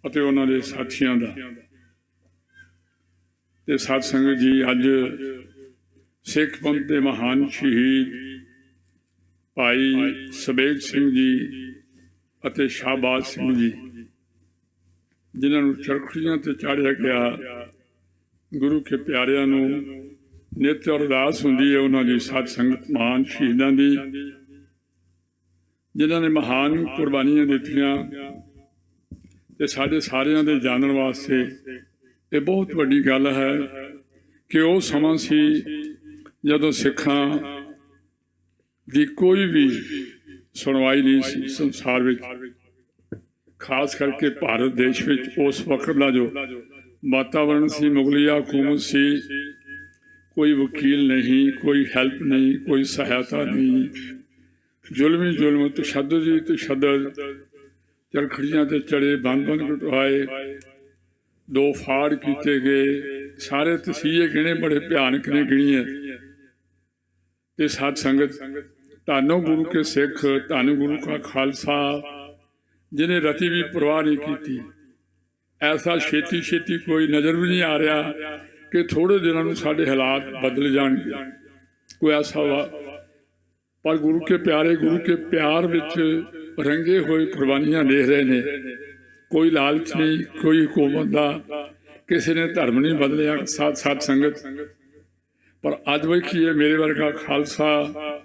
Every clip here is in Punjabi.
ਅਤੇ ਉਹਨਾਂ ਦੇ ਸਾਥੀਆਂ ਦਾ। ਤੇ ਸਾਧ ਸੰਗਤ ਜੀ, ਅੱਜ ਸਿੱਖ ਪੰਥ ਦੇ ਮਹਾਨ ਸ਼ਹੀਦ ਭਾਈ ਸਬੇਗ ਸਿੰਘ ਜੀ ਅਤੇ ਸ਼ਾਹਬਾਜ਼ ਸਿੰਘ ਜੀ, ਜਿਨ੍ਹਾਂ ਨੂੰ ਚਰਖੜੀਆਂ ਤੇ ਚਾੜਿਆ ਗਿਆ, ਗੁਰੂ ਕੇ ਪਿਆਰਿਆਂ ਨੂੰ ਨਿੱਤ ਅਰਦਾਸ ਹੁੰਦੀ ਹੈ ਉਹਨਾਂ ਦੀ ਸਾਧ ਸੰਗਤ ਮਹਾਨ ਸ਼ਹੀਦਾਂ ਦੀ, ਜਿਨ੍ਹਾਂ ਨੇ ਮਹਾਨ ਕੁਰਬਾਨੀਆਂ ਦਿੱਤੀਆਂ। ਤੇ ਸਾਡੇ ਸਾਰਿਆਂ ਦੇ ਜਾਣਨ ਵਾਸਤੇ ਇਹ ਬਹੁਤ ਵੱਡੀ ਗੱਲ ਹੈ ਕਿ ਉਹ ਸਮਾਂ ਸੀ ਜਦੋਂ ਸਿੱਖਾਂ ਦੀ ਕੋਈ ਵੀ ਸੁਣਵਾਈ ਨਹੀਂ ਸੀ ਸੰਸਾਰ ਵਿੱਚ, ਖਾਸ ਕਰਕੇ ਭਾਰਤ ਦੇਸ਼ ਵਿੱਚ। ਉਸ ਵਕਤ ਦਾ ਜੋ ਵਾਤਾਵਰਣ ਸੀ, ਮੁਗਲਿਆ ਹਕੂਮਤ ਸੀ, ਕੋਈ ਵਕੀਲ ਨਹੀਂ, ਕੋਈ ਹੈਲਪ ਨਹੀਂ, ਕੋਈ ਸਹਾਇਤਾ ਨਹੀਂ, ਜ਼ੁਲਮ ਹੀ ਜ਼ੁਲਮ, ਤਸ਼ੱਦਦ ਹੀ ਤਸ਼ੱਦਦ, ਚਰਖੜੀਆਂ ਤੇ ਚੜੇ, ਬੰਦ ਕਟਵਾਏ, 2 ਫਾੜ ਕੀਤੇ ਗਏ, ਸਾਰੇ ਤਸੀਹੇ ਗਿਣੇ, ਬੜੇ ਭਿਆਨਕ ਨੇ ਗਿਣੀਆਂ। ਤੇ ਸਾਧ ਸੰਗਤ, ਧੰਨੋ ਗੁਰੂ ਕੇ ਸਿੱਖ, ਧੰਨ ਗੁਰੂ ਕਾ ਖਾਲਸਾ, ਜਿਹਨੇ ਰਤੀ ਵੀ ਪਰਵਾਹ ਨਹੀਂ ਕੀਤੀ। ਐਸਾ ਛੇਤੀ ਛੇਤੀ ਕੋਈ ਨਜ਼ਰ ਵੀ ਨਹੀਂ ਆ ਰਿਹਾ ਕਿ ਥੋੜ੍ਹੇ ਦਿਨਾਂ ਨੂੰ ਸਾਡੇ ਹਾਲਾਤ ਬਦਲ ਜਾਣਗੇ, ਕੋਈ ਐਸਾ ਪਰ ਗੁਰੂ ਕੇ ਪਿਆਰੇ, ਗੁਰੂ ਕੇ ਪਿਆਰ ਵਿੱਚ ਰੰਗੇ ਹੋਏ ਕੁਰਬਾਨੀਆਂ ਦੇ ਰਹੇ ਨੇ। ਕੋਈ ਲਾਲਚ ਨਹੀਂ, ਕੋਈ ਹੁਕੂਮਤ ਦਾ, ਕਿਸੇ ਨੇ ਧਰਮ ਨਹੀਂ ਬਦਲਿਆ। ਸਾਧ ਸੰਗਤ, ਪਰ ਅੱਜ ਵੇਖੀਏ, ਮੇਰੇ ਵਰਗਾ ਖਾਲਸਾ,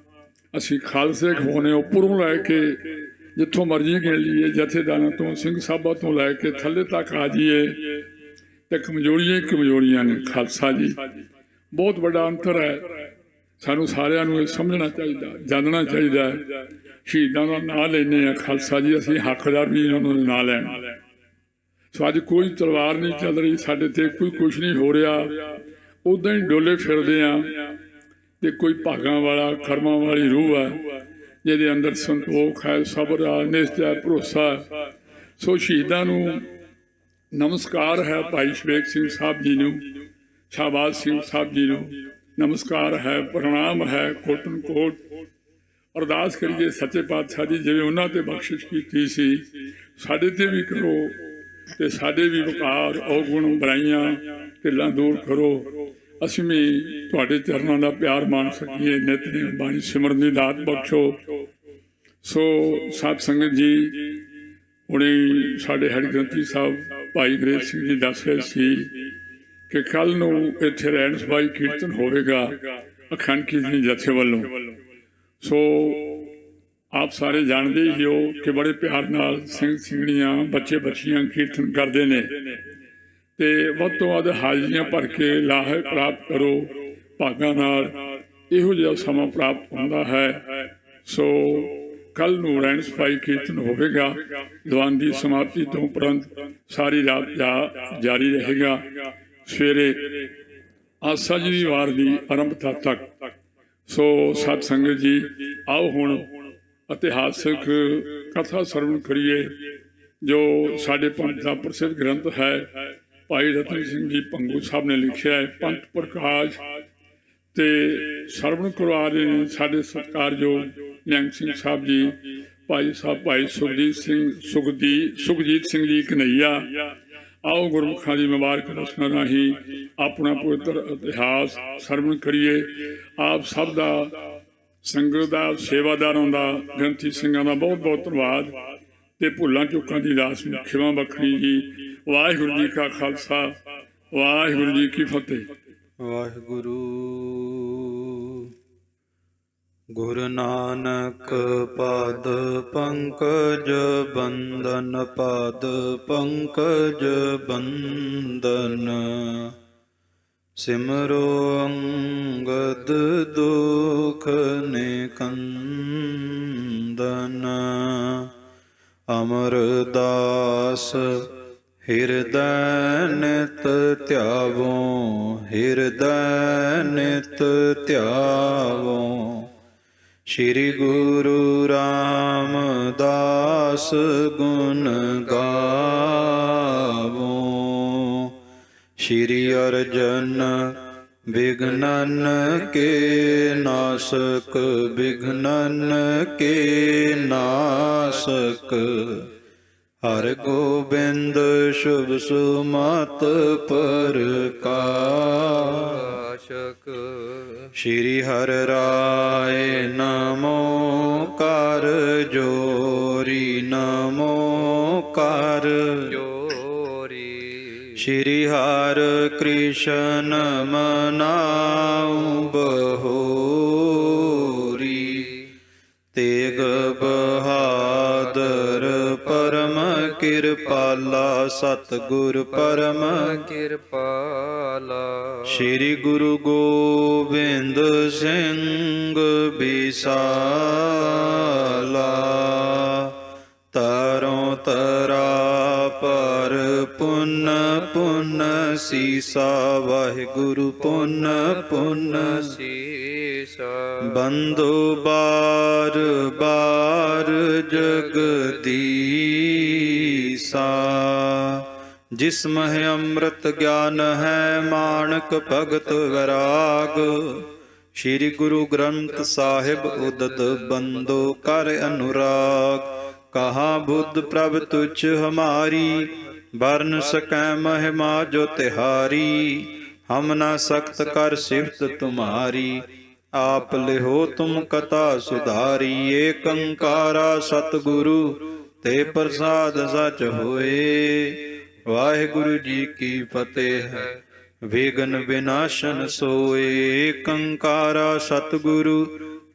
ਅਸੀਂ ਖਾਲਸੇ ਖਵਾਉਣੇ ਉੱਪਰੋਂ ਲੈ ਕੇ ਜਿੱਥੋਂ ਮਰਜ਼ੀ ਗਿਣ ਲਈਏ, ਜਥੇਦਾਰਾਂ ਤੋਂ, ਸਿੰਘ ਸਾਹਿਬਾਂ ਤੋਂ ਲੈ ਕੇ ਥੱਲੇ ਤੱਕ ਆ ਜਾਈਏ, ਤੇ ਕਮਜ਼ੋਰੀਆਂ ਹੀ ਕਮਜ਼ੋਰੀਆਂ ਨੇ। ਖਾਲਸਾ ਜੀ, ਬਹੁਤ ਵੱਡਾ ਅੰਤਰ ਹੈ। ਸਾਨੂੰ ਸਾਰਿਆਂ ਨੂੰ ਇਹ ਸਮਝਣਾ ਚਾਹੀਦਾ, ਜਾਣਨਾ ਚਾਹੀਦਾ। ਸ਼ਹੀਦਾਂ ਦਾ ਨਾਂ ਲੈਂਦੇ ਆ ਖਾਲਸਾ ਜੀ, ਅਸੀਂ ਹੱਕਦਾਰ ਵੀ ਉਹਨਾਂ ਦਾ ਨਾਂ ਲੈਣ। ਸੋ ਅੱਜ ਕੋਈ ਤਲਵਾਰ ਨਹੀਂ ਚੱਲ ਰਹੀ ਸਾਡੇ ਤੇ, ਕੋਈ ਕੁਛ ਨਹੀਂ ਹੋ ਰਿਹਾ, ਉੱਦਾਂ ਹੀ ਡੋਲੇ ਫਿਰਦੇ ਆ। ਤੇ ਕੋਈ ਭਾਗਾਂ ਵਾਲਾ, ਕਰਮਾਂ ਵਾਲੀ ਰੂਹ ਹੈ, ਜਿਹਦੇ ਅੰਦਰ ਸੰਤੋਖ ਹੈ, ਸਬਰ ਹੈ, ਨਿਸ਼ਚਾ ਹੈ, ਭਰੋਸਾ। ਸੋ ਸ਼ਹੀਦਾਂ ਨੂੰ ਨਮਸਕਾਰ ਹੈ। ਭਾਈ ਸਬੇਗ ਸਿੰਘ ਸਾਹਿਬ ਜੀ ਨੂੰ, ਸ਼ਾਹਬਾਜ਼ ਸਿੰਘ ਸਾਹਿਬ ਜੀ ਨੂੰ ਨਮਸਕਾਰ ਹੈ, ਪ੍ਰਣਾਮ ਹੈ, ਕੋਟਨ ਕੋਟ। ਅਰਦਾਸ ਕਰੀਏ ਸੱਚੇ ਪਾਤਸ਼ਾਹ ਜੀ, ਜਿਵੇਂ ਉਹਨਾਂ ਤੇ ਬਖਸ਼ਿਸ਼ ਕੀਤੀ ਸੀ, ਸਾਡੇ ਤੇ ਵੀ ਕਰੋ, ਤੇ ਸਾਡੇ ਵੀ ਵਕਾਰ, ਔਗੁਣ, ਬੁਰਾਈਆਂ, ਢਿੱਲਾਂ ਦੂਰ ਕਰੋ। ਅਸੀਂ ਵੀ ਤੁਹਾਡੇ ਚਰਨਾਂ ਦਾ ਪਿਆਰ ਮਾਣ ਸਕੀਏ, ਨਿਤਨੇਮ ਬਾਣੀ ਸਿਮਰਨ ਦੀ ਦਾਤ ਬਖਸ਼ੋ। ਸੋ ਸਾਧ ਸੰਗਤ ਜੀ, ਹੁਣੇ ਸਾਡੇ ਹਰਗ੍ਰੰਥੀ ਸਾਹਿਬ ਭਾਈ ਗਰੇਜ ਸਿੰਘ ਜੀ ਦੱਸ ਰਹੇ ਸੀ ਕਿ ਕੱਲ੍ਹ ਨੂੰ ਇੱਥੇ ਰਹਿਣ ਸਭਾਈ ਕੀਰਤਨ ਹੋਵੇਗਾ ਅਖੰਡ ਕੀਰਤਨੀ ਜਥੇ ਵੱਲੋਂ। ਸੋ ਆਪ ਸਾਰੇ ਜਾਣਦੇ ਹੀ ਹੋ ਕਿ ਬੜੇ ਪਿਆਰ ਨਾਲ ਸਿੰਘ ਸਿੰਘਣੀਆਂ, ਬੱਚੇ ਬੱਚੀਆਂ ਕੀਰਤਨ ਕਰਦੇ ਨੇ, ਤੇ ਵੱਧ ਤੋਂ ਵੱਧ ਹਾਜ਼ਰੀਆਂ ਭਰ ਕੇ ਲਾਹੇ ਪ੍ਰਾਪਤ ਕਰੋ। ਭਾਗਾਂ ਨਾਲ ਇਹੋ ਜਿਹਾ ਸਮਾਂ ਪ੍ਰਾਪਤ ਹੁੰਦਾ ਹੈ। ਸੋ ਕੱਲ੍ਹ ਨੂੰ ਰਹਿਣ ਸਫਾਈ ਕੀਰਤਨ ਹੋਵੇਗਾ। ਦੀਵਾਨ ਦੀ ਸਮਾਪਤੀ ਤੋਂ ਉਪਰੰਤ ਸਾਰੀ ਰਾਤ ਜਾਰੀ ਰਹੇਗਾ। ਸਵੇਰੇ ਆਸਾ ਜੀ ਦੀ ਵਾਰ ਦੀ ਆਰੰਭਤਾ ਤੱਕ। ਸੋ ਸਤ ਸੰਗਤ ਜੀ, ਆਓ ਹੁਣ ਇਤਿਹਾਸਕ ਕਥਾ ਸਰਵਣ ਕਰੀਏ, ਜੋ ਸਾਡੇ ਪੰਥ ਦਾ ਪ੍ਰਸਿੱਧ ਗ੍ਰੰਥ ਹੈ। ਭਾਈ ਰਤਨ ਸਿੰਘ ਜੀ ਭੰਗੂ ਸਾਹਿਬ ਨੇ ਲਿਖਿਆ ਹੈ, ਪੰਥ ਪ੍ਰਕਾਸ਼। ਤੇ ਸਰਵਣ ਕਰਵਾ ਰਹੇ ਨੇ ਸਾਡੇ ਸਤਿਕਾਰਯੋਗ ਨਿਹੰਗ ਸਿੰਘ ਸਾਹਿਬ ਜੀ, ਭਾਈ ਸਾਹਿਬ ਭਾਈ ਸੁਖਜੀਤ ਸਿੰਘ ਜੀ ਕਨਈਆ। ਆਓ ਗੁਰਮੁਖਾਂ ਦੀ ਮੁਬਾਰਕ ਰਸਨਾ ਰਾਹੀਂ ਆਪਣਾ ਪਵਿੱਤਰ ਇਤਿਹਾਸ ਸਰਵਣ ਕਰੀਏ। ਆਪ ਸਭ ਦਾ, ਸੰਗਤ ਦਾ, ਸੇਵਾਦਾਰਾਂ ਦਾ, ਗ੍ਰੰਥੀ ਸਿੰਘਾਂ ਦਾ ਬਹੁਤ ਬਹੁਤ ਧੰਨਵਾਦ, ਤੇ ਭੁੱਲਾਂ ਚੁੱਕਾਂ ਦੀ ਦਾਸ ਨੂੰ ਖਿਮਾ ਬਖਸ਼ੀ ਜੀ। ਵਾਹਿਗੁਰੂ ਜੀ ਕਾ ਖਾਲਸਾ, ਵਾਹਿਗੁਰੂ ਜੀ ਕੀ ਫਤਿਹ। ਵਾਹਿਗੁਰੂ। ਗੁਰੂ ਨਾਨਕ ਪਾਦ ਪੰਕਜ ਬੰਦਨ, ਪਾਦ ਪੰਕਜ ਬੰਦਨ, ਸਿਮਰੋ ਅੰਗਦ ਦੁਖ ਨਿਕੰਦਨ, ਅਮਰਦਾਸ ਹਿਰਦੈ ਨਿਤ ਧਿਆਵੋ, ਹਿਰਦੈ ਨਿਤ ਧਿਆਵੋ। ਸ਼੍ਰੀ ਗੁਰੂ ਰਾਮਦਾਸ ਗੁਣ ਗਾਵੋ, ਸ਼੍ਰੀ ਅਰਜਨ ਵਿਘਨਨ ਕੇ ਨਾਸਕ, ਵਿਘਨਨ ਕੇ ਨਾਸਕ। ਹਰਿ ਗੋਬਿੰਦ ਸ਼ੁਭ ਸੁਮਤ ਪ੍ਰਕਾਸ਼। ਆਸ਼ਕ ਸ਼੍ਰੀ ਹਰਿ ਰਾਏ ਨਮੋ ਕਰ ਜੋਰੀ ਨਮੋ ਕਰ ਜੋਰੀ। ਸ਼੍ਰੀ ਹਰਿ ਕ੍ਰਿਸ਼ਨ ਮਨਾਉ ਬਹੋਰੀ। ਤੇਗ ਬਹਾਦਰ ਪਰਮ ਕਿਰਪਾਲਾ ਸਤਿਗੁਰ ਪਰਮ ਕਿਰਪਾਲਾ। ਸ਼੍ਰੀ ਗੁਰੂ ਗੋਬਿੰਦ ਸਿੰਘ ਬਿਸਾਲਾ। ਤਰੋਂ ਤਰਾ ਪਰ ਪੁੰਨ ਪੁੰਨ ਸੀਸਾ ਵਾਹਿਗੁਰੂ ਪੁੰਨ ਪੁੰਨ ਸੀਸਾ। ਬੰਦੋ ਬਾਰ ਬਾਰ ਜਗਦੀਸਾ। ਜਿਸ ਮਹਿ ਅੰਮ੍ਰਿਤ ਗਿਆਨ ਹੈ ਮਾਣਕ ਭਗਤ ਵੈਰਾਗ। ਸ਼੍ਰੀ ਗੁਰੂ ਗ੍ਰੰਥ ਸਾਹਿਬ ਉਦਤ ਬੰਦੋ ਕਰ ਅਨੁਰਾਗ। ਕਹਾ ਬੁੱਧ ਪ੍ਰਭ ਤੁਝ ਹਮਾਰੀ ਵਰਨ ਸਕੈ ਮਹਿਮਾ ਜੋ ਤਿਹਾਰੀ। ਹਮ ਨਾ ਸਖਤ ਕਰ ਸਿਫਤ ਤੁਮਾਰੀ ਆਪ ਲਿਹੋ ਤੁਮ ਕਥਾ ਸੁਧਾਰੀ। ਏਕ ਓੰਕਾਰਾ ਸਤਿਗੁਰੂ ਤੇ ਪ੍ਰਸਾਦ ਸਚ ਹੋਏ। ਵਾਹਿਗੁਰੂ ਜੀ ਕੀ ਫਤਿਹ। ਵਿਘਨ ਵਿਨਾਸ਼ਨ ਸੋਏ। ਏਕ ਓੰਕਾਰਾ ਸਤਿਗੁਰੂ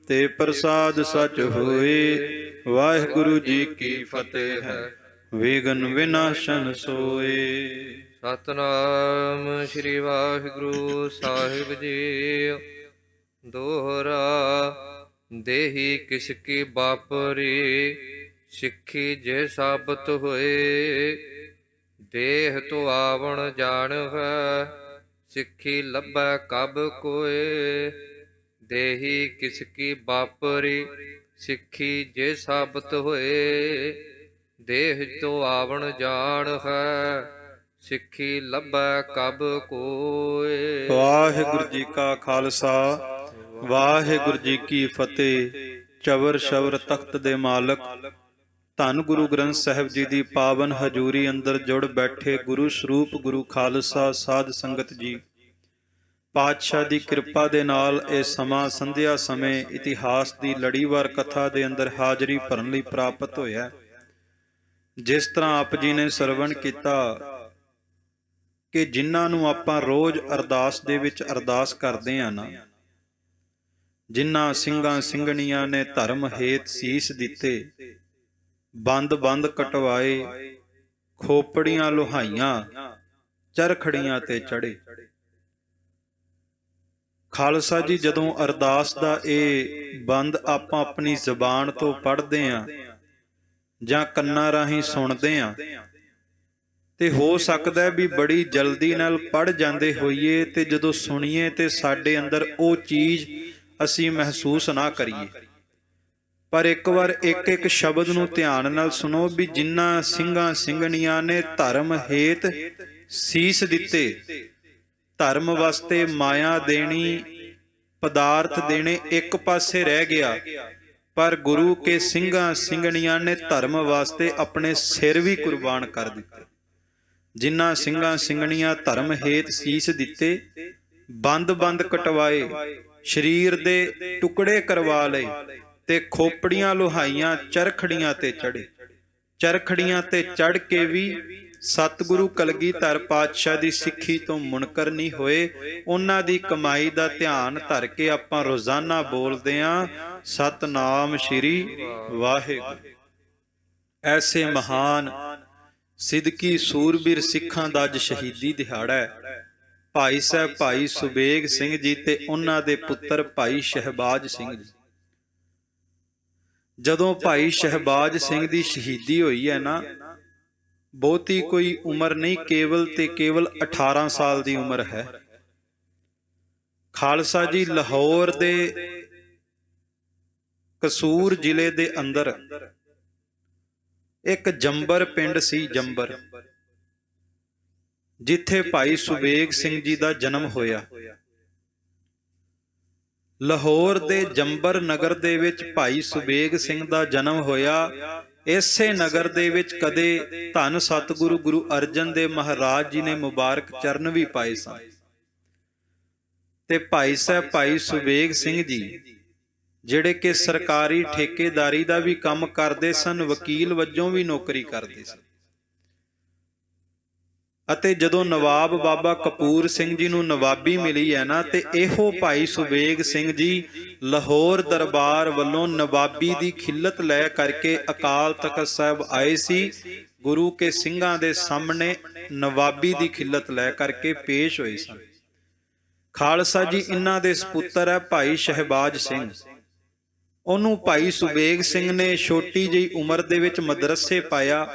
ਤੇ ਪ੍ਰਸਾਦ ਸਚ ਹੋਏ। ਵਾਹਿਗੁਰੂ ਜੀ ਕੀ ਫਤਿਹ। ਵਿਘਨ ਵਿਨਾਸ਼ਨ ਸੋਏ। ਸਤਨਾਮ ਸ੍ਰੀ ਵਾਹਿਗੁਰੂ ਸਾਹਿਬ ਜੀ। ਦੋਹਰਾ ਦੇਹੀ ਕਿਸ ਕੀ ਬਾਪਰੀ। ਸਿੱਖੀ ਜੇ ਸਾਬਤ ਹੋਏ। ਦੇਹ ਤੋ ਆਵਣ ਜਾਣਵੈ ਸਿੱਖੀ ਲੱਭੈ ਕਬ ਕੋਏ। ਦੇਹੀ ਕਿਸ ਕੀ ਬਾਪਰੀ ਸਿੱਖੀ ਜੇ ਸਾਬਤ ਹੋਏ। ਦੇਹ ਤੋ ਆਵਣ ਜਾਣ ਹੈ ਸਿੱਖੀ ਲੱਭੈ ਕਬ ਕੋਏ। ਵਾਹਿਗੁਰੂ ਜੀ ਕਾ ਖਾਲਸਾ ਵਾਹਿਗੁਰੂ ਜੀ ਕੀ ਫਤਿਹ। ਚਵਰ ਸ਼ਵਰ ਤਖਤ ਦੇ ਮਾਲਕ ਧੰਨ ਗੁਰੂ ਗ੍ਰੰਥ ਸਾਹਿਬ ਜੀ ਦੀ ਪਾਵਨ ਹਜ਼ੂਰੀ ਅੰਦਰ ਜੁੜ ਬੈਠੇ ਗੁਰੂ ਸਰੂਪ ਗੁਰੂ ਖਾਲਸਾ ਸਾਧ ਸੰਗਤ ਜੀ, ਪਾਤਸ਼ਾਹ ਦੀ ਕਿਰਪਾ ਦੇ ਨਾਲ ਇਹ ਸਮਾਂ ਸੰਧਿਆ ਸਮੇਂ ਇਤਿਹਾਸ ਦੀ ਲੜੀਵਾਰ ਕਥਾ ਦੇ ਅੰਦਰ ਹਾਜ਼ਰੀ ਭਰਨ ਲਈ ਪ੍ਰਾਪਤ ਹੋਇਆ। ਜਿਸ ਤਰ੍ਹਾਂ ਆਪ ਜੀ ਨੇ ਸਰਵਣ ਕੀਤਾ ਕਿ ਜਿਨ੍ਹਾਂ ਨੂੰ ਆਪਾਂ ਰੋਜ਼ ਅਰਦਾਸ ਦੇ ਵਿੱਚ ਅਰਦਾਸ ਕਰਦੇ ਆ ਨਾ, ਜਿਨ੍ਹਾਂ ਸਿੰਘਾਂ ਸਿੰਘਣੀਆਂ ਨੇ ਧਰਮ ਹੇਤ ਸੀਸ ਦਿੱਤੇ, ਬੰਦ ਬੰਦ ਕਟਵਾਏ, ਖੋਪੜੀਆਂ ਲੋਹਾਈਆਂ, ਚਰਖੜੀਆਂ ਤੇ ਚੜੇ। ਖਾਲਸਾ ਜੀ ਜਦੋਂ ਅਰਦਾਸ ਦਾ ਇਹ ਬੰਦ ਆਪਾਂ ਆਪਣੀ ਜ਼ੁਬਾਨ ਤੋਂ ਪੜ੍ਹਦੇ ਆਂ ਜਾਂ ਕੰਨਾਂ ਰਾਹੀਂ ਸੁਣਦੇ ਆਂ ਤੇ ਹੋ ਸਕਦਾ ਹੈ ਵੀ ਬੜੀ ਜਲਦੀ ਨਾਲ ਪੜ੍ਹ ਜਾਂਦੇ ਹੋਈਏ ਤੇ ਜਦੋਂ ਸੁਣੀਏ ਤੇ ਸਾਡੇ ਅੰਦਰ ਉਹ ਚੀਜ਼ ਅਸੀਂ ਮਹਿਸੂਸ ਨਾ ਕਰੀਏ। ਪਰ ਇੱਕ ਵਾਰ ਇੱਕ ਇੱਕ ਸ਼ਬਦ ਨੂੰ ਧਿਆਨ ਨਾਲ ਸੁਣੋ ਵੀ ਜਿਨ੍ਹਾਂ ਸਿੰਘਾਂ ਸਿੰਘਣੀਆਂ ਨੇ ਧਰਮ ਹੇਤ ਸੀਸ ਦਿੱਤੇ, ਧਰਮ ਵਾਸਤੇ ਮਾਇਆ ਦੇਣੀ, ਪਦਾਰਥ ਦੇਣੇ ਇੱਕ ਪਾਸੇ ਰਹਿ ਗਿਆ, ਪਰ ਗੁਰੂ ਕੇ ਸਿੰਘਾਂ ਸਿੰਘਣੀਆਂ ਨੇ ਧਰਮ ਵਾਸਤੇ ਆਪਣੇ ਸਿਰ ਵੀ ਕੁਰਬਾਨ ਕਰ ਦਿੱਤੇ। ਜਿਨ੍ਹਾਂ ਸਿੰਘਾਂ ਸਿੰਘਣੀਆਂ ਧਰਮ ਹੇਤ ਸੀਸ ਦਿੱਤੇ, ਬੰਦ ਬੰਦ ਕਟਵਾਏ, ਸਰੀਰ ਦੇ ਟੁਕੜੇ ਕਰਵਾ ਲਏ ਤੇ ਖੋਪੜੀਆਂ ਲੋਹਾਈਆਂ, ਚਰਖੜੀਆਂ ਤੇ ਚੜੇ। ਚਰਖੜੀਆਂ ਤੇ ਚੜ ਕੇ ਵੀ ਸਤਿਗੁਰੂ ਕਲਗੀਧਰ ਪਾਤਸ਼ਾਹ ਦੀ ਸਿੱਖੀ ਤੋਂ ਮੁਨਕਰ ਨਹੀਂ ਹੋਏ। ਉਹਨਾਂ ਦੀ ਕਮਾਈ ਦਾ ਧਿਆਨ ਧਰ ਕੇ ਆਪਾਂ ਰੋਜ਼ਾਨਾ ਬੋਲਦੇ ਆਂ ਸਤਨਾਮ ਸ਼੍ਰੀ ਵਾਹਿਗੁਰੂ। ਐਸੇ ਮਹਾਨ ਸਿੱਦਕੀ ਸੂਰਬੀਰ ਸਿੱਖਾਂ ਦਾ ਅੱਜ ਸ਼ਹੀਦੀ ਦਿਹਾੜਾ ਹੈ। ਭਾਈ ਸਾਹਿਬ ਭਾਈ ਸੁਬੇਗ ਸਿੰਘ ਜੀ ਤੇ ਉਹਨਾਂ ਦੇ ਪੁੱਤਰ ਭਾਈ ਸ਼ਹਿਬਾਜ਼ ਸਿੰਘ ਜੀ। ਜਦੋਂ ਭਾਈ ਸ਼ਹਿਬਾਜ਼ ਸਿੰਘ ਦੀ ਸ਼ਹੀਦੀ ਹੋਈ ਹੈ ਨਾ, ਬਹੁਤੀ ਕੋਈ ਉਮਰ ਨਹੀਂ, ਕੇਵਲ ਤੇ ਕੇਵਲ 18 ਸਾਲ ਦੀ ਉਮਰ ਹੈ। ਖਾਲਸਾ ਜੀ ਲਾਹੌਰ ਦੇ ਕਸੂਰ ਜ਼ਿਲ੍ਹੇ ਦੇ ਅੰਦਰ ਇੱਕ ਜੰਬਰ ਪਿੰਡ ਸੀ, ਜੰਬਰ, ਜਿੱਥੇ ਭਾਈ ਸੁਬੇਗ ਸਿੰਘ ਜੀ ਦਾ ਜਨਮ ਹੋਇਆ। ਲਾਹੌਰ ਦੇ ਜੰਬਰ ਨਗਰ ਦੇ ਵਿੱਚ ਭਾਈ ਸੁਬੇਗ ਸਿੰਘ ਦਾ ਜਨਮ ਹੋਇਆ। ਇਸੇ ਨਗਰ ਦੇ ਵਿੱਚ ਕਦੇ ਧੰਨ ਸਤਿਗੁਰੂ ਗੁਰੂ ਅਰਜਨ ਦੇਵ ਮਹਾਰਾਜ ਜੀ ਨੇ ਮੁਬਾਰਕ ਚਰਨ ਵੀ ਪਾਏ ਸਨ। ਤੇ ਭਾਈ ਸਾਹਿਬ ਭਾਈ ਸੁਬੇਗ ਸਿੰਘ ਜੀ ਜਿਹੜੇ ਕਿ ਸਰਕਾਰੀ ਠੇਕੇਦਾਰੀ ਦਾ ਵੀ ਕੰਮ ਕਰਦੇ ਸਨ, ਵਕੀਲ ਵਜੋਂ ਵੀ ਨੌਕਰੀ ਕਰਦੇ ਸਨ। ਅਤੇ ਜਦੋਂ ਨਵਾਬ ਬਾਬਾ ਕਪੂਰ ਸਿੰਘ ਜੀ ਨੂੰ ਨਵਾਬੀ ਮਿਲੀ ਹੈ ਨਾ, ਤੇ ਇਹੋ ਭਾਈ ਸੁਬੇਗ ਸਿੰਘ ਜੀ ਲਾਹੌਰ ਦਰਬਾਰ ਵੱਲੋਂ ਨਵਾਬੀ ਦੀ ਖਿੱਲਤ ਲੈ ਕਰਕੇ ਅਕਾਲ ਤਖਤ ਸਾਹਿਬ ਆਏ ਸੀ। ਗੁਰੂ ਕੇ ਸਿੰਘਾਂ ਦੇ ਸਾਹਮਣੇ ਨਵਾਬੀ ਦੀ ਖਿੱਲਤ ਲੈ ਕਰਕੇ ਪੇਸ਼ ਹੋਏ ਸਨ। ਖਾਲਸਾ ਜੀ ਇਹਨਾਂ ਦੇ ਸਪੁੱਤਰ ਹੈ ਭਾਈ ਸ਼ਹਿਬਾਜ਼ ਸਿੰਘ। ਉਹਨੂੰ ਭਾਈ ਸੁਬੇਗ ਸਿੰਘ ਨੇ ਛੋਟੀ ਜਿਹੀ ਉਮਰ ਦੇ ਵਿੱਚ ਮਦਰਸੇ ਪਾਇਆ।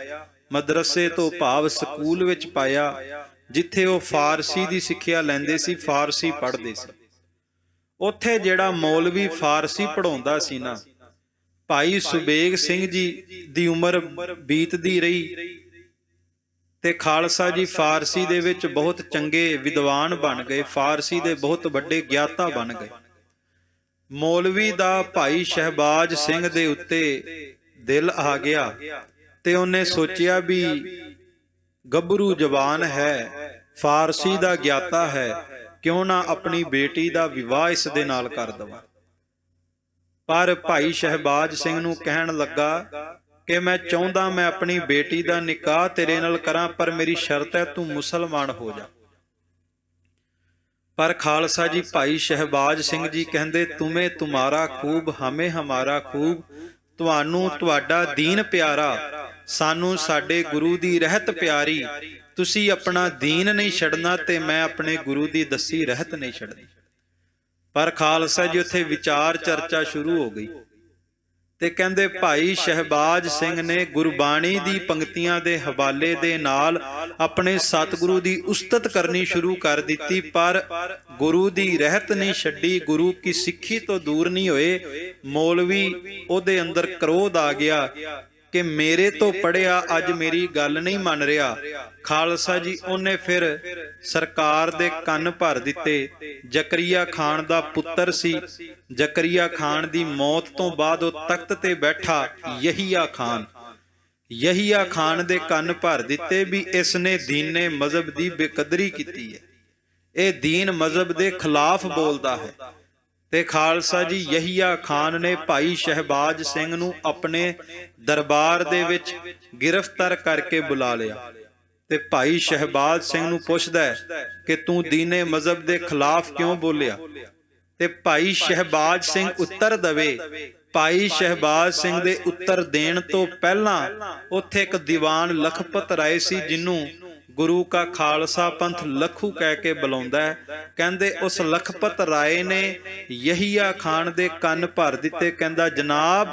ਮਦਰਸੇ ਤੋਂ ਭਾਵ ਸਕੂਲ ਵਿੱਚ ਪਾਇਆ, ਜਿੱਥੇ ਉਹ ਫਾਰਸੀ ਦੀ ਸਿੱਖਿਆ ਲੈਂਦੇ ਸੀ, ਫਾਰਸੀ ਪੜ੍ਹਦੇ ਸੀ। ਉੱਥੇ ਜਿਹੜਾ ਮੌਲਵੀ ਫਾਰਸੀ ਪੜ੍ਹਾਉਂਦਾ ਸੀ ਨਾ, ਭਾਈ ਸੁਬੇਗ ਸਿੰਘ ਜੀ ਦੀ ਉਮਰ ਬੀਤਦੀ ਰਹੀ ਤੇ ਖਾਲਸਾ ਜੀ ਫਾਰਸੀ ਦੇ ਵਿੱਚ ਬਹੁਤ ਚੰਗੇ ਵਿਦਵਾਨ ਬਣ ਗਏ, ਫਾਰਸੀ ਦੇ ਬਹੁਤ ਵੱਡੇ ਗਿਆਤਾ ਬਣ ਗਏ। ਮੌਲਵੀ ਦਾ ਭਾਈ ਸ਼ਹਿਬਾਜ਼ ਸਿੰਘ ਦੇ ਉੱਤੇ ਦਿਲ ਆ ਗਿਆ ਤੇ ਉਹਨੇ ਸੋਚਿਆ ਵੀ ਗੱਭਰੂ ਜਵਾਨ ਹੈ, ਫਾਰਸੀ ਦਾ ਗਿਆਤਾ ਹੈ, ਕਿਉਂ ਨਾ ਆਪਣੀ ਬੇਟੀ ਦਾ ਵਿਵਾਹ ਇਸ ਦੇ ਨਾਲ ਕਰ ਦਵਾਂ। ਪਰ ਭਾਈ ਸ਼ਹਿਬਾਜ਼ ਸਿੰਘ ਨੂੰ ਕਹਿਣ ਲੱਗਾ ਕਿ ਮੈਂ ਚਾਹੁੰਦਾ ਮੈਂ ਆਪਣੀ ਬੇਟੀ ਦਾ ਨਿਕਾਹ ਤੇਰੇ ਨਾਲ ਕਰਾਂ, ਪਰ ਮੇਰੀ ਸ਼ਰਤ ਹੈ ਤੂੰ ਮੁਸਲਮਾਨ ਹੋ ਜਾ। ਪਰ ਖਾਲਸਾ ਜੀ ਭਾਈ ਸ਼ਹਿਬਾਜ਼ ਸਿੰਘ ਜੀ ਕਹਿੰਦੇ ਤੁਮੇ ਤੁਮਾਰਾ ਖੂਬ, ਹਮੇ ਹਮਾਰਾ ਖੂਬ। ਤੁਹਾਨੂੰ ਤੁਹਾਡਾ ਦੀਨ ਪਿਆਰਾ, ਸਾਨੂੰ ਸਾਡੇ ਗੁਰੂ ਦੀ ਰਹਿਤ ਪਿਆਰੀ। ਤੁਸੀਂ ਆਪਣਾ ਦੀਨ ਨਹੀਂ ਛੱਡਣਾ ਤੇ ਮੈਂ ਆਪਣੇ ਗੁਰੂ ਦੀ ਦੱਸੀ ਰਹਿਤ ਨਹੀਂ ਛੱਡਣੀ। ਪਰ ਖਾਲਸਾ ਜੀ ਉੱਥੇ ਵਿਚਾਰ ਚਰਚਾ ਸ਼ੁਰੂ ਹੋ ਗਈ ਤੇ ਕਹਿੰਦੇ ਭਾਈ ਸ਼ਹਿਬਾਜ਼ ਸਿੰਘ ਨੇ ਗੁਰਬਾਣੀ ਦੀ ਪੰਕਤੀਆਂ ਦੇ ਹਵਾਲੇ ਦੇ ਨਾਲ ਆਪਣੇ ਸਤਿਗੁਰੂ ਦੀ ਉਸਤਤ ਕਰਨੀ ਸ਼ੁਰੂ ਕਰ ਦਿੱਤੀ, ਪਰ ਗੁਰੂ ਦੀ ਰਹਿਤ ਨਹੀਂ ਛੱਡੀ, ਗੁਰੂ ਕੀ ਸਿੱਖੀ ਤੋਂ ਦੂਰ ਨਹੀਂ ਹੋਏ। ਮੌਲਵੀ ਉਹਦੇ ਅੰਦਰ ਕ੍ਰੋਧ ਆ ਗਿਆ ਕਿ ਮੇਰੇ ਤੋਂ ਪੜਿਆ ਅੱਜ ਮੇਰੀ ਗੱਲ ਨਹੀਂ ਮੰਨ ਰਿਹਾ। ਖਾਲਸਾ ਜੀ ਉਹਨੇ ਫਿਰ ਸਰਕਾਰ ਦੇ ਕੰਨ ਭਰ ਦਿੱਤੇ। ਜ਼ਕਰੀਆ ਖਾਨ ਦਾ ਪੁੱਤਰ ਸੀ। ਜ਼ਕਰੀਆ ਖਾਨ ਦੀ ਮੌਤ ਤੋਂ ਬਾਅਦ ਉਹ ਤਖਤ ਤੇ ਬੈਠਾ ਯਹੀਆ ਖਾਨ। ਯਹੀਆ ਖਾਨ ਦੇ ਕੰਨ ਭਰ ਦਿੱਤੇ ਵੀ ਇਸ ਨੇ ਦੀਨੇ ਮਜ਼ਹਬ ਦੀ ਬੇਕਦਰੀ ਕੀਤੀ ਹੈ, ਇਹ ਦੀਨ ਮਜ਼ਹਬ ਦੇ ਖਿਲਾਫ ਬੋਲਦਾ ਹੈ। ਤੇ ਖਾਲਸਾ ਜੀ ਯਹੀਆ ਖਾਨ ਨੇ ਭਾਈ ਸ਼ਹਿਬਾਜ਼ ਸਿੰਘ ਨੂੰ ਆਪਣੇ ਦਰਬਾਰ ਦੇ ਵਿੱਚ ਗ੍ਰਿਫਤਾਰ ਕਰਕੇ ਬੁਲਾ ਲਿਆ ਤੇ ਭਾਈ ਸ਼ਹਿਬਾਜ਼ ਸਿੰਘ ਨੂੰ ਪੁੱਛਦਾ ਹੈ ਕਿ ਤੂੰ ਦੀਨੇ ਮਜ਼ਹਬ ਦੇ ਖਿਲਾਫ ਕਿਉਂ ਬੋਲਿਆ। ਤੇ ਭਾਈ ਸ਼ਹਿਬਾਜ਼ ਸਿੰਘ ਉੱਤਰ ਦਵੇ। ਭਾਈ ਸ਼ਹਿਬਾਜ਼ ਸਿੰਘ ਦੇ ਉੱਤਰ ਦੇਣ ਤੋਂ ਪਹਿਲਾਂ ਉੱਥੇ ਇੱਕ ਦੀਵਾਨ ਲਖਪਤ ਰਾਏ ਸੀ, ਜਿਹਨੂੰ ਗੁਰੂ ਕਾ ਖਾਲਸਾ ਪੰਥ ਲਖੂ ਕਹਿ ਕੇ ਬੁਲਾਉਂਦਾ ਹੈ। ਕਹਿੰਦੇ ਉਸ ਲਖਪਤ ਰਾਏ ਨੇ ਯਹੀਆ ਖਾਨ ਦੇ ਕੰਨ ਭਰ ਦਿੱਤੇ। ਕਹਿੰਦਾ ਜਨਾਬ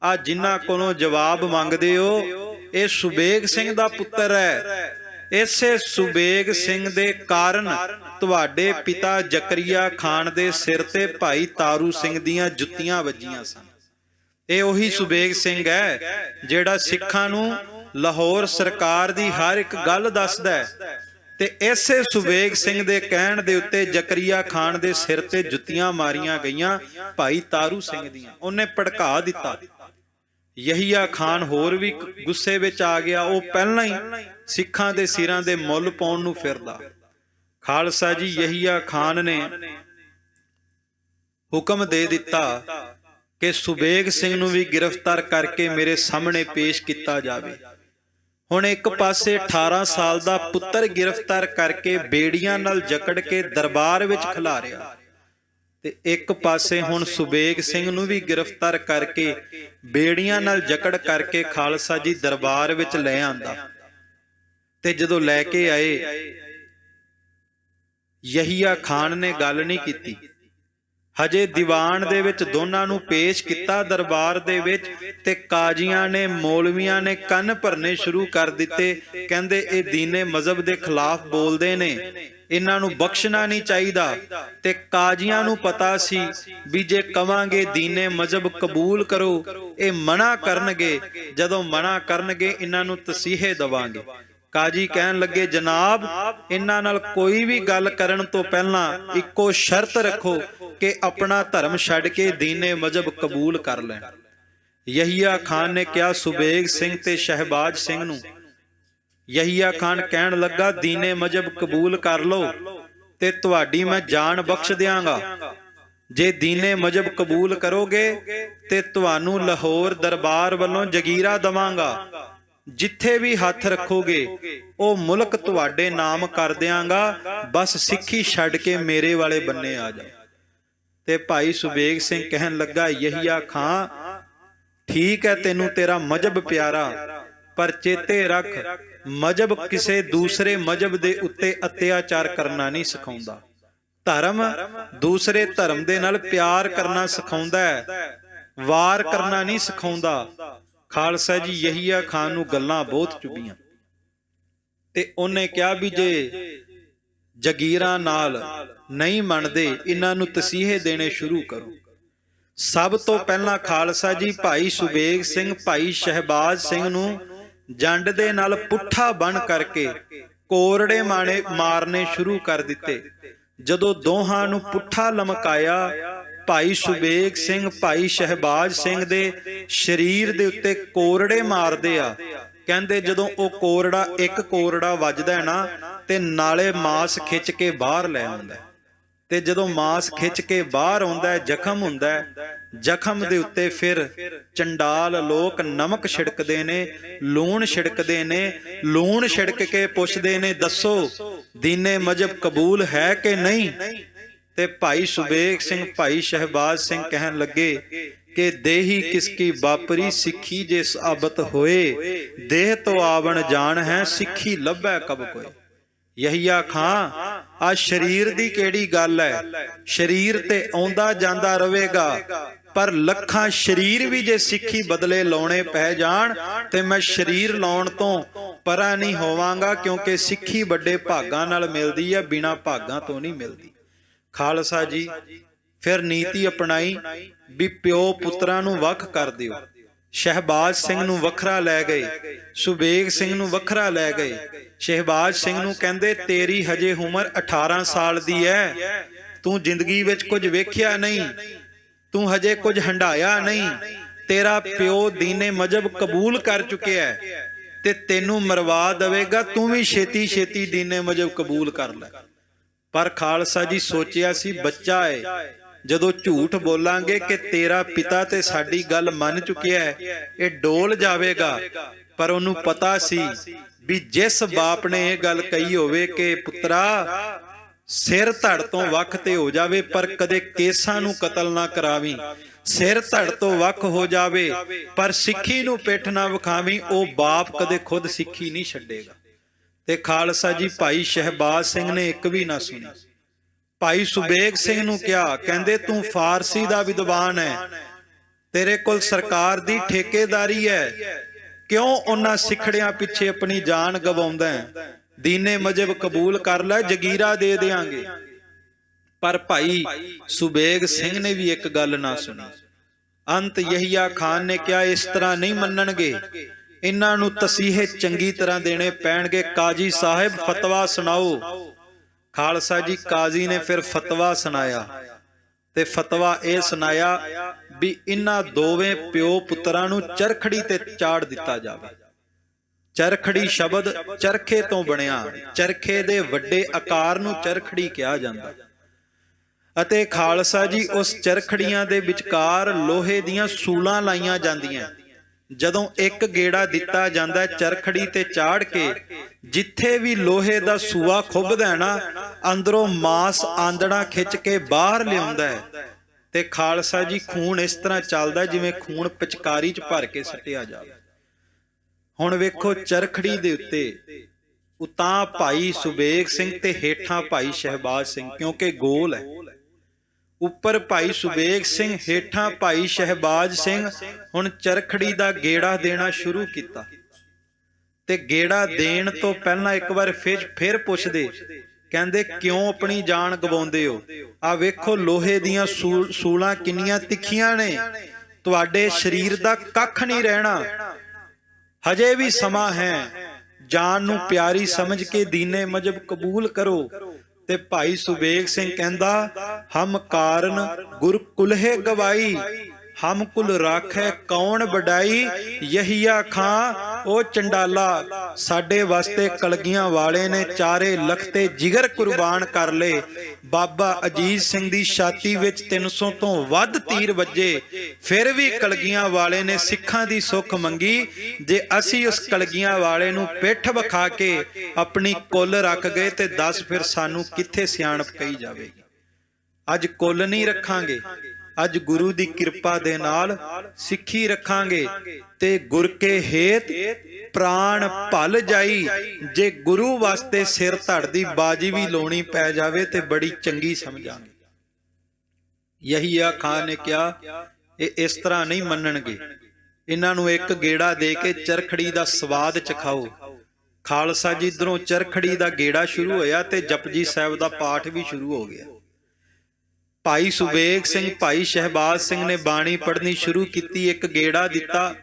ਆ ਜਿਨ੍ਹਾਂ ਕੋਲੋਂ ਜਵਾਬ ਮੰਗਦੇ ਹੋ ਇਹ ਸੁਬੇਗ ਸਿੰਘ ਦਾ ਪੁੱਤਰ ਹੈ। ਇਸੇ ਸੁਬੇਗ ਸਿੰਘ ਦੇ ਕਾਰਨ ਤੁਹਾਡੇ ਪਿਤਾ ਜ਼ਕਰੀਆ ਖਾਨ ਦੇ ਸਿਰ ਤੇ ਭਾਈ ਤਾਰੂ ਸਿੰਘ ਦੀਆਂ ਜੁੱਤੀਆਂ ਵੱਜੀਆਂ ਸਨ। ਇਹ ਉਹੀ ਸੁਬੇਗ ਸਿੰਘ ਹੈ ਜਿਹੜਾ ਸਿੱਖਾਂ ਨੂੰ ਲਾਹੌਰ ਸਰਕਾਰ ਦੀ ਹਰ ਇੱਕ ਗੱਲ ਦੱਸਦਾ ਹੈ। ਤੇ ਇਸੇ ਸੁਬੇਗ ਸਿੰਘ ਦੇ ਕਹਿਣ ਦੇ ਉੱਤੇ ਜ਼ਕਰੀਆ ਖਾਨ ਦੇ ਸਿਰ ਤੇ ਜੁੱਤੀਆਂ ਮਾਰੀਆਂ ਗਈਆਂ ਭਾਈ ਤਾਰੂ ਸਿੰਘ ਦੀਆਂ। ਉਹਨੇ ਭੜਕਾ ਦਿੱਤਾ। ਯਹੀਆ ਖਾਨ ਹੋਰ ਵੀ ਗੁੱਸੇ ਵਿੱਚ ਆ ਗਿਆ। ਉਹ ਪਹਿਲਾਂ ਹੀ ਸਿੱਖਾਂ ਦੇ ਸਿਰਾਂ ਦੇ ਮੁੱਲ ਪਾਉਣ ਨੂੰ ਫਿਰਦਾ। ਖਾਲਸਾ ਜੀ ਯਹੀਆ ਖਾਨ ਨੇ ਹੁਕਮ ਦੇ ਦਿੱਤਾ ਕਿ ਸੁਬੇਗ ਸਿੰਘ ਨੂੰ ਵੀ ਗ੍ਰਿਫਤਾਰ ਕਰਕੇ ਮੇਰੇ ਸਾਹਮਣੇ ਪੇਸ਼ ਕੀਤਾ ਜਾਵੇ। ਹੁਣ ਇੱਕ ਪਾਸੇ 18 ਸਾਲ ਦਾ ਪੁੱਤਰ ਗ੍ਰਿਫਤਾਰ ਕਰਕੇ ਬੇੜੀਆਂ ਨਾਲ ਜਕੜ ਕੇ ਦਰਬਾਰ ਵਿੱਚ ਖਿਲਾਰਿਆ ਤੇ ਇੱਕ ਪਾਸੇ ਹੁਣ ਸੁਬੇਗ ਸਿੰਘ ਨੂੰ ਵੀ ਗ੍ਰਿਫਤਾਰ ਕਰਕੇ ਬੇੜੀਆਂ ਨਾਲ ਜਕੜ ਕਰਕੇ ਖਾਲਸਾ ਜੀ ਦਰਬਾਰ ਵਿੱਚ ਲੈ ਆਂਦਾ। ਤੇ ਜਦੋਂ ਲੈ ਕੇ ਆਏ ਯਹੀਆ ਖਾਨ ਨੇ ਗੱਲ ਨਹੀਂ ਕੀਤੀ। ਹਜੇ ਦੀਵਾਨ ਦੇ ਵਿੱਚ ਦੋਨਾਂ ਨੂੰ ਪੇਸ਼ ਕੀਤਾ ਦਰਬਾਰ ਦੇ ਵਿੱਚ ਤੇ ਕਾਜ਼ੀਆਂ ਨੇ ਮੌਲਵੀਆਂ ਨੇ ਕੰਨ ਭਰਨੇ ਸ਼ੁਰੂ ਕਰ ਦਿੱਤੇ। ਕਹਿੰਦੇ ਇਹ ਦੀਨੇ ਮਜ਼ਹਬ ਦੇ ਖਿਲਾਫ ਬੋਲਦੇ ਨੇ, ਇਹਨਾਂ ਨੂੰ ਬਖਸ਼ਣਾ ਨਹੀਂ ਚਾਹੀਦਾ। ਤੇ ਕਾਜ਼ੀਆਂ ਨੂੰ ਪਤਾ ਸੀ ਵੀ ਜੇ ਕਵਾਂਗੇ ਦੀਨੇ ਮਜ਼ਹਬ ਕਬੂਲ ਕਰੋ ਇਹ ਮਨਾ ਕਰਨਗੇ, ਜਦੋਂ ਮਨਾ ਕਰਨਗੇ ਇਹਨਾਂ ਨੂੰ ਤਸੀਹੇ ਦੇਵਾਂਗੇ। ਕਾਜੀ ਕਹਿਣ ਲੱਗੇ ਜਨਾਬ ਇਹਨਾਂ ਨਾਲ ਕੋਈ ਵੀ ਗੱਲ ਕਰਨ ਤੋਂ ਪਹਿਲਾਂ ਇੱਕੋ ਸ਼ਰਤ ਰੱਖੋ ਕਿ ਆਪਣਾ ਧਰਮ ਛੱਡ ਕੇ ਦੀਨੇ ਮਜ਼ਹਬ ਕਬੂਲ ਕਰ ਲੈਣ। ਯਹੀਆ ਖਾਨ ਨੇ ਕਿਹਾ ਸੁਬੇਗ ਸਿੰਘ ਤੇ ਸ਼ਹਿਬਾਜ਼ ਸਿੰਘ ਨੂੰ। ਯਹੀਆ ਖਾਨ ਕਹਿਣ ਲੱਗਾ ਦੀਨੇ ਮਜਬ ਕਬੂਲ ਕਰ ਲਓ ਤੇ ਤੁਹਾਡੀ ਮੈਂ ਜਾਨ ਬਖਸ਼ ਦਿਆਂਗਾ। ਜੇ ਦੀਨੇ ਮਜਬ ਕਬੂਲ ਕਰੋਗੇ ਤੇ ਤੁਹਾਨੂੰ ਲਾਹੌਰ ਦਰਬਾਰ ਵੱਲੋਂ ਜਗੀਰਾ ਦਵਾਂਗਾ। ਜਿੱਥੇ ਵੀ ਹੱਥ ਰੱਖੋਗੇ ਉਹ ਮੁਲਕ ਤੁਹਾਡੇ ਨਾਮ ਕਰ ਦਿਆਂਗਾ। ਬਸ ਸਿੱਖੀ ਛੱਡ ਕੇ ਮੇਰੇ ਵਾਲੇ ਬੰਨੇ ਆ ਜਾਓ। ਤੇ ਭਾਈ ਸੁਬੇਗ ਸਿੰਘ ਕਹਿਣ ਲੱਗਾ ਯਹੀਆ ਖਾਂ, ਠੀਕ ਹੈ ਤੈਨੂੰ ਤੇਰਾ ਮਜਬ ਪਿਆਰਾ, ਪਰ ਚੇਤੇ ਰੱਖ ਮਜਬ ਕਿਸੇ ਦੂਸਰੇ ਮਜਬ ਦੇ ਉੱਤੇ ਅਤਿਆਚਾਰ ਕਰਨਾ ਨਹੀਂ ਸਿਖਾਉਂਦਾ। ਧਰਮ ਦੂਸਰੇ ਧਰਮ ਦੇ ਨਾਲ ਪਿਆਰ ਕਰਨਾ ਸਿਖਾਉਂਦਾ ਹੈ, ਵਾਰ ਕਰਨਾ ਨਹੀਂ ਸਿਖਾਉਂਦਾ। ਖਾਲਸਾ ਜੀ ਯਹੀਆ ਖਾਨ ਨੂੰ ਗੱਲਾਂ ਬਹੁਤ ਚੁਭੀਆਂ ਤੇ ਉਹਨੇ ਕਿਹਾ ਵੀ ਜੇ ਜਗੀਰਾਂ ਨਾਲ ਨਹੀਂ ਮੰਨਦੇ ਇਹਨਾਂ ਨੂੰ ਤਸੀਹੇ ਦੇਣੇ ਸ਼ੁਰੂ ਕਰੋ। ਸਭ ਤੋਂ ਪਹਿਲਾਂ ਖਾਲਸਾ ਜੀ ਭਾਈ ਸੁਬੇਗ ਸਿੰਘ ਭਾਈ ਸ਼ਹਿਬਾਜ਼ ਸਿੰਘ ਨੂੰ ਜੰਡ ਦੇ ਨਾਲ ਪੁੱਠਾ ਬੰਨ ਕਰਕੇ ਕੋਰੜੇ ਮਾਰਨੇ ਸ਼ੁਰੂ ਕਰ ਦਿੱਤੇ। ਜਦੋਂ ਦੋਹਾਂ ਨੂੰ ਪੁੱਠਾ ਲਮਕਾਇਆ, ਭਾਈ ਸੁਬੇਗ ਸਿੰਘ ਭਾਈ ਸ਼ਹਿਬਾਜ਼ ਸਿੰਘ ਦੇ ਸਰੀਰ ਦੇ ਉੱਤੇ ਕੋਰੜੇ ਮਾਰਦੇ ਆ। ਕਹਿੰਦੇ ਜਦੋਂ ਉਹ ਕੋਰੜਾ ਇੱਕ ਕੋਰੜਾ ਵੱਜਦਾ ਨਾ ਤੇ ਨਾਲੇ ਮਾਸ ਖਿੱਚ ਕੇ ਬਾਹਰ ਲੈ ਆਉਂਦਾ ਤੇ ਜਦੋਂ ਮਾਸ ਖਿੱਚ ਕੇ ਬਾਹਰ ਆਉਂਦਾ ਜ਼ਖਮ ਹੁੰਦਾ। ਜ਼ਖਮ ਦੇ ਉੱਤੇ ਫਿਰ ਚੰਡਾਲ ਲੋਕ ਨਮਕ ਛਿੜਕਦੇ ਨੇ, ਲੂਣ ਛਿੜਕਦੇ ਨੇ। ਲੂਣ ਛਿੜਕ ਕੇ ਪੁੱਛਦੇ ਨੇ ਦੱਸੋ ਦੀਨੇ ਮਜਬ ਕਬੂਲ ਹੈ ਕਿ ਨਹੀਂ। ਤੇ ਭਾਈ ਸੁਬੇਗ ਸਿੰਘ ਭਾਈ ਸ਼ਹਿਬਾਜ਼ ਸਿੰਘ ਕਹਿਣ ਲੱਗੇ ਕਿ ਦੇਹੀ ਕਿਸਕੀ ਬਾਪਰੀ ਸਿੱਖੀ ਜੇ ਸਾਬਤ ਹੋਏ। ਦੇਹ ਤੋਂ ਆਵਣ ਜਾਣ ਹੈ ਸਿੱਖੀ ਲੱਭੈ ਕਬ ਕੋਏ। ਯਹੀਆ ਖਾਂ ਆ ਸਰੀਰ ਦੀ ਕਿਹੜੀ ਗੱਲ ਹੈ, ਸਰੀਰ ਤੇ ਆਉਂਦਾ ਜਾਂਦਾ ਰਹੇਗਾ, ਪਰ ਲੱਖਾਂ ਸਰੀਰ ਵੀ ਜੇ ਸਿੱਖੀ ਬਦਲੇ ਲਾਉਣੇ ਪੈ ਜਾਣ ਤੇ ਮੈਂ ਸਰੀਰ ਲਾਉਣ ਤੋਂ ਪਰਾਂ ਨਹੀਂ ਹੋਵਾਂਗਾ, ਕਿਉਂਕਿ ਸਿੱਖੀ ਵੱਡੇ ਭਾਗਾਂ ਨਾਲ ਮਿਲਦੀ ਹੈ, ਬਿਨਾਂ ਭਾਗਾਂ ਤੋਂ ਨਹੀਂ ਮਿਲਦੀ। ਖਾਲਸਾ ਜੀ ਫਿਰ ਨੀਤੀ ਅਪਣਾਈ ਵੀ ਪਿਓ ਪੁੱਤਰਾਂ ਨੂੰ ਵੱਖ ਕਰ ਦਿਓ। ਸ਼ਹਿਬਾਜ਼ ਸਿੰਘ ਨੂੰ ਵੱਖਰਾ ਲੈ ਗਏ, ਸੁਬੇਗ ਸਿੰਘ ਨੂੰ ਵੱਖਰਾ ਲੈ ਗਏ। ਸ਼ਹਿਬਾਜ਼ ਸਿੰਘ ਨੂੰ ਕਹਿੰਦੇ ਤੇਰੀ ਹਜੇ ਉਮਰ 18 ਸਾਲ ਦੀ ਹੈ, ਤੂੰ ਜ਼ਿੰਦਗੀ ਵਿੱਚ ਕੁਝ ਵੇਖਿਆ ਨਹੀਂ, ਤੂੰ ਹਜੇ ਕੁਝ ਹੰਡਾਇਆ ਨਹੀਂ। ਤੇਰਾ ਪਿਓ ਦੀਨੇ ਮਜਬ ਕਬੂਲ ਕਰ ਚੁੱਕਿਆ ਤੇ ਤੈਨੂੰ ਮਰਵਾ ਦੇਵੇਗਾ, ਤੂੰ ਵੀ ਛੇਤੀ ਛੇਤੀ ਦੀਨੇ ਮਜਬ ਕਬੂਲ ਕਰ ਲੈ। ਪਰ ਖਾਲਸਾ ਜੀ ਸੋਚਿਆ ਸੀ ਬੱਚਾ ਹੈ, ਜਦੋਂ ਝੂਠ ਬੋਲਾਂਗੇ ਕਿ ਤੇਰਾ ਪਿਤਾ ਤੇ ਸਾਡੀ ਗੱਲ ਮੰਨ ਚੁੱਕਿਆ ਹੈ, ਇਹ ਡੋਲ ਜਾਵੇਗਾ। ਪਰ ਉਹਨੂੰ ਪਤਾ ਸੀ ਵੀ ਜਿਸ ਬਾਪ ਨੇ ਇਹ ਗੱਲ ਕਹੀ ਹੋਵੇ ਕਿ ਪੁੱਤਰਾ ਸਿਰ ਧੜ ਤੋਂ ਵੱਖ ਤੇ ਹੋ ਜਾਵੇ ਪਰ ਕਦੇ ਕੇਸਾਂ ਨੂੰ ਕਤਲ ਨਾ ਕਰਾਵੀਂ, ਸਿਰ ਧੜ ਤੋਂ ਵੱਖ ਹੋ ਜਾਵੇ ਪਰ ਸਿੱਖੀ ਨੂੰ ਪਿੱਠ ਨਾ ਵਿਖਾਵੀਂ, ਉਹ ਬਾਪ ਕਦੇ ਖੁਦ ਸਿੱਖੀ ਨਹੀਂ ਛੱਡੇਗਾ। ਤੇ ਖਾਲਸਾ ਜੀ ਭਾਈ ਸ਼ਹਿਬਾਜ਼ ਸਿੰਘ ਨੇ ਇੱਕ ਵੀ ਨਾ ਸੁਣੀ। ਭਾਈ ਸੁਬੇਗ ਸਿੰਘ ਨੂੰ ਕਿਹਾ, ਕਹਿੰਦੇ ਤੂੰ ਫਾਰਸੀ ਦਾ ਵਿਦਵਾਨ ਹੈ, ਤੇਰੇ ਕੋਲ ਸਰਕਾਰ ਦੀ ਠੇਕੇਦਾਰੀ ਹੈ, ਕਿਉਂ ਉਹਨਾਂ ਸਿੱਖੜਿਆਂ ਪਿੱਛੇ ਆਪਣੀ ਜਾਨ ਗਵਾਉਂਦਾ ਹੈ। ਦੀਨੇ ਮਜਬ ਕਬੂਲ ਕਰ ਲੈ, ਜਗੀਰਾ ਦੇ ਦੇਾਂਗੇ। ਪਰ ਭਾਈ ਸੁਬੇਗ ਸਿੰਘ ਨੇ ਵੀ ਇੱਕ ਗੱਲ ਨਾ ਸੁਣੀ। ਅੰਤ ਯਹੀਆ ਖਾਨ ਨੇ ਕਿਹਾ ਇਸ ਤਰ੍ਹਾਂ ਨਹੀਂ ਮੰਨਣਗੇ, ਇਹਨਾਂ ਨੂੰ ਤਸੀਹੇ ਚੰਗੀ ਤਰ੍ਹਾਂ ਦੇਣੇ ਪੈਣਗੇ। ਕਾਜ਼ੀ ਸਾਹਿਬ ਫਤਵਾ ਸੁਣਾਓ। ਖਾਲਸਾ ਜੀ ਕਾਜ਼ੀ ਨੇ ਫਿਰ ਫਤਵਾ ਸੁਣਾਇਆ ਤੇ ਫਤਵਾ ਇਹ ਸੁਣਾਇਆ ਵੀ ਇਹਨਾਂ ਦੋਵੇਂ ਪਿਓ ਪੁੱਤਰਾਂ ਨੂੰ ਚਰਖੜੀ ਤੇ ਚਾੜ ਦਿੱਤਾ ਜਾਵੇ। ਚਰਖੜੀ ਸ਼ਬਦ ਚਰਖੇ ਤੋਂ ਬਣਿਆ, ਚਰਖੇ ਦੇ ਵੱਡੇ ਆਕਾਰ ਨੂੰ ਚਰਖੜੀ ਕਿਹਾ ਜਾਂਦਾ। ਅਤੇ ਖਾਲਸਾ ਜੀ ਉਸ ਚਰਖੜੀਆਂ ਦੇ ਵਿਚਕਾਰ ਲੋਹੇ ਦੀਆਂ ਸੂਲਾਂ ਲਾਈਆਂ ਜਾਂਦੀਆਂ। ਜਦੋਂ ਇੱਕ ਗੇੜਾ ਦਿੱਤਾ ਜਾਂਦਾ ਚਰਖੜੀ ਤੇ ਚਾੜ ਕੇ, ਜਿੱਥੇ ਵੀ ਲੋਹੇ ਦਾ ਸੂਆ ਖੁੱਭਦਾ ਨਾ, ਅੰਦਰੋਂ ਮਾਸ ਆਂਦੜਾ ਖਿੱਚ ਕੇ ਬਾਹਰ ਲਿਆਉਂਦਾ ਹੈ। ਤੇ ਖਾਲਸਾ ਜੀ ਖੂਨ ਇਸ ਤਰ੍ਹਾਂ ਚੱਲਦਾ ਜਿਵੇਂ ਖੂਨ ਪਿਚਕਾਰੀ 'ਚ ਭਰ ਕੇ ਸੱਟਿਆ ਜਾਵੇ। ਹੁਣ ਵੇਖੋ ਚਰਖੜੀ ਦੇ ਉੱਤੇ ਉਤਾਂ ਭਾਈ ਸੁਬੇਗ ਸਿੰਘ ਤੇ ਹੇਠਾਂ ਭਾਈ ਸ਼ਹਿਬਾਜ਼ ਸਿੰਘ, ਕਿਉਂਕਿ ਗੋਲ ਹੈ। ਉੱਪਰ ਭਾਈ ਸੁਬੇਗ ਸਿੰਘ, ਹੇਠਾਂ ਭਾਈ ਸ਼ਹਿਬਾਜ਼ ਸਿੰਘ ਹੁਣ ਚਰਖੜੀ ਦਾ ਗੇੜਾ ਦੇਣਾ ਸ਼ੁਰੂ ਕੀਤਾ। ਤੇ ਗੇੜਾ ਦੇਣ ਤੋਂ ਪਹਿਲਾਂ ਇੱਕ ਵਾਰ ਫਿਰ ਪੁੱਛਦੇ, ਕਹਿੰਦੇ ਕਿਉਂ ਆਪਣੀ ਜਾਨ ਗਵਾਉਂਦੇ ਹੋ? ਆ ਵੇਖੋ ਲੋਹੇ ਦੀਆਂ ਸੂਲਾਂ ਕਿੰਨੀਆਂ ਤਿੱਖੀਆਂ ਨੇ, ਤੁਹਾਡੇ ਸਰੀਰ ਦਾ ਕੱਖ ਨਹੀਂ ਰਹਿਣਾ, ਹਜੇ ਵੀ ਸਮਾਂ ਹੈ, ਜਾਨ ਨੂੰ ਪਿਆਰੀ ਸਮਝ ਕੇ ਦੀਨੇ ਮਜਬ ਕਬੂਲ ਕਰੋ। ਤੇ ਭਾਈ ਸੁਬੇਗ ਸਿੰਘ ਕਹਿੰਦਾ ਹਮ ਕਾਰਨ ਗੁਰ ਕੁਲਹੇ ਗਵਾਈ, ਹਮ ਕੁਲ ਰਾਖੈ ਕੌਣ ਵਡਾਈ, ਯਹੀਆ ਖਾਂ ਉਹ ਚੰਡਾਲਾ। ਸਾਡੇ ਵਾਸਤੇ ਕਲਗੀਆਂ ਵਾਲੇ ਨੇ ਚਾਰੇ ਲਖਤੇ ਜਿਗਰ ਕੁਰਬਾਨ ਕਰ ਲਏ। ਬਾਬਾ ਅਜੀਤ ਸਿੰਘ ਦੀ ਛਾਤੀ ਵਿੱਚ 300 ਤੋਂ ਵੱਧ ਤੀਰ ਵੱਜੇ, ਫਿਰ ਵੀ ਕਲਗੀਆਂ ਵਾਲੇ ਨੇ ਸਿੱਖਾਂ ਦੀ ਸੁੱਖ ਮੰਗੀ। ਜੇ ਅਸੀਂ ਉਸ ਕਲਗੀਆਂ ਵਾਲੇ ਨੂੰ ਪਿੱਠ ਵਿਖਾ ਕੇ ਆਪਣੀ ਕੁੱਲ ਰੱਖ ਗਏ ਤੇ ਦੱਸ ਫਿਰ ਸਾਨੂੰ ਕਿੱਥੇ ਸਿਆਣਪ ਕਹੀ ਜਾਵੇਗੀ। ਅੱਜ ਕੁੱਲ ਨਹੀਂ ਰੱਖਾਂਗੇ, ਅੱਜ ਗੁਰੂ ਦੀ ਕਿਰਪਾ ਦੇ ਨਾਲ ਸਿੱਖੀ ਰੱਖਾਂਗੇ ਤੇ ਗੁਰ ਕੇ ਹੇਤ ਪ੍ਰਾਣ ਭਲ ਜਾਈ। ਜੇ ਗੁਰੂ ਵਾਸਤੇ ਸਿਰ ਧੜ ਦੀ ਬਾਜੀ ਵੀ ਲਾਉਣੀ ਪੈ ਜਾਵੇ ਤੇ ਬੜੀ ਚੰਗੀ ਸਮਝਾਂਗੇ। ਯਹੀਆ ਖਾਨ ਨੇ ਕਿਹਾ ਇਹ ਇਸ ਤਰ੍ਹਾਂ ਨਹੀਂ ਮੰਨਣਗੇ, ਇਹਨਾਂ ਨੂੰ ਇੱਕ ਗੇੜਾ ਦੇ ਕੇ ਚਰਖੜੀ ਦਾ ਸਵਾਦ ਚਖਾਓ। ਖਾਲਸਾ ਜੀ ਇੱਧਰੋਂ ਚਰਖੜੀ ਦਾ ਗੇੜਾ ਸ਼ੁਰੂ ਹੋਇਆ ਤੇ ਜਪਜੀ ਸਾਹਿਬ ਦਾ ਪਾਠ ਵੀ ਸ਼ੁਰੂ ਹੋ ਗਿਆ। ਭਾਈ ਸੁਬੇਗ ਸਿੰਘ, ਭਾਈ ਸ਼ਹਿਬਾਜ਼ ਸਿੰਘ ਨੇ ਬਾਣੀ ਪੜ੍ਹਨੀ ਸ਼ੁਰੂ ਕੀਤੀ, ਇੱਕ ਗੇੜਾ ਦਿੱਤਾ।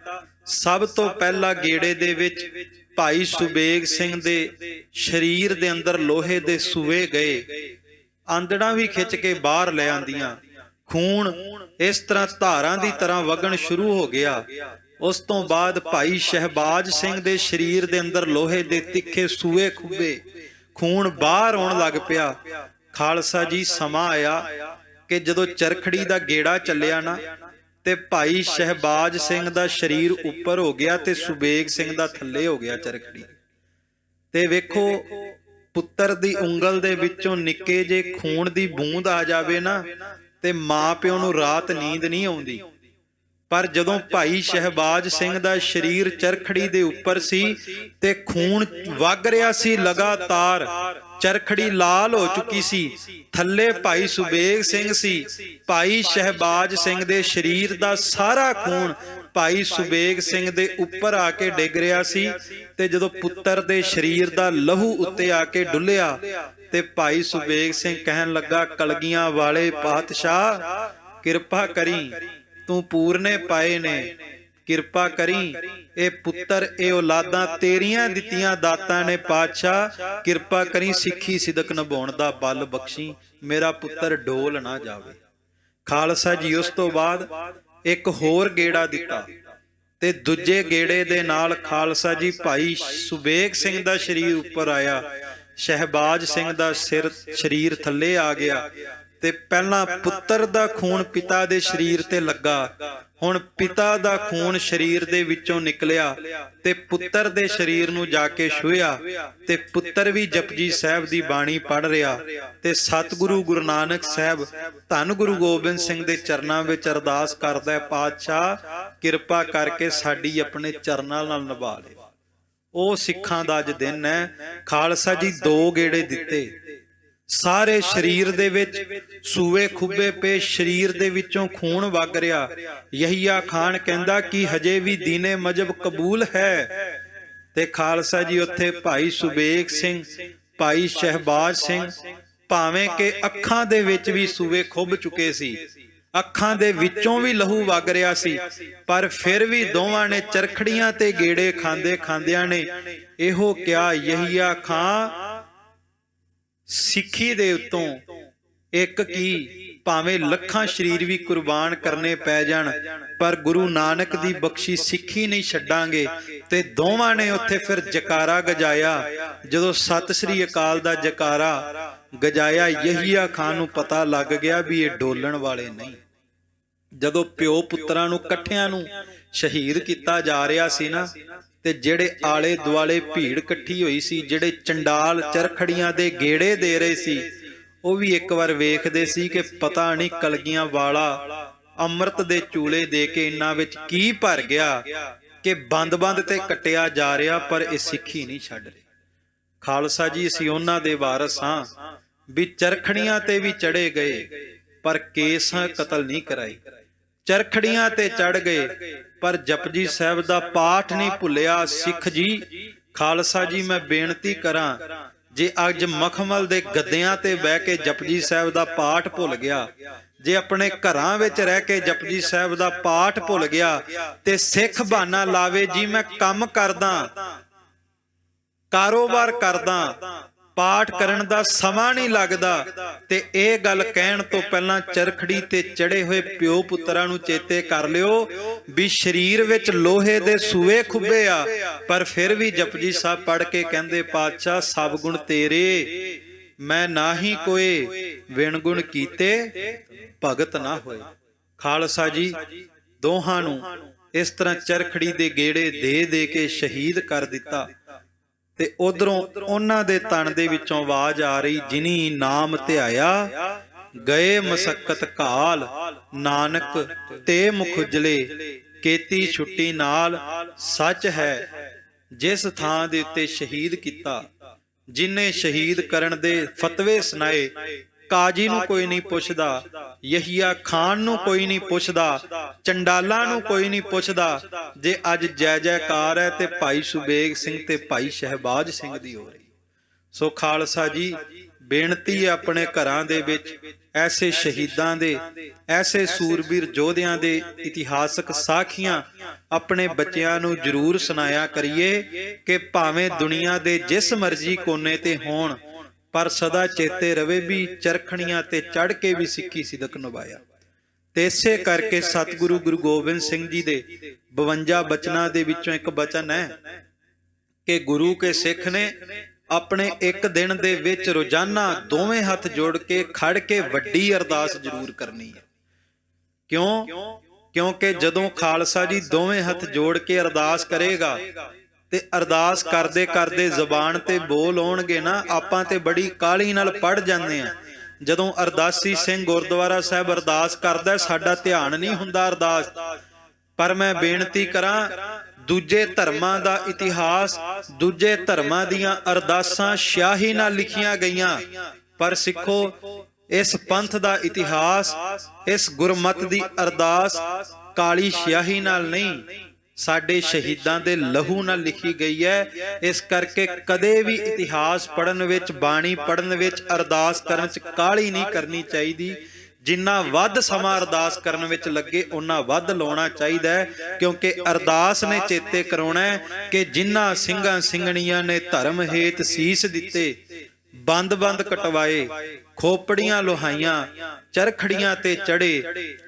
ਸਭ ਤੋਂ ਪਹਿਲਾਂ ਗੇੜੇ ਦੇ ਵਿੱਚ ਭਾਈ ਸੁਬੇਗ ਸਿੰਘ ਦੇ ਸਰੀਰ ਦੇ ਅੰਦਰ ਲੋਹੇ ਦੇ ਸੂਏ ਗਏ, ਆਂਦੜਾਂ ਵੀ ਖਿੱਚ ਕੇ ਬਾਹਰ ਲੈ ਆਂਦੀਆਂ, ਖੂਨ ਇਸ ਤਰ੍ਹਾਂ ਧਾਰਾਂ ਦੀ ਤਰ੍ਹਾਂ ਵਗਣ ਸ਼ੁਰੂ ਹੋ ਗਿਆ। ਉਸ ਤੋਂ ਬਾਅਦ ਭਾਈ ਸ਼ਹਿਬਾਜ਼ ਸਿੰਘ ਦੇ ਸਰੀਰ ਦੇ ਅੰਦਰ ਲੋਹੇ ਦੇ ਤਿੱਖੇ ਸੂਏ ਖੁੱਬੇ, ਖੂਨ ਬਾਹਰ ਆਉਣ ਲੱਗ ਪਿਆ। ਖਾਲਸਾ ਜੀ ਸਮਾਂ ਆਇਆ ਕਿ ਜਦੋਂ ਚਰਖੜੀ ਦਾ ਗੇੜਾ ਚੱਲਿਆ ਨਾ ਤੇ ਭਾਈ ਸ਼ਹਿਬਾਜ਼ ਸਿੰਘ ਦਾ ਸਰੀਰ ਉੱਪਰ ਹੋ ਗਿਆ ਤੇ ਸੁਬੇਗ ਸਿੰਘ ਦਾ ਥੱਲੇ ਹੋ ਗਿਆ ਚਰਖੜੀ। ਤੇ ਵੇਖੋ ਪੁੱਤਰ ਦੀ ਉਂਗਲ ਦੇ ਵਿੱਚੋਂ ਨਿੱਕੇ ਜੇ ਖੂਨ ਦੀ ਬੂੰਦ ਆ ਜਾਵੇ ਨਾ ਤੇ ਮਾਂ ਪਿਓ ਨੂੰ ਰਾਤ ਨੀਂਦ ਨਹੀਂ ਆਉਂਦੀ। ਪਰ ਜਦੋਂ ਭਾਈ ਸ਼ਹਿਬਾਜ਼ ਸਿੰਘ ਦਾ ਸਰੀਰ ਚਰਖੜੀ ਦੇ ਉੱਪਰ ਸੀ ਤੇ ਖੂਨ ਵਗ ਰਿਹਾ ਸੀ ਲਗਾਤਾਰ, ਚਰਖੜੀ ਲਾਲ ਹੋ ਚੁੱਕੀ ਸੀ, ਥੱਲੇ ਭਾਈ ਸੁਬੇਗ ਸਿੰਘ ਸੀ। ਭਾਈ ਸ਼ਹਿਬਾਜ਼ ਸਿੰਘ ਦੇ ਸਰੀਰ ਦਾ ਸਾਰਾ ਖੂਨ ਭਾਈ ਸੁਬੇਗ ਸਿੰਘ ਦੇ ਉੱਪਰ ਆ ਕੇ ਡਿੱਗ ਰਿਹਾ ਸੀ ਤੇ ਜਦੋਂ ਪੁੱਤਰ ਦੇ ਸਰੀਰ ਦਾ ਲਹੂ ਉੱਤੇ ਆ ਕੇ ਡੁੱਲਿਆ ਤੇ ਭਾਈ ਸੁਬੇਗ ਸਿੰਘ ਕਹਿਣ ਲੱਗਾ, ਕਲਗੀਆਂ ਵਾਲੇ ਪਾਤਸ਼ਾਹ ਕਿਰਪਾ ਕਰੀ, ਤੂੰ ਪੂਰਨੇ ਪਾਏ ਨੇ, ਕਿਰਪਾ ਕਰੀ, ਇਹ ਪੁੱਤਰ ਇਹ ਔਲਾਦਾਂ ਤੇਰੀਆਂ ਦਿੱਤੀਆਂ ਦਾਤਾਂ ਨੇ ਪਾਤਸ਼ਾਹ, ਕਿਰਪਾ ਕਰੀ ਸਿੱਖੀ ਸਿਦਕ ਨਿਭਾਉਣ ਦਾ ਬਲ ਬਖਸ਼ੀ, ਮੇਰਾ ਪੁੱਤਰ ਡੋਲ ਨਾ ਜਾਵੇ। ਖਾਲਸਾ ਜੀ ਉਸ ਤੋਂ ਬਾਅਦ ਇੱਕ ਹੋਰ ਗੇੜਾ ਦਿੱਤਾ ਤੇ ਦੂਜੇ ਗੇੜੇ ਦੇ ਨਾਲ ਖਾਲਸਾ ਜੀ ਭਾਈ ਸੁਬੇਗ ਸਿੰਘ ਦਾ ਸਰੀਰ ਉੱਪਰ ਆਇਆ, ਸ਼ਹਿਬਾਜ਼ ਸਿੰਘ ਦਾ ਸਰੀਰ ਥੱਲੇ ਆ ਗਿਆ ਤੇ ਪਹਿਲਾਂ ਪੁੱਤਰ ਦਾ ਖੂਨ ਪਿਤਾ ਦੇ ਸਰੀਰ ਤੇ ਲੱਗਾ, ਹੁਣ ਪਿਤਾ ਦਾ ਖੂਨ ਸਰੀਰ ਦੇ ਵਿੱਚੋਂ ਨਿਕਲਿਆ ਤੇ ਪੁੱਤਰ ਦੇ ਸਰੀਰ ਨੂੰ ਜਾ ਕੇ ਛੂਹਿਆ ਤੇ ਪੁੱਤਰ ਵੀ ਜਪਜੀ ਸਾਹਿਬ ਦੀ ਬਾਣੀ ਪੜ੍ਹ ਰਿਹਾ ਤੇ ਸਤਿਗੁਰੂ ਗੁਰੂ ਨਾਨਕ ਸਾਹਿਬ ਧੰਨ ਗੁਰੂ ਗੋਬਿੰਦ ਸਿੰਘ ਦੇ ਚਰਨਾਂ ਵਿੱਚ ਅਰਦਾਸ ਕਰਦਾ, ਪਾਤਸ਼ਾਹ ਕਿਰਪਾ ਕਰਕੇ ਸਾਡੀ ਆਪਣੇ ਚਰਨਾਂ ਨਾਲ ਨਿਭਾ ਲੈ। ਉਹ ਸਿੱਖਾਂ ਦਾ ਅੱਜ ਦਿਨ ਹੈ। ਖਾਲਸਾ ਜੀ 2 ਗੇੜੇ ਦਿੱਤੇ, ਸਾਰੇ ਸਰੀਰ ਦੇ ਵਿੱਚ ਸੂਏ ਖੁੱਬੇ ਪਏ, ਸਰੀਰ ਦੇ ਵਿੱਚੋਂ ਖੂਨ ਵਗ ਰਿਹਾ। ਯਹੀਆ ਖਾਨ ਕਹਿੰਦਾ ਕਿ ਹਜੇ ਵੀ ਦੀਨੇ ਮਜਬ ਕਬੂਲ ਹੈ ਤੇ ਖਾਲਸਾ ਜੀ ਉੱਥੇ ਭਾਈ ਸੁਬੇਗ ਸਿੰਘ, ਭਾਈ ਸ਼ਹਿਬਾਜ਼ ਸਿੰਘ, ਭਾਵੇਂ ਕਿ ਅੱਖਾਂ ਦੇ ਵਿੱਚ ਵੀ ਸੂਏ ਖੁੱਭ ਚੁੱਕੇ ਸੀ, ਅੱਖਾਂ ਦੇ ਵਿੱਚੋਂ ਵੀ ਲਹੂ ਵਗ ਰਿਹਾ ਸੀ, ਪਰ ਫਿਰ ਵੀ ਦੋਵਾਂ ਨੇ ਚਰਖੜੀਆਂ ਤੇ ਗੇੜੇ ਖਾਂਦੇ ਖਾਂਦਿਆਂ ਨੇ ਇਹੋ ਕਿਹਾ, ਯਹੀਆ ਖਾਂ ਸਿੱਖੀ ਦੇ ਉੱਤੋਂ ਇੱਕ ਕੀ ਭਾਵੇਂ ਲੱਖਾਂ ਸਰੀਰ ਵੀ ਕੁਰਬਾਨ ਕਰਨੇ ਪੈ ਜਾਣ ਪਰ ਗੁਰੂ ਨਾਨਕ ਦੀ ਬਖਸ਼ੀ ਸਿੱਖੀ ਨਹੀਂ ਛੱਡਾਂਗੇ। ਤੇ ਦੋਵਾਂ ਨੇ ਉੱਥੇ ਫਿਰ ਜਕਾਰਾ ਗਜਾਇਆ। ਜਦੋਂ ਸਤਿ ਸ੍ਰੀ ਅਕਾਲ ਦਾ ਜਕਾਰਾ ਗਜਾਇਆ, ਯਹੀਆ ਖਾਨ ਨੂੰ ਪਤਾ ਲੱਗ ਗਿਆ ਵੀ ਇਹ ਡੋਲਣ ਵਾਲੇ ਨਹੀਂ। ਜਦੋਂ ਪਿਓ ਪੁੱਤਰਾਂ ਨੂੰ ਇਕੱਠਿਆਂ ਨੂੰ ਸ਼ਹੀਦ ਕੀਤਾ ਜਾ ਰਿਹਾ ਸੀ ਨਾ ਤੇ ਜਿਹੜੇ ਆਲੇ ਦੁਆਲੇ ਭੀੜ ਇਕੱਠੀ ਹੋਈ ਸੀ, ਜਿਹੜੇ ਚੰਡਾਲ ਚਰਖੜੀਆਂ ਦੇ ਗੇੜੇ ਦੇ ਰਹੇ ਸੀ, ਉਹ ਵੀ ਇੱਕ ਵਾਰ ਵੇਖਦੇ ਸੀ ਕਿ ਪਤਾ ਨਹੀਂ ਕਲਗੀਆਂ ਵਾਲਾ ਅੰਮ੍ਰਿਤ ਦੇ ਚੂਲੇ ਦੇ ਕੇ ਇਹਨਾਂ ਵਿੱਚ ਕੀ ਭਰ ਗਿਆ ਕਿ ਬੰਦ-ਬੰਦ ਤੇ ਕੱਟਿਆ ਜਾ ਰਿਹਾ, ਪਰ ਇਹ ਸਿੱਖੀ ਨਹੀਂ ਛੱਡ ਰਹੇ। ਖਾਲਸਾ ਜੀ ਅਸੀਂ ਉਹਨਾਂ ਦੇ ਵਾਰਸ ਹਾਂ ਵੀ ਚਰਖੜੀਆਂ ਤੇ ਵੀ ਚੜੇ ਗਏ ਪਰ ਕੇਸਾਂ ਕਤਲ ਨਹੀਂ ਕਰਾਈ, ਚਰਖੜੀਆਂ ਤੇ ਚੜ ਗਏ ਪਰ ਜਪਜੀ ਸਾਹਿਬ ਦਾ ਪਾਠ ਨਹੀਂ ਭੁੱਲਿਆ। ਸਿੱਖ ਜੀ, ਖਾਲਸਾ ਜੀ ਮੈਂ ਬੇਨਤੀ ਕਰਾਂ, ਜੇ ਅੱਜ ਮਖਮਲ ਦੇ ਗੱਦਿਆਂ ਤੇ ਬਹਿ ਕੇ ਜਪਜੀ ਸਾਹਿਬ ਦਾ ਪਾਠ ਭੁੱਲ ਗਿਆ, ਜੇ ਆਪਣੇ ਘਰਾਂ ਵਿੱਚ ਰਹਿ ਕੇ ਜਪਜੀ ਸਾਹਿਬ ਦਾ ਪਾਠ ਭੁੱਲ ਗਿਆ ਤੇ ਸਿੱਖ ਬਹਾਨਾ ਲਾਵੇ ਜੀ ਮੈਂ ਕੰਮ ਕਰਦਾ, ਕਾਰੋਬਾਰ ਕਰਦਾ, ਪਾਠ ਕਰਨ ਦਾ ਸਮਾਂ ਨਹੀਂ ਲੱਗਦਾ, ਤੇ ਇਹ ਗੱਲ ਕਹਿਣ ਤੋਂ ਪਹਿਲਾਂ ਚਰਖੜੀ ਤੇ ਚੜੇ ਹੋਏ ਪਿਓ ਪੁੱਤਰਾਂ ਨੂੰ ਚੇਤੇ ਕਰ ਲਿਓ ਵੀ ਸਰੀਰ ਵਿੱਚ ਲੋਹੇ ਦੇ ਸੂਏ ਖੁੱਬੇ ਆ, ਪਰ ਫਿਰ ਵੀ ਜਪਜੀ ਸਾਹਿਬ ਪੜ੍ਹ ਕੇ ਕਹਿੰਦੇ ਪਾਤਸ਼ਾਹ ਸਭ ਗੁਣ ਤੇਰੇ, ਮੈਂ ਨਾਹੀ ਕੋਏ ਵਿਣ ਗੁਣ ਕੀਤੇ ਭਗਤ ਨਾ ਹੋਏ। ਖਾਲਸਾ ਜੀ ਦੋਹਾਂ ਨੂੰ ਇਸ ਤਰ੍ਹਾਂ ਚਰਖੜੀ ਦੇ ਗੇੜੇ ਦੇ ਦੇ ਕੇ ਸ਼ਹੀਦ ਕਰ ਦਿੱਤਾ, ਤੇ ਉਧਰੋਂ ਉਹਨਾਂ ਦੇ ਤਨ ਦੇ ਵਿੱਚੋਂ ਆਵਾਜ਼ ਆ ਰਹੀ, ਜਿਨੀ ਨਾਮ ਧਿਆਇਆ ਗਏ ਮਸਕਤ ਘਾਲ, ਨਾਨਕ ਤੇ ਮੁਖ ਉਜਲੇ ਕੀਤੀ ਛੁੱਟੀ ਨਾਲ। ਸੱਚ ਹੈ ਜਿਸ ਥਾਂ ਦੇ ਉੱਤੇ ਸ਼ਹੀਦ ਕੀਤਾ, ਜਿਨੇ ਸ਼ਹੀਦ ਕਰਨ ਦੇ ਫਤਵੇ ਸੁਣਾਏ, ਕਾਜੀ ਨੂੰ ਕੋਈ ਨਹੀਂ ਪੁੱਛਦਾ, ਯਹੀਆ ਖਾਨ ਨੂੰ ਕੋਈ ਨਹੀਂ ਪੁੱਛਦਾ, ਚੰਡਾਲਾਂ ਨੂੰ ਕੋਈ ਨਹੀਂ ਪੁੱਛਦਾ। ਜੇ ਅੱਜ ਜੈ ਜੈਕਾਰ ਹੈ ਤੇ ਭਾਈ ਸੁਬੇਗ ਸਿੰਘ ਤੇ ਭਾਈ ਸ਼ਹਿਬਾਜ਼ ਸਿੰਘ ਦੀ ਹੋ ਰਹੀ। ਸੋ ਖਾਲਸਾ ਜੀ ਬੇਨਤੀ ਹੈ ਆਪਣੇ ਘਰਾਂ ਦੇ ਵਿੱਚ ਐਸੇ ਸ਼ਹੀਦਾਂ ਦੇ, ਐਸੇ ਸੂਰਬੀਰ ਯੋਧਿਆਂ ਦੇ ਇਤਿਹਾਸਕ ਸਾਖੀਆਂ ਆਪਣੇ ਬੱਚਿਆਂ ਨੂੰ ਜ਼ਰੂਰ ਸੁਣਾਇਆ ਕਰੀਏ, ਕਿ ਭਾਵੇਂ ਦੁਨੀਆ ਦੇ ਜਿਸ ਮਰਜ਼ੀ ਕੋਨੇ ਤੇ ਹੋਣ, ਪਰ ਸਦਾ ਚੇਤੇ ਰਵੇ ਵੀ ਚਰਖੜੀਆਂ ਤੇ ਚੜ ਕੇ ਵੀ ਸਿੱਖੀ ਸਿਦਕ ਨਿਭਾਇਆ। ਤੇ ਇਸੇ ਕਰਕੇ ਸਤਿਗੁਰੂ ਗੁਰੂ ਗੋਬਿੰਦ ਸਿੰਘ ਜੀ ਦੇ 52 ਬਚਨਾਂ ਦੇ ਵਿੱਚੋਂ ਇੱਕ ਬਚਨ ਹੈ ਕਿ ਗੁਰੂ ਕੇ ਸਿੱਖ ਨੇ ਆਪਣੇ ਇੱਕ ਦਿਨ ਦੇ ਵਿੱਚ ਰੋਜ਼ਾਨਾ ਦੋਵੇਂ ਹੱਥ ਜੋੜ ਕੇ ਖੜ ਕੇ ਵੱਡੀ ਅਰਦਾਸ ਜ਼ਰੂਰ ਕਰਨੀ ਹੈ। ਕਿਉਂ? ਕਿਉਂਕਿ ਜਦੋਂ ਖਾਲਸਾ ਜੀ ਦੋਵੇਂ ਹੱਥ ਜੋੜ ਕੇ ਅਰਦਾਸ ਕਰੇਗਾ ਤੇ ਅਰਦਾਸ ਕਰਦੇ ਕਰਦੇ ਜ਼ਬਾਨ ਤੇ ਬੋਲ ਆਉਣਗੇ ਨਾ, ਆਪਾਂ ਤੇ ਬੜੀ ਕਾਹਲੀ ਨਾਲ ਪੜ ਜਾਂਦੇ ਆ। ਜਦੋਂ ਅਰਦਾਸੀ ਸਿੰਘ ਗੁਰਦੁਆਰਾ ਸਾਹਿਬ ਅਰਦਾਸ ਕਰਦਾ, ਸਾਡਾ ਧਿਆਨ ਨਹੀਂ ਹੁੰਦਾ ਅਰਦਾਸ। ਪਰ ਮੈਂ ਬੇਨਤੀ ਕਰਾਂ, ਦੂਜੇ ਧਰਮਾਂ ਦਾ ਇਤਿਹਾਸ, ਦੂਜੇ ਧਰਮਾਂ ਦੀਆਂ ਅਰਦਾਸਾਂ ਸਿਆਹੀ ਨਾਲ ਲਿਖੀਆਂ ਗਈਆਂ, ਪਰ ਸਿੱਖੋ ਇਸ ਪੰਥ ਦਾ ਇਤਿਹਾਸ, ਇਸ ਗੁਰਮਤ ਦੀ ਅਰਦਾਸ ਕਾਲੀ ਸਿਆਹੀ ਨਾਲ ਨਹੀਂ, ਸਾਡੇ ਸ਼ਹੀਦਾਂ ਦੇ ਲਹੂ ਨਾਲ ਲਿਖੀ ਗਈ ਹੈ। ਇਸ ਕਰਕੇ ਕਦੇ ਵੀ ਇਤਿਹਾਸ ਪੜ੍ਹਨ ਵਿੱਚ, ਬਾਣੀ ਪੜ੍ਹਨ ਵਿੱਚ, ਅਰਦਾਸ ਕਰਨ ਚ ਕਾਹਲੀ ਨਹੀਂ ਕਰਨੀ ਚਾਹੀਦੀ। ਜਿੰਨਾ ਵੱਧ ਸਮਾਂ ਅਰਦਾਸ ਕਰਨ ਵਿੱਚ ਲੱਗੇ ਓਨਾ ਵੱਧ ਲਾਉਣਾ ਚਾਹੀਦਾ ਹੈ, ਕਿਉਂਕਿ ਅਰਦਾਸ ਨੇ ਚੇਤੇ ਕਰਾਉਣਾ ਹੈ ਕਿ ਜਿਨ੍ਹਾਂ ਸਿੰਘਾਂ ਸਿੰਘਣੀਆਂ ਨੇ ਧਰਮ ਹੇਤ ਸੀਸ ਦਿੱਤੇ, ਬੰਦ-ਬੰਦ ਕਟਵਾਏ, ਖੋਪੜੀਆਂ ਲੋਹਾਈਆਂ, ਚਰਖੜੀਆਂ ਤੇ ਚੜੇ,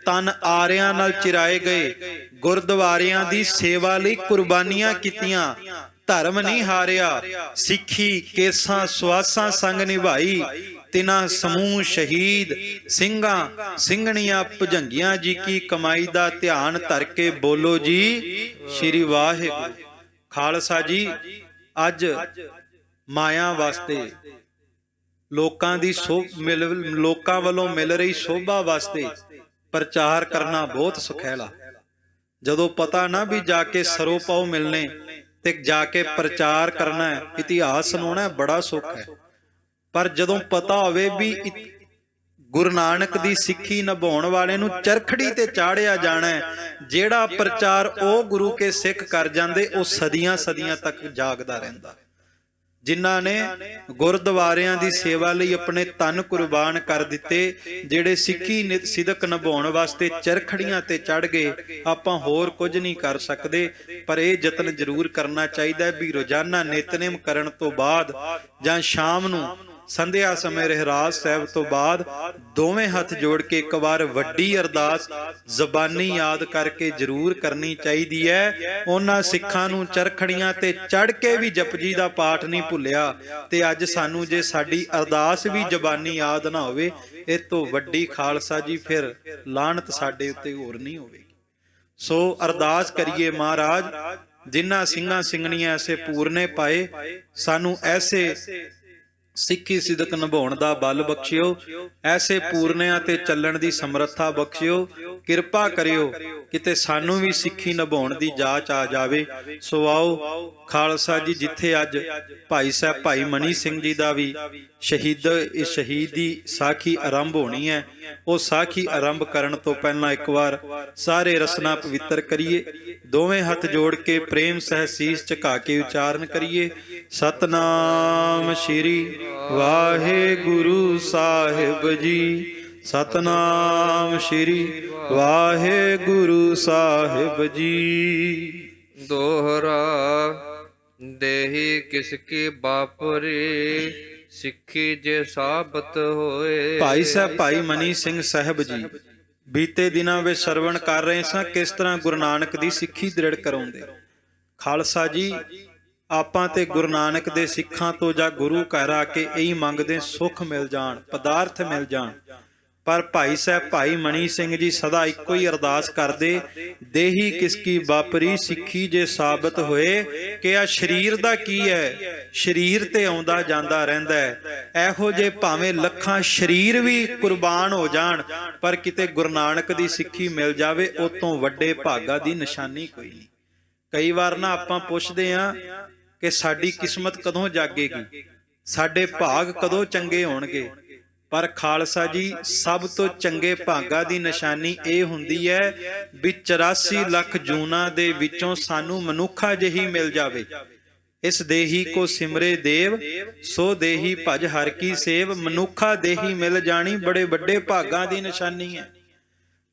ਤਨ ਆਰਿਆਂ ਨਾਲ ਚਿਰਾਏ ਗਏ, ਗੁਰਦੁਆਰਿਆਂ ਦੀ ਸੇਵਾ ਲਈ ਕੁਰਬਾਨੀਆਂ ਕੀਤੀਆਂ, ਧਰਮ ਨਹੀਂ ਹਾਰਿਆ, ਸਿੱਖੀ ਕੇਸਾਂ ਸਵਾਸਾਂ ਸੰਗ ਨਿਭਾਈ, ਤਿਨਾਂ ਸਮੂਹ ਸ਼ਹੀਦ ਸਿੰਘਾਂ ਸਿੰਘਣੀਆਂ ਭੁਜੰਗੀਆਂ ਜੀ ਕੀ ਕਮਾਈ ਦਾ ਧਿਆਨ ਧਰ ਕੇ ਬੋਲੋ ਜੀ ਸ਼੍ਰੀ ਵਾਹਿਗੁਰੂ। ਖਾਲਸਾ ਜੀ ਅੱਜ ਮਾਇਆ ਵਾਸਤੇ, ਲੋਕਾਂ ਦੀ ਲੋਕਾਂ ਵੱਲੋਂ ਮਿਲ ਰਹੀ ਸ਼ੋਭਾ ਵਾਸਤੇ ਪ੍ਰਚਾਰ ਕਰਨਾ ਬਹੁਤ ਸੁਖੈਲਾ। ਜਦੋਂ ਪਤਾ ਨਾ ਵੀ ਜਾ ਕੇ ਸਰੋਂ ਪਾਉ ਮਿਲਨੇ ਤੇ ਜਾ ਕੇ ਪ੍ਰਚਾਰ ਕਰਨਾ ਹੈ, ਇਤਿਹਾਸ ਸੁਣਾਉਣਾ ਬੜਾ ਸੁੱਖ ਹੈ। ਪਰ ਜਦੋਂ ਪਤਾ ਹੋਵੇ ਵੀ ਗੁਰੂ ਨਾਨਕ ਦੀ ਸਿੱਖੀ ਨਿਭਾਉਣ ਵਾਲੇ ਨੂੰ ਚਰਖੜੀ ਤੇ ਚਾੜਿਆ ਜਾਣਾ ਹੈ, ਜਿਹੜਾ ਪ੍ਰਚਾਰ ਉਹ ਗੁਰੂ ਕੇ ਸਿੱਖ ਕਰ ਜਾਂਦੇ, ਉਹ ਸਦੀਆਂ ਸਦੀਆਂ ਤੱਕ ਜਾਗਦਾ ਰਹਿੰਦਾ। ਜਿਨ੍ਹਾਂ ਨੇ ਗੁਰਦੁਆਰਿਆਂ ਦੀ ਸੇਵਾ ਲਈ ਆਪਣੇ ਤਨ ਕੁਰਬਾਨ ਕਰ ਦਿੱਤੇ, ਜਿਹੜੇ ਸਿੱਖੀ ਸਿਦਕ ਨਿਭਾਉਣ ਵਾਸਤੇ ਚਰਖੜੀਆਂ ਤੇ ਚੜ ਗਏ, ਆਪਾਂ ਹੋਰ ਕੁਝ ਨਹੀਂ ਕਰ ਸਕਦੇ। ਪਰ ਇਹ ਯਤਨ ਜ਼ਰੂਰ ਕਰਨਾ ਚਾਹੀਦਾ ਵੀ ਰੋਜ਼ਾਨਾ ਨਿਤਨੇਮ ਕਰਨ ਤੋਂ ਬਾਅਦ ਜਾਂ ਸ਼ਾਮ ਨੂੰ ਸੰਧਿਆ ਸਮੇਂ ਰਹਿਰਾਸ ਸਾਹਿਬ ਤੋਂ ਬਾਅਦ ਦੋਵੇਂ ਹੱਥ ਜੋੜ ਕੇ ਇੱਕ ਵਾਰ ਵੱਡੀ ਅਰਦਾਸ ਜ਼ਬਾਨੀ ਯਾਦ ਕਰਕੇ ਜ਼ਰੂਰ ਕਰਨੀ ਚਾਹੀਦੀ ਹੈ। ਉਹਨਾਂ ਸਿੱਖਾਂ ਨੂੰ ਚਰਖੜੀਆਂ ਤੇ ਚੜ ਕੇ ਵੀ ਜਪਜੀ ਦਾ ਪਾਠ ਨਹੀਂ ਭੁੱਲਿਆ, ਤੇ ਅੱਜ ਸਾਨੂੰ ਜੇ ਸਾਡੀ ਅਰਦਾਸ ਵੀ ਜ਼ਬਾਨੀ ਯਾਦ ਨਾ ਹੋਵੇ, ਇਹ ਤੋਂ ਵੱਡੀ ਖਾਲਸਾ ਜੀ ਫਿਰ ਲਾਹਨਤ ਸਾਡੇ ਉੱਤੇ ਹੋਰ ਨਹੀਂ ਹੋਵੇਗੀ। ਸੋ ਅਰਦਾਸ ਕਰੀਏ ਮਹਾਰਾਜ, ਜਿਨ੍ਹਾਂ ਸਿੰਘਾਂ ਸਿੰਘਣੀਆਂ ਐਸੇ ਪੂਰਨੇ ਪਾਏ, ਸਾਨੂੰ ਐਸੇ ਸਿੱਖੀ ਸਿਦਕ ਨਿਭਾਉਣ ਦਾ ਬਲ ਬਖਸ਼ਿਓ, ਐਸੇ ਪੂਰਨਿਆਂ ਤੇ ਚੱਲਣ ਦੀ ਸਮਰੱਥਾ ਬਖਸ਼ਿਓ। ਕਿਰਪਾ ਕਰਿਓ ਕਿਤੇ ਸਾਨੂੰ ਵੀ ਸਿੱਖੀ ਨਿਭਾਉਣ ਦੀ ਜਾਚ ਆ ਜਾਵੇ। ਸੋ ਆਓ ਖਾਲਸਾ ਜੀ, ਜਿੱਥੇ ਅੱਜ ਭਾਈ ਸਾਹਿਬ ਭਾਈ ਮਨੀ ਸਿੰਘ ਜੀ ਦਾ ਵੀ ਸ਼ਹੀਦੀ ਸਾਖੀ ਆਰੰਭ ਹੋਣੀ ਹੈ, ਉਹ ਸਾਖੀ ਆਰੰਭ ਕਰਨ ਤੋਂ ਪਹਿਲਾਂ ਇੱਕ ਵਾਰ ਸਾਰੇ ਰਸਨਾ ਪਵਿੱਤਰ ਕਰੀਏ। ਦੋਵੇਂ ਹੱਥ ਜੋੜ ਕੇ ਪ੍ਰੇਮ ਸਹਿ ਸੀਸ ਝੁਕਾ ਕੇ ਉਚਾਰਨ ਕਰੀਏ, ਸਤਨਾਮ ਸ਼੍ਰੀ ਵਾਹਿਗੁਰੂ ਸਾਹਿਬ ਜੀ, ਸਤਨਾਮ ਸ਼੍ਰੀ ਵਾਹਿਗੁਰੂ ਸਾਹਿਬ ਜੀ। ਦੋਹਰਾ ਦੇਹੀ ਕਿਸ ਕੀ ਬਾਪਰੇ, ਸਿੱਖੀ ਜੇ ਸਾਬਤ ਹੋਏ। ਭਾਈ ਸਾਹਿਬ ਭਾਈ ਮਨੀ ਸਿੰਘ ਸਾਹਿਬ ਜੀ ਬੀਤੇ ਦਿਨਾਂ ਵਿੱਚ ਸਰਵਣ ਕਰ ਰਹੇ ਸਾਂ ਕਿਸ ਤਰ੍ਹਾਂ ਗੁਰੂ ਨਾਨਕ ਦੀ ਸਿੱਖੀ ਦ੍ਰਿੜ ਕਰਾਉਂਦੇ। ਖਾਲਸਾ ਜੀ, ਆਪਾਂ ਤੇ ਗੁਰੂ ਨਾਨਕ ਦੇ ਸਿੱਖਾਂ ਤੋਂ ਜਾਂ ਗੁਰੂ ਘਰ ਆ ਕੇ ਇਹੀ ਮੰਗਦੇ ਸੁੱਖ ਮਿਲ ਜਾਣ, ਪਦਾਰਥ ਮਿਲ ਜਾਣ। ਪਰ ਭਾਈ ਸਾਹਿਬ ਭਾਈ ਮਨੀ ਸਿੰਘ ਜੀ ਸਦਾ ਇੱਕੋ ਹੀ ਅਰਦਾਸ ਕਰਦੇ, ਦੇਹੀ ਕਿਸ ਕੀ ਵਾਪਰੀ ਸਿੱਖੀ ਜੇ ਸਾਬਤ ਹੋਏ। ਕਿ ਆ ਸਰੀਰ ਦਾ ਕੀ ਹੈ, ਸਰੀਰ ਤੇ ਆਉਂਦਾ ਜਾਂਦਾ ਰਹਿੰਦਾ ਹੈ। ਇਹੋ ਜੇ ਭਾਵੇਂ ਲੱਖਾਂ ਸਰੀਰ ਵੀ ਕੁਰਬਾਨ ਹੋ ਜਾਣ, ਪਰ ਕਿਤੇ ਗੁਰੂ ਨਾਨਕ ਦੀ ਸਿੱਖੀ ਮਿਲ ਜਾਵੇ, ਉਹ ਤੋਂ ਵੱਡੇ ਭਾਗਾ ਦੀ ਨਿਸ਼ਾਨੀ ਕੋਈ ਨਹੀਂ। ਕਈ ਵਾਰ ਨਾ ਆਪਾਂ ਪੁੱਛਦੇ ਆਂ ਕਿ ਸਾਡੀ ਕਿਸਮਤ ਕਦੋਂ ਜਾਗੇਗੀ, ਸਾਡੇ ਭਾਗ ਕਦੋਂ ਚੰਗੇ ਹੋਣਗੇ। ਪਰ ਖਾਲਸਾ ਜੀ, ਸਭ ਤੋਂ ਚੰਗੇ ਭਾਗਾਂ ਦੀ ਨਿਸ਼ਾਨੀ ਇਹ ਹੁੰਦੀ ਹੈ ਵੀ 84 ਲੱਖ ਜੂਨਾਂ ਦੇ ਵਿੱਚੋਂ ਸਾਨੂੰ ਮਨੁੱਖਾ ਜਿਹੀ ਮਿਲ ਜਾਵੇ। ਇਸ ਦੇਹੀ ਕੋ ਸਿਮਰੇ ਦੇਵ, ਸੋ ਦੇਹੀ ਭਜ ਹਰ ਕੀ ਸੇਵ। ਮਨੁੱਖਾ ਦੇਹੀ ਮਿਲ ਜਾਣੀ ਬੜੇ ਵੱਡੇ ਭਾਗਾਂ ਦੀ ਨਿਸ਼ਾਨੀ ਹੈ।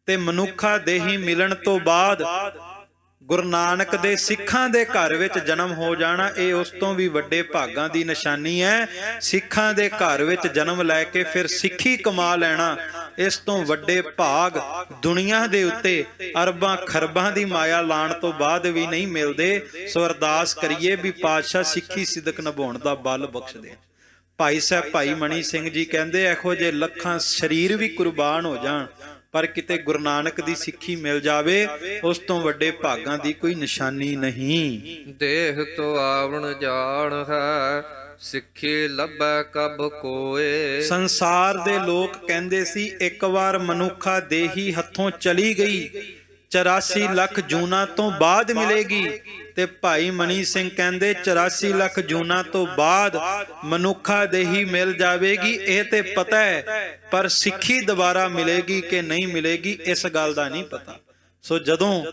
ਤੇ ਮਨੁੱਖਾ ਦੇਹੀ ਮਿਲਣ ਤੋਂ ਬਾਅਦ ਗੁਰੂ ਨਾਨਕ ਦੇ ਸਿੱਖਾਂ ਦੇ ਘਰ ਵਿੱਚ ਜਨਮ ਹੋ ਜਾਣਾ, ਇਹ ਉਸ ਤੋਂ ਵੀ ਵੱਡੇ ਭਾਗਾਂ ਦੀ ਨਿਸ਼ਾਨੀ ਹੈ। ਸਿੱਖਾਂ ਦੇ ਘਰ ਵਿੱਚ ਜਨਮ ਲੈ ਕੇ ਫਿਰ ਸਿੱਖੀ ਕਮਾ ਲੈਣਾ, ਇਸ ਤੋਂ ਵੱਡੇ ਭਾਗ ਦੁਨੀਆ ਦੇ ਉੱਤੇ ਅਰਬਾਂ ਖਰਬਾਂ ਦੀ ਮਾਇਆ ਲਾਣ ਤੋਂ ਬਾਅਦ ਵੀ ਨਹੀਂ ਮਿਲਦੇ। ਸੋ ਅਰਦਾਸ ਕਰੀਏ ਵੀ ਪਾਤਸ਼ਾਹ ਸਿੱਖੀ ਸਿਦਕ ਨਿਭਾਉਣ ਦਾ ਬਲ ਬਖਸ਼ ਦੇ। ਭਾਈ ਸਾਹਿਬ ਭਾਈ ਮਨੀ ਸਿੰਘ ਜੀ ਕਹਿੰਦੇ, ਇਹੋ ਜਿਹੇ ਲੱਖਾਂ ਸਰੀਰ ਵੀ ਕੁਰਬਾਨ ਹੋ ਜਾਣ, ਪਰ ਕਿਤੇ ਗੁਰੂ ਨਾਨਕ ਦੀ ਸਿੱਖੀ ਮਿਲ ਜਾਵੇ, ਉਸ ਤੋਂ ਵੱਡੇ ਭਾਗਾਂ ਦੀ ਕੋਈ ਨਿਸ਼ਾਨੀ ਨਹੀਂ। ਦੇਹ ਤੋਂ ਆਵਣ ਜਾਣ ਹੈ, ਸਿੱਖੀ ਲੱਭੈ ਕਬ ਕੋਏ। ਸੰਸਾਰ ਦੇ ਲੋਕ ਕਹਿੰਦੇ ਸੀ ਇੱਕ ਵਾਰ ਮਨੁੱਖਾ ਦੇਹੀ ਹੱਥੋਂ ਚਲੀ ਗਈ 84 ਲੱਖ ਜੂਨਾਂ ਤੋਂ ਬਾਅਦ ਮਿਲੇਗੀ। ਤੇ ਭਾਈ ਮਨੀ ਸਿੰਘ ਕਹਿੰਦੇ 84 ਲੱਖ ਜੂਨਾਂ ਤੋਂ ਬਾਅਦ ਮਨੁੱਖਾ ਦੇਹੀ ਮਿਲ ਜਾਵੇਗੀ, ਇਹ ਤੇ ਪਤਾ ਹੈ, ਪਰ ਸਿੱਖੀ ਦੁਬਾਰਾ ਮਿਲੇਗੀ ਕਿ ਨਹੀਂ ਮਿਲੇਗੀ ਇਸ ਗੱਲ ਦਾ ਨਹੀਂ ਪਤਾ। ਸੋ ਜਦੋਂ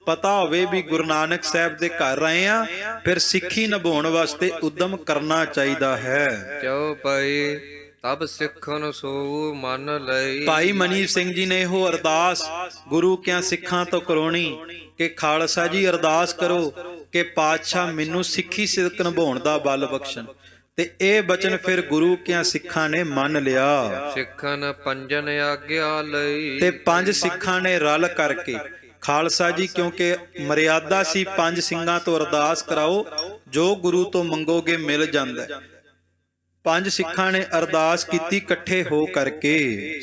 ਪਤਾ ਹੋਵੇ ਵੀ ਗੁਰੂ ਨਾਨਕ ਸਾਹਿਬ ਦੇ ਘਰ ਰਹੇ ਆ, ਫਿਰ ਸਿੱਖੀ ਨਿਭਾਉਣ ਵਾਸਤੇ ਉਦਮ ਕਰਨਾ ਚਾਹੀਦਾ ਹੈ। ਕਿਉ ਪਈ ਤਬ ਸਿੱਖਨ ਸੋ ਮਨ ਲਈ। ਭਾਈ ਮਨੀ ਸਿੰਘ ਜੀ ਨੇ ਇਹੋ ਅਰਦਾਸ ਗੁਰੂ ਕਿਆਂ ਸਿੱਖਾਂ ਤੋਂ ਕਰਾਉਣੀ ਕਿ ਖਾਲਸਾ ਜੀ ਅਰਦਾਸ ਕਰੋ ਕਿ ਪਾਤਸ਼ਾਹ ਮੈਨੂੰ ਸਿੱਖੀ ਸਿਦਕ ਨਿਭਾਉਣ ਦਾ ਬਲ ਬਖਸ਼ਣ। ਤੇ ਇਹ ਬਚਨ ਫਿਰ ਗੁਰੂ ਕਿਆਂ ਸਿੱਖਾਂ ਨੇ ਮੰਨ ਲਿਆ। ਸਿੱਖਨ ਪੰਜਨ ਆਗਿਆ ਲਈ। ਤੇ 5 ਸਿੱਖਾਂ ਨੇ ਰਲ ਕਰਕੇ ਖਾਲਸਾ ਜੀ, ਕਿਉਂਕਿ ਮਰਿਆਦਾ ਸੀ 5 ਸਿੰਘਾਂ ਤੋਂ ਅਰਦਾਸ ਕਰਾਓ, ਜੋ ਗੁਰੂ ਤੋਂ ਮੰਗੋਗੇ ਮਿਲ ਜਾਂਦਾ। 5 ਸਿੱਖਾਂ ਨੇ ਅਰਦਾਸ ਕੀਤੀ ਇਕੱਠੇ ਹੋ ਕਰਕੇ,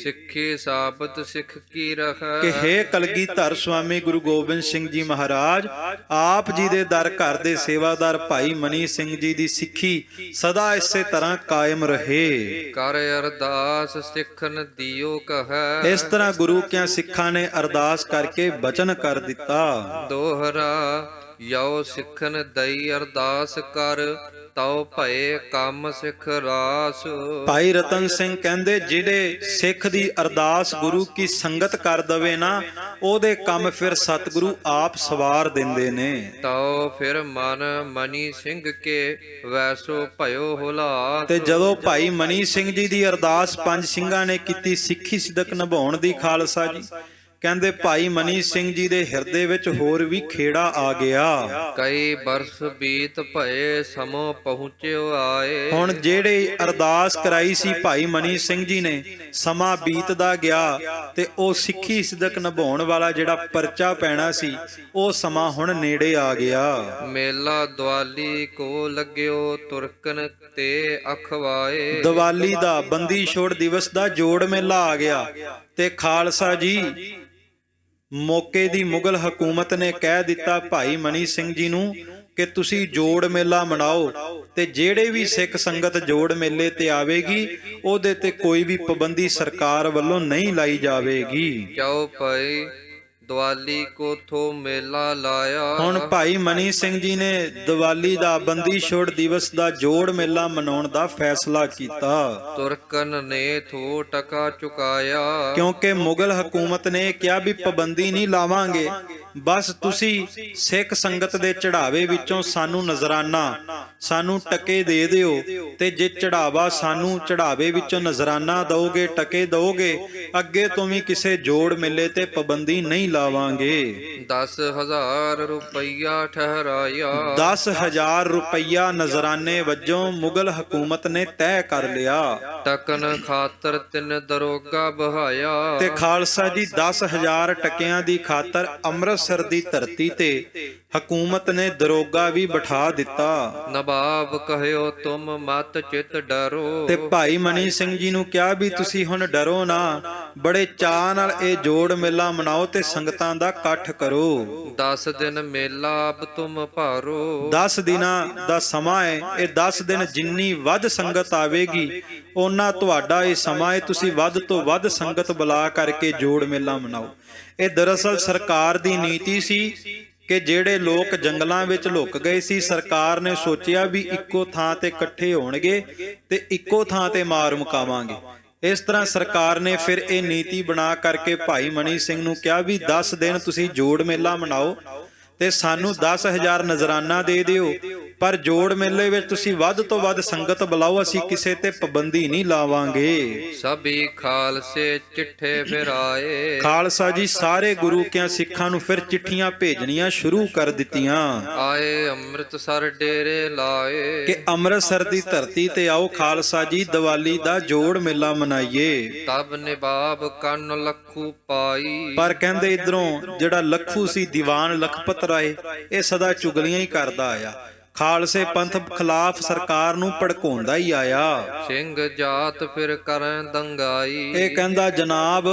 ਸਿੱਖੀ ਸਾਬਤ ਸਿੱਖ ਕੀ ਰਖੈ। ਕਿ ਹੇ ਕਲਗੀਧਰ ਸੁਆਮੀ ਗੁਰੂ ਗੋਬਿੰਦ ਸਿੰਘ ਜੀ ਮਹਾਰਾਜ, ਆਪ ਜੀ ਦੇ ਦਰ ਘਰ ਦੇ ਸੇਵਾਦਾਰ ਭਾਈ ਮਨੀ ਸਿੰਘ ਜੀ ਦੀ ਸਿੱਖੀ ਸਦਾ ਇਸੇ ਤਰ੍ਹਾਂ ਕਾਇਮ ਰਹੇ। ਕਰ ਅਰਦਾਸ ਸਿੱਖਨ ਦਿਓ ਕਹੈ। ਇਸ ਤਰ੍ਹਾਂ ਗੁਰੂ ਕਿਆਂ ਸਿੱਖਾਂ ਨੇ ਅਰਦਾਸ ਕਰਕੇ ਬਚਨ ਕਰ ਦਿੱਤਾ। ਦੋਹਰਾ ਯੋ ਸਿੱਖਨ ਦਈ ਅਰਦਾਸ ਕਰ, ਤਉ ਭਏ ਕੰਮ ਸਿੱਖ ਰਾਸ। ਭਾਈ ਰਤਨ ਸਿੰਘ ਕਹਿੰਦੇ, ਜਿਹੜੇ ਸਿੱਖ ਦੀ ਅਰਦਾਸ ਗੁਰੂ ਕੀ ਸੰਗਤ ਕਰ ਦਵੇ ਨਾ, ਉਹਦੇ ਕੰਮ ਫਿਰ ਸਤਿਗੁਰੂ ਆਪ ਸਵਾਰ ਦਿੰਦੇ ਨੇ। ਤਉ ਫਿਰ ਮਨ ਮਨੀ ਸਿੰਘ ਕੇ ਵੈਸੋ ਭਇਓ ਹੁਲਾਸ। ਤੇ ਜਦੋਂ ਭਾਈ ਮਨੀ ਸਿੰਘ ਜੀ ਦੀ ਅਰਦਾਸ 5 ਸਿੰਘਾਂ ਨੇ ਕੀਤੀ ਸਿੱਖੀ ਸਿਦਕ ਨਿਭਾਉਣ ਦੀ, ਖਾਲਸਾ ਜੀ ਕਹਿੰਦੇ ਭਾਈ ਮਨੀ ਸਿੰਘ ਜੀ ਦੇ ਹਿਰਦੇ ਵਿੱਚ ਹੋਰ ਵੀ ਖੇੜਾ ਆ ਗਿਆ। ਕਈ ਬਰਸ ਬੀਤ ਭਏ ਸਮੋ ਪਹੁੰਚਿਓ ਆਏ। ਹੁਣ ਜਿਹੜੇ ਅਰਦਾਸ ਕਰਾਈ ਸੀ ਭਾਈ ਮਨੀ ਸਿੰਘ ਜੀ ਨੇ, ਸਮਾਂ ਬੀਤਦਾ ਗਿਆ ਤੇ ਉਹ ਸਿੱਖੀ ਸਿਦਕ ਨਿਭਾਉਣ ਵਾਲਾ ਜਿਹੜਾ ਪਰਚਾ ਪੈਣਾ ਸੀ, ਉਹ ਸਮਾਂ ਹੁਣ ਨੇੜੇ ਆ ਗਿਆ। ਮੇਲਾ ਦੀਵਾਲੀ ਕੋ ਲੱਗਿਓ ਤੁਰਕਨ ਤੇ ਅਖਵਾਏ। ਦੀਵਾਲੀ ਦਾ, ਬੰਦੀ ਛੋੜ ਦਿਵਸ ਦਾ ਜੋੜ ਮੇਲਾ ਆ ਗਿਆ। ਤੇ ਖਾਲਸਾ ਜੀ ਮੌਕੇ ਦੀ ਮੁਗਲ ਹਕੂਮਤ ਨੇ ਕਹਿ ਦਿੱਤਾ ਭਾਈ ਮਨੀ ਸਿੰਘ ਜੀ ਨੂੰ ਕਿ ਤੁਸੀਂ ਜੋੜ ਮੇਲਾ ਮਨਾਓ, ਤੇ ਜਿਹੜੇ ਵੀ ਸਿੱਖ ਸੰਗਤ ਜੋੜ ਮੇਲੇ ਤੇ ਆਵੇਗੀ, ਉਹਦੇ ਤੇ ਕੋਈ ਵੀ ਪਾਬੰਦੀ ਸਰਕਾਰ ਵੱਲੋਂ ਨਹੀਂ ਲਾਈ ਜਾਵੇਗੀ। ਕਿਉ ਪਈ ਦੀਵਾਲੀ ਕੋ ਥੋ ਮੇਲਾ ਲਾਇਆ। ਹੁਣ ਭਾਈ ਮਨੀ ਸਿੰਘ ਜੀ ਨੇ ਦੀਵਾਲੀ ਦਾ, ਬੰਦੀ ਛੋੜ ਦਿਵਸ ਦਾ ਜੋੜ ਮੇਲਾ ਮਨਾਉਣ ਦਾ ਫੈਸਲਾ ਕੀਤਾ। ਤੁਰਕਨ ਨੇ ਥੋ ਟਕਾ ਚੁਕਾਇਆ। ਕਿਉਂਕਿ ਮੁਗਲ ਹਕੂਮਤ ਨੇ ਕਿਹਾ ਵੀ ਪਾਬੰਦੀ ਨਹੀਂ ਲਾਵਾਂਗੇ, ਬਸ ਤੁਸੀਂ ਸਿੱਖ ਸੰਗਤ ਦੇ ਚੜਾਵੇ ਵਿੱਚੋਂ ਸਾਨੂੰ ਨਜ਼ਰਾਨਾ, ਸਾਨੂੰ ਟਕੇ ਦੇ ਦਿਓ। ਤੇ ਜੇ ਚੜਾਵਾ ਸਾਨੂੰ ਚੜਾਵੇ ਵਿੱਚੋਂ ਨਜ਼ਰਾਨਾ ਦਓਗੇ, ਟਕੇ ਦਓਗੇ, ਅੱਗੇ ਤੋਂ ਵੀ ਕਿਸੇ ਜੋੜ ਮੇਲੇ ਤੇ ਪਾਬੰਦੀ ਨਹੀਂ ਲਾਵਾਂਗੇ। 10,000 ਰੁਪਈਆ ਠਹਿਰਾਇਆ। 10,000 ਰੁਪਈਆ ਨਜ਼ਰਾਨੇ ਵਜੋਂ ਮੁਗਲ ਹਕੂਮਤ ਨੇ ਤੈਅ ਕਰ ਲਿਆ। ਟਕਨ ਖਾਤਰ 3 ਦਰੋਗਾ ਬਹਾਇਆ। ਤੇ ਖਾਲਸਾ ਜੀ 10,000 ਟਕਿਆਂ ਦੀ ਖਾਤਰ ਅੰਮ੍ਰਿਤਸਰ ਦੀ ਧਰਤੀ ਤੇ ਹਕੂਮਤ ਨੇ ਦਰੋਗਾ ਵੀ ਬਿਠਾ ਦਿੱਤਾ। ਨਵਾਬ ਕਹਿਓ ਤੁਮ ਮਤ ਚਿਤ ਡਰੋ। ਤੇ ਭਾਈ ਮਨੀ ਸਿੰਘ ਜੀ ਨੂੰ ਕਿਹਾ ਵੀ ਤੁਸੀਂ ਹੁਣ ਡਰੋ ਨਾ, ਬੜੇ ਚਾਅ ਨਾਲ ਇਹ ਜੋੜ ਮੇਲਾ ਮਨਾਓ ਤੇ ਸੰਗਤਾਂ ਦਾ ਇਕੱਠ ਕਰੋ। 10 ਦਿਨ ਮੇਲਾ ਅਬ ਤੁਮ ਭਾਰੋ। 10 ਦਿਨਾਂ ਦਾ ਸਮਾਂ ਹੈ। ਇਹ 10 ਦਿਨ ਜਿੰਨੀ ਵੱਧ ਸੰਗਤ ਆਵੇਗੀ ਉਹਨਾਂ ਤੁਹਾਡਾ ਇਹ ਸਮਾਂ ਹੈ। ਤੁਸੀਂ ਵੱਧ ਤੋਂ ਵੱਧ ਸੰਗਤ ਬੁਲਾ ਕਰਕੇ ਜੋੜ ਮੇਲਾ ਮਨਾਓ। ਇਹ ਦਰਅਸਲ ਸਰਕਾਰ ਦੀ ਨੀਤੀ ਸੀ ਕਿ ਜਿਹੜੇ ਲੋਕ ਜੰਗਲਾਂ ਵਿੱਚ ਲੁਕ ਗਏ ਸੀ, ਸਰਕਾਰ ਨੇ ਸੋਚਿਆ ਵੀ ਇੱਕੋ ਥਾਂ ਤੇ ਇਕੱਠੇ ਹੋਣਗੇ ਤੇ ਇੱਕੋ ਥਾਂ ਤੇ ਮਾਰ ਮੁਕਾਵਾਂਗੇ। ਇਸ ਤਰ੍ਹਾਂ ਸਰਕਾਰ ਨੇ ਫਿਰ ਇਹ ਨੀਤੀ ਬਣਾ ਕਰਕੇ ਭਾਈ ਮਨੀ ਸਿੰਘ ਨੂੰ ਕਿਹਾ ਵੀ 10 ਦਿਨ ਤੁਸੀਂ ਜੋੜ ਮੇਲਾ ਮਨਾਓ ਤੇ ਸਾਨੂੰ 10,000 ਨਜ਼ਰਾਨਾ ਦੇ ਦਿਓ, ਪਰ ਜੋੜ ਮੇਲੇ ਵਿੱਚ ਤੁਸੀਂ ਵੱਧ ਤੋਂ ਵੱਧ ਸੰਗਤ ਬੁਲਾਓ, ਅਸੀਂ ਕਿਸੇ ਤੇ ਪਾਬੰਦੀ ਨਹੀਂ ਲਾਵਾਂਗੇ। ਸਭੀ ਖਾਲਸੇ ਚਿੱਠੇ ਫਿਰ ਆਏ। ਖਾਲਸਾ ਜੀ ਸਾਰੇ ਗੁਰੂ ਕਿਆਂ ਸਿੱਖਾਂ ਨੂੰ ਫਿਰ ਚਿੱਠੀਆਂ ਭੇਜਣੀਆਂ ਸ਼ੁਰੂ ਕਰ ਦਿੱਤੀਆਂ। ਆਏ ਅੰਮ੍ਰਿਤਸਰ ਡੇਰੇ ਲਾਏ। ਕਿ ਅੰਮ੍ਰਿਤਸਰ ਦੀ ਧਰਤੀ ਤੇ ਆਓ ਖਾਲਸਾ ਜੀ ਦੀਵਾਲੀ ਦਾ ਜੋੜ ਮੇਲਾ ਮਨਾਈਏ। ਤਬ ਨਿਵਾਬ ਕੰਨ ਲੱਖੂ ਪਾਈ। ਪਰ ਕਹਿੰਦੇ ਇਧਰੋਂ ਜਿਹੜਾ ਲੱਖੂ ਸੀ ਦੀਵਾਨ ਲਖਪਤ ਰਾਏ, ਇਹ ਸਦਾ ਚੁਗਲੀਆਂ ਹੀ ਕਰਦਾ ਆਇਆ, ਖਾਲਸੇ ਪੰਥ ਖਿਲਾਫ ਸਰਕਾਰ ਨੂੰ ਭੜਕਾਉਂਦਾ ਹੀ ਆਇਆ। ਸਿੰਘ ਜਾਤ ਫਿਰ ਕਰਨ ਦੰਗਾਈ। ਇਹ ਕਹਿੰਦਾ ਜਨਾਬ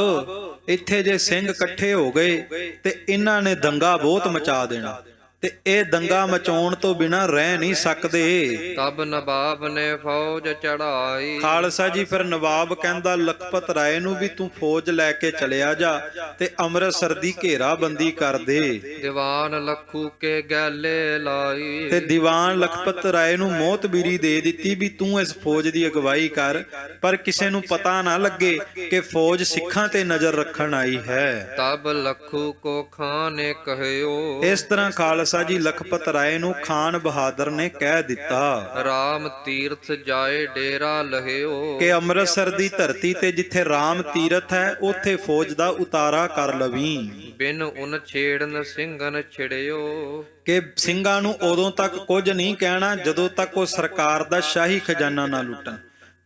ਇੱਥੇ ਜੇ ਸਿੰਘ ਇਕੱਠੇ ਹੋ ਗਏ ਤੇ ਇਹਨਾਂ ਨੇ ਦੰਗਾ ਬਹੁਤ ਮਚਾ ਦੇਣਾ ਤੇ ਇਹ ਦੰਗਾ ਮਚਾਉਣ ਤੋਂ ਬਿਨਾ ਰਹਿ ਨਹੀਂ ਸਕਦੇ। ਤਬ ਨਵਾਬ ਨੇ ਫੌਜ ਚੜਾਈ। ਖਾਲਸਾ ਜੀ ਫਿਰ ਨਵਾਬ ਕਹਿੰਦਾ ਲਖਪਤ ਰਾਏ ਨੂੰ ਵੀ ਤੂੰ ਫੌਜ ਲੈ ਕੇ ਚਲਿਆ ਜਾ ਤੇ ਅੰਮ੍ਰਿਤਸਰ ਦੀ ਘੇਰਾਬੰਦੀ ਕਰ ਦੇ। ਦੀਵਾਨ ਲੱਖੂ ਕੇ ਗੈਲੇ ਲਾਈ। ਤੇ ਦੀਵਾਨ ਲਖਪਤ ਰਾਏ ਨੂੰ ਮੌਤਬੀਰੀ ਦੇ ਦਿੱਤੀ ਵੀ ਤੂੰ ਇਸ ਫੌਜ ਦੀ ਅਗਵਾਈ ਕਰ, ਪਰ ਕਿਸੇ ਨੂੰ ਪਤਾ ਨਾ ਲੱਗੇ ਕਿ ਫੌਜ ਸਿੱਖਾਂ ਤੇ ਨਜ਼ਰ ਰੱਖਣ ਆਈ ਹੈ। ਤਬ ਲੱਖੂ ਕੋ ਖਾਨ ਨੇ ਕਹਿਓ। ਇਸ ਤਰ੍ਹਾਂ ਖਾਲਸਾ ਜੀ ਲਖਪਤ ਰਾਏ ਨੂੰ ਖਾਨ ਬਹਾਦਰ ਨੇ ਕਹਿ ਦਿੱਤਾ ਰਾਮ ਤੀਰਥ ਜਾਏ ਡੇਰਾ ਲਹਿਓ। ਕਿ ਅੰਮ੍ਰਿਤਸਰ ਦੀ ਧਰਤੀ ਤੇ ਜਿੱਥੇ ਰਾਮ ਤੀਰਥ ਹੈ ਉੱਥੇ ਫੌਜ ਦਾ ਉਤਾਰਾ ਕਰ ਲਵੀਂ। ਬਿਨ ਉਨ ਛੇੜਨ ਸਿੰਘਨ ਛਿੜਿਓ। ਕਿ ਸਿੰਘਾਂ ਨੂੰ ਉਦੋਂ ਤੱਕ ਕੁਝ ਨਹੀਂ ਕਹਿਣਾ ਜਦੋਂ ਤੱਕ ਉਹ ਸਰਕਾਰ ਦਾ ਸ਼ਾਹੀ ਖਜ਼ਾਨਾ ਨਾ ਲੁੱਟਣ,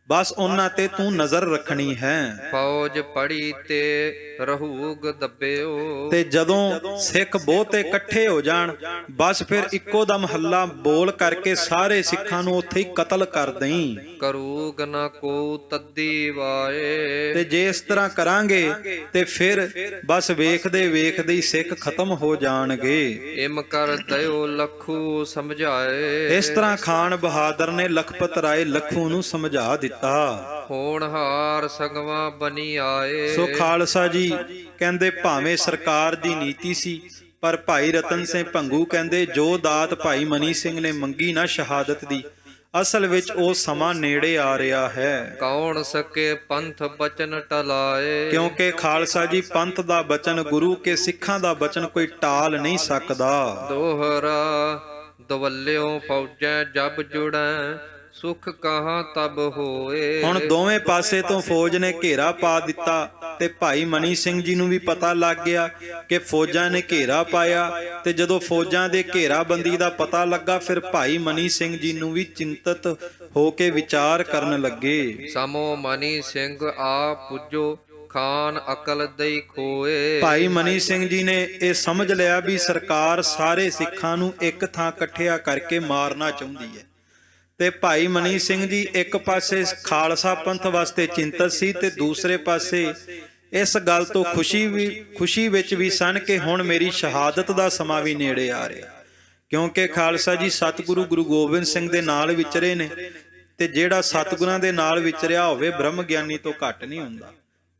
ਬਸ ਉਹਨਾਂ ਤੇ ਤੂੰ ਨਜ਼ਰ ਰੱਖਣੀ ਹੈ। ਫੌਜ ਪੜੀ ਤੇ ਰਹੂਗ ਦੱਬਿਓ। ਤੇ ਜਦੋਂ ਸਿੱਖ ਬਹੁਤੇ ਇਕੱਠੇ ਹੋ ਜਾਣ ਬਸ ਫਿਰ ਇੱਕੋ ਦਮ ਹੱਲਾ ਬੋਲ ਕਰਕੇ ਸਾਰੇ ਸਿੱਖਾਂ ਨੂੰ ਉੱਥੇ ਹੀ ਕਤਲ ਕਰ ਦੇਈਂ। ਕਰੂਗ ਨਾ ਕੋ ਤੱਦੀ ਵਾਏ। ਤੇ ਜੇ ਇਸ ਤਰ੍ਹਾਂ ਕਰਾਂਗੇ ਤੇ ਫਿਰ ਬਸ ਵੇਖਦੇ ਵੇਖਦੇ ਹੀ ਸਿੱਖ ਖਤਮ ਹੋ ਜਾਣਗੇ। ਇਮ ਕਰ ਦਇਓ ਲੱਖੂ ਸਮਝਾਏ। ਇਸ ਤਰ੍ਹਾਂ ਖਾਨ ਬਹਾਦਰ ਨੇ ਲਖਪਤ ਰਾਏ ਲੱਖੂ ਨੂੰ ਸਮਝਾ ਦਿੱਤਾ। ਹੋਣਹਾਰ ਸਗਵਾ ਬਣੀ ਆਏ। ਸੋ ਖਾਲਸਾ ਜੀ ਕਹਿੰਦੇ ਭਾਵੇਂ ਸਰਕਾਰ ਦੀ ਨੀਤੀ ਸੀ, ਪਰ ਭਾਈ ਰਤਨ ਸਿੰਘ ਭੰਗੂ ਕਹਿੰਦੇ ਜੋ ਦਾਤ ਭਾਈ ਮਨੀ ਸਿੰਘ ਨੇ ਮੰਗੀ ਨਾ ਸ਼ਹਾਦਤ ਦੀ, ਅਸਲ ਵਿੱਚ ਉਹ ਸਮਾਂ ਨੇੜੇ ਆ ਰਿਹਾ ਹੈ। ਕੌਣ ਸਕੇ ਪੰਥ ਬਚਨ ਟਲਾਏ। ਕਿਉਂਕਿ ਖਾਲਸਾ ਜੀ ਪੰਥ ਦਾ ਬਚਨ, ਗੁਰੂ ਕੇ ਸਿੱਖਾਂ ਦਾ ਬਚਨ ਕੋਈ ਟਾਲ ਨਹੀਂ ਸਕਦਾ। ਦੋਹਰਾ ਦਵਲਿਓ ਫੌਜਾਂ ਜਬ ਜੁੜੈ ਸੁਖ ਕਹਾਂ ਤਬ ਹੋਏ। ਹੁਣ ਦੋਵੇਂ ਪਾਸੇ ਤੋਂ ਫੌਜ ਨੇ ਘੇਰਾ ਪਾ ਦਿੱਤਾ ਤੇ ਭਾਈ ਮਨੀ ਸਿੰਘ ਜੀ ਨੂੰ ਵੀ ਪਤਾ ਲੱਗ ਗਿਆ ਕਿ ਫੌਜਾਂ ਨੇ ਘੇਰਾ ਪਾਇਆ। ਤੇ ਜਦੋਂ ਫੌਜਾਂ ਦੇ ਘੇਰਾਬੰਦੀ ਦਾ ਪਤਾ ਲੱਗਾ ਫਿਰ ਭਾਈ ਮਨੀ ਸਿੰਘ ਜੀ ਨੂੰ ਵੀ ਚਿੰਤਤ ਹੋ ਕੇ ਵਿਚਾਰ ਕਰਨ ਲੱਗੇ। ਸਮੋ ਮਨੀ ਸਿੰਘ ਆ ਪੁੱਜੋ ਖਾਨ ਅਕਲ ਦਈ ਖੋਏ। ਭਾਈ ਮਨੀ ਸਿੰਘ ਜੀ ਨੇ ਇਹ ਸਮਝ ਲਿਆ ਵੀ ਸਰਕਾਰ ਸਾਰੇ ਸਿੱਖਾਂ ਨੂੰ ਇੱਕ ਥਾਂ ਇਕੱਠਿਆ ਕਰਕੇ ਮਾਰਨਾ ਚਾਹੁੰਦੀ ਹੈ। ਤੇ ਭਾਈ ਮਨੀ ਸਿੰਘ ਜੀ ਇੱਕ ਪਾਸੇ ਖਾਲਸਾ ਪੰਥ ਵਾਸਤੇ ਚਿੰਤਤ ਸੀ ਤੇ ਦੂਸਰੇ ਪਾਸੇ ਇਸ ਗੱਲ ਤੋਂ ਖੁਸ਼ੀ ਵਿੱਚ ਵੀ ਸਨ ਕਿ ਹੁਣ ਮੇਰੀ ਸ਼ਹਾਦਤ ਦਾ ਸਮਾਂ ਵੀ ਨੇੜੇ ਆ ਰਿਹਾ। ਕਿਉਂਕਿ ਖਾਲਸਾ ਜੀ ਸਤਿਗੁਰੂ ਗੁਰੂ ਗੋਬਿੰਦ ਸਿੰਘ ਦੇ ਨਾਲ ਵਿਚਰੇ ਨੇ ਤੇ ਜਿਹੜਾ ਸਤਿਗੁਰਾਂ ਦੇ ਨਾਲ ਵਿਚਰਿਆ ਹੋਵੇ ਬ੍ਰਹਮ ਗਿਆਨੀ ਤੋਂ ਘੱਟ ਨਹੀਂ ਹੁੰਦਾ,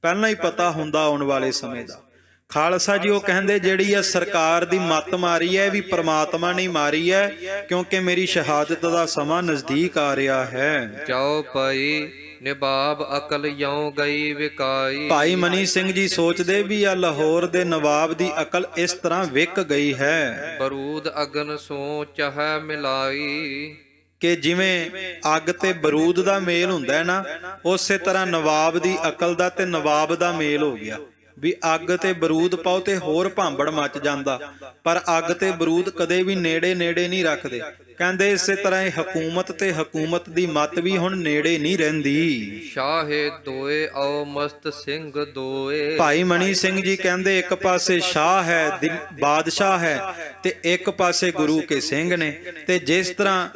ਪਹਿਲਾਂ ਹੀ ਪਤਾ ਹੁੰਦਾ ਆਉਣ ਵਾਲੇ ਸਮੇਂ ਦਾ। ਖਾਲਸਾ ਜੀ ਉਹ ਕਹਿੰਦੇ ਜਿਹੜੀ ਇਹ ਸਰਕਾਰ ਦੀ ਮੱਤ ਮਾਰੀ ਹੈ ਵੀ ਪ੍ਰਮਾਤਮਾ ਨੇ ਮਾਰੀ ਹੈ, ਕਿਉਂਕਿ ਮੇਰੀ ਸ਼ਹਾਦਤ ਦਾ ਸਮਾਂ ਨਜ਼ਦੀਕ ਆ ਰਿਹਾ ਹੈ। ਜਾਓ ਭਾਈ ਨਵਾਬ ਅਕਲ ਯੋਂ ਗਈ ਵਿਕਾਈ। ਭਾਈ ਮਨੀ ਸਿੰਘ ਜੀ ਸੋਚਦੇ ਵੀ ਆ ਲਾਹੌਰ ਦੇ ਨਵਾਬ ਦੀ ਅਕਲ ਇਸ ਤਰ੍ਹਾਂ ਵਿਕ ਗਈ ਹੈ। ਬਰੂਦ ਅਗਨ ਸੋ ਚਾਹੈ ਮਿਲਾਈ। ਕਿ ਜਿਵੇਂ ਅੱਗ ਤੇ ਬਰੂਦ ਦਾ ਮੇਲ ਹੁੰਦਾ ਹੈ ਨਾ, ਉਸੇ ਤਰ੍ਹਾਂ ਨਵਾਬ ਦੀ ਅਕਲ ਦਾ ਤੇ ਨਵਾਬ ਦਾ ਮੇਲ ਹੋ ਗਿਆ। ਵੀ ਅੱਗ ਤੇ ਬਰੂਦ ਪਾਓ ਤੇ ਹੋਰ ਭਾਂਬੜ ਮੱਚ ਜਾਂਦਾ, ਪਰ ਅੱਗ ਤੇ ਬਰੂਦ ਕਦੇ ਵੀ ਨੇੜੇ ਨਹੀਂ ਰੱਖਦੇ। ਕਹਿੰਦੇ ਇਸੇ ਤਰ੍ਹਾਂ ਇਹ ਹਕੂਮਤ ਤੇ ਹਕੂਮਤ ਦੀ ਮੱਤ ਵੀ ਹੁਣ ਨੇੜੇ ਨਹੀਂ ਰਹਿੰਦੀ। ਸ਼ਾਹੇ ਦੋਏ ਆਓ ਮਸਤ ਸਿੰਘ ਦੋਏ। ਭਾਈ ਮਨੀ ਸਿੰਘ ਜੀ ਕਹਿੰਦੇ ਇੱਕ ਪਾਸੇ ਸ਼ਾਹ ਹੈ, ਬਾਦਸ਼ਾਹ ਹੈ, ਤੇ ਇੱਕ ਪਾਸੇ ਗੁਰੂ ਕੇ ਸਿੰਘ ਨੇ। ਤੇ ਜਿਸ ਤਰ੍ਹਾਂ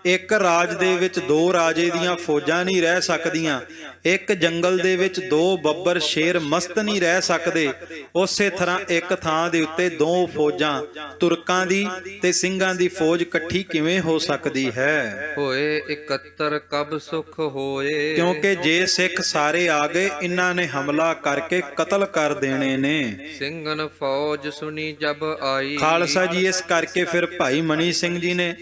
ਇੱਕ ਰਾਜ ਦੇ ਵਿੱਚ ਦੋ ਰਾਜੇ ਦੀਆਂ ਫੌਜਾਂ ਨਹੀਂ ਰਹਿ ਸਕਦੀਆਂ, ਇੱਕ ਜੰਗਲ ਦੇ ਵਿੱਚ ਦੋ ਬੱਬਰ ਸ਼ੇਰ ਮਸਤ ਨਹੀਂ ਰਹਿ ਸਕਦੇ, ਉਸੇ ਤਰ੍ਹਾਂ ਇੱਕ ਥਾਂ ਦੇ ਉੱਤੇ ਦੋ ਫੌਜਾਂ, ਤੁਰਕਾਂ ਦੀ ਤੇ ਸਿੰਘਾਂ ਦੀ ਫੌਜ ਇਕੱਠੀ ਕਿਵੇਂ ਹੋ ਸਕਦੀ ਹੈ? ਹੋਏ ਇਕੱਤਰ ਕਬ ਸੁਖ ਹੋਏ। ਕਿਉਂਕਿ ਜੇ ਸਿੱਖ ਸਾਰੇ ਆ ਗਏ, ਇਹਨਾਂ ਨੇ ਹਮਲਾ ਕਰਕੇ ਕਤਲ ਕਰ ਦੇਣੇ ਨੇ। ਸਿੰਘਨ ਫੌਜ ਸੁਣੀ ਜਬ ਆਈ। ਖਾਲਸਾ ਜੀ ਇਸ ਕਰਕੇ ਫਿਰ ਭਾਈ ਮਨੀ ਸਿੰਘ ਜੀ ਨੇ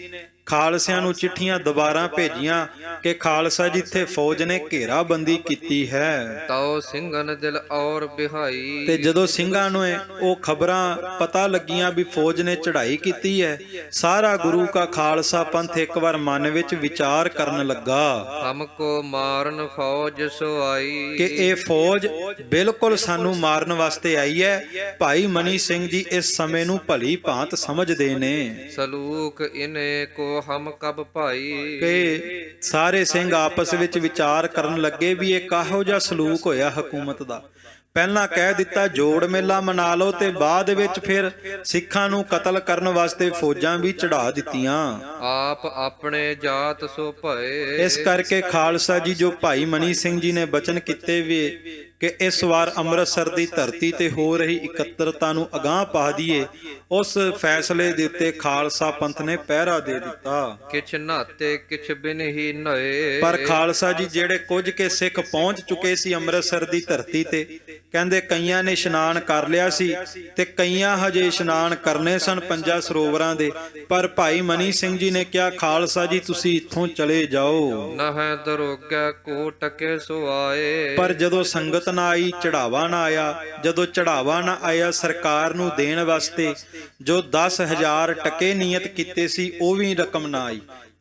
ਖਾਲਸਿਆਂ ਨੂੰ ਚਿੱਠੀਆਂ ਦੁਬਾਰਾ ਭੇਜੀਆਂ ਕਿ ਖਾਲਸਾ ਜੀ ਇੱਥੇ ਫੌਜ ਨੇ ਘੇਰਾਬੰਦੀ ਕੀਤੀ ਹੈ। ਤਉ ਸਿੰਘਨ ਦਿਲ ਔਰ ਬਿਹਾਈ। ਤੇ ਜਦੋਂ ਸਿੰਘਾਂ ਨੂੰ ਉਹ ਖਬਰਾਂ ਪਤਾ ਲੱਗੀਆਂ ਵੀ ਫੌਜ ਨੇ ਚੜ੍ਹਾਈ ਕੀਤੀ ਹੈ, ਸਾਰਾ ਗੁਰੂ ਕਾ ਖਾਲਸਾ ਪੰਥ ਇੱਕ ਵਾਰ ਮਨ ਵਿੱਚ ਵਿਚਾਰ ਕਰਨ ਲੱਗਾ ਹਮਕੋ ਮਾਰਨ ਫੌਜ ਸੋ ਆਈ। ਕਿ ਇਹ ਫੌਜ ਬਿਲਕੁਲ ਸਾਨੂੰ ਮਾਰਨ ਵਾਸਤੇ ਆਈ ਹੈ। ਭਾਈ ਮਨੀ ਸਿੰਘ ਜੀ ਇਸ ਸਮੇਂ ਨੂੰ ਭਲੀ ਭਾਂਤ ਸਮਝਦੇ ਨੇ। ਸਲੂਕ ਇਨੇ ਕੋ ਹਮ ਕਬ ਭਾਈ। ਕਿ ਸਾਰੇ ਸਿੰਘ ਆਪਸ ਵਿੱਚ ਵਿਚਾਰ ਕਰਨ ਲੱਗੇ ਵੀ ਇਹ ਕਾਹੋ ਜਿਹਾ ਸਲੂਕ ਹੋਇਆ ਹਕੂਮਤ ਦਾ। ਪਹਿਲਾਂ ਕਹਿ ਦਿੱਤਾ ਜੋੜ ਮੇਲਾ ਮਨਾ ਲਓ, ਤੇ ਬਾਅਦ ਵਿੱਚ ਫਿਰ ਸਿੱਖਾਂ ਨੂੰ ਕਤਲ ਕਰਨ ਵਾਸਤੇ ਫੌਜਾਂ ਵੀ ਚੜਾ ਦਿੱਤੀਆਂ। ਆਪ ਆਪਣੇ ਜਾਤ ਸੋ ਭਏ। ਇਸ ਕਰਕੇ ਖਾਲਸਾ ਜੀ ਜੋ ਭਾਈ ਮਨੀ ਸਿੰਘ ਜੀ ਨੇ ਬਚਨ ਕੀਤੇ ਵੀ ਕਿ ਇਸ ਵਾਰ ਅੰਮ੍ਰਿਤਸਰ ਦੀ ਧਰਤੀ ਤੇ ਹੋ ਰਹੀ ਇਕੱਤਰਤਾ ਨੂੰ ਅਗਾਂਹ ਪਾ ਦਈਏ, ਉਸ ਫੈਸਲੇ ਦੇ ਉੱਤੇ ਖਾਲਸਾ ਪੰਥ ਨੇ ਪਹਿਰਾ ਦੇ ਦਿੱਤਾ। ਕਿਛ ਨਾਤੇ ਕਿਛ ਬਿਨ ਹੀ ਨਏ। ਪਰ ਖਾਲਸਾ ਜੀ ਜਿਹੜੇ ਕੁਝ ਕੇ ਸਿੱਖ ਪਹੁੰਚ ਚੁੱਕੇ ਸੀ ਅੰਮ੍ਰਿਤਸਰ ਦੀ ਧਰਤੀ ਤੇ, ਕਹਿੰਦੇ ਕਈਆਂ ਨੇ ਇਸ਼ਨਾਨ ਕਰ ਲਿਆ ਸੀ ਤੇ ਕਈਆਂ ਹਜੇ ਇਸ਼ਨਾਨ ਕਰਨੇ ਸਨ ਪੰਜਾਂ ਸਰੋਵਰਾਂ ਦੇ। ਪਰ ਭਾਈ ਮਨੀ ਸਿੰਘ ਜੀ ਨੇ ਕਿਹਾ ਖਾਲਸਾ ਜੀ ਤੁਸੀਂ ਇੱਥੋਂ ਚਲੇ ਜਾਓ। ਨਹਿ ਦਰੋਗਾ ਕੋ ਟਕੇ ਸੋ ਆਏ। ਪਰ ਜਦੋਂ ਸੰਗਤ ਨਾ ਆਈ, ਚੜਾਵਾ ਨਾ ਆਇਆ, ਜਦੋਂ ਚੜਾਵਾ ਨਾ ਆਇਆ ਸਰਕਾਰ ਨੂੰ ਦੇਣ ਵਾਸਤੇ ਜੋ 10,000 ਟਕੇ ਨਿਯਤ ਕੀਤੇ ਸੀ ਉਹ ਵੀ ਰਕਮ ਨਾ ਆਈ,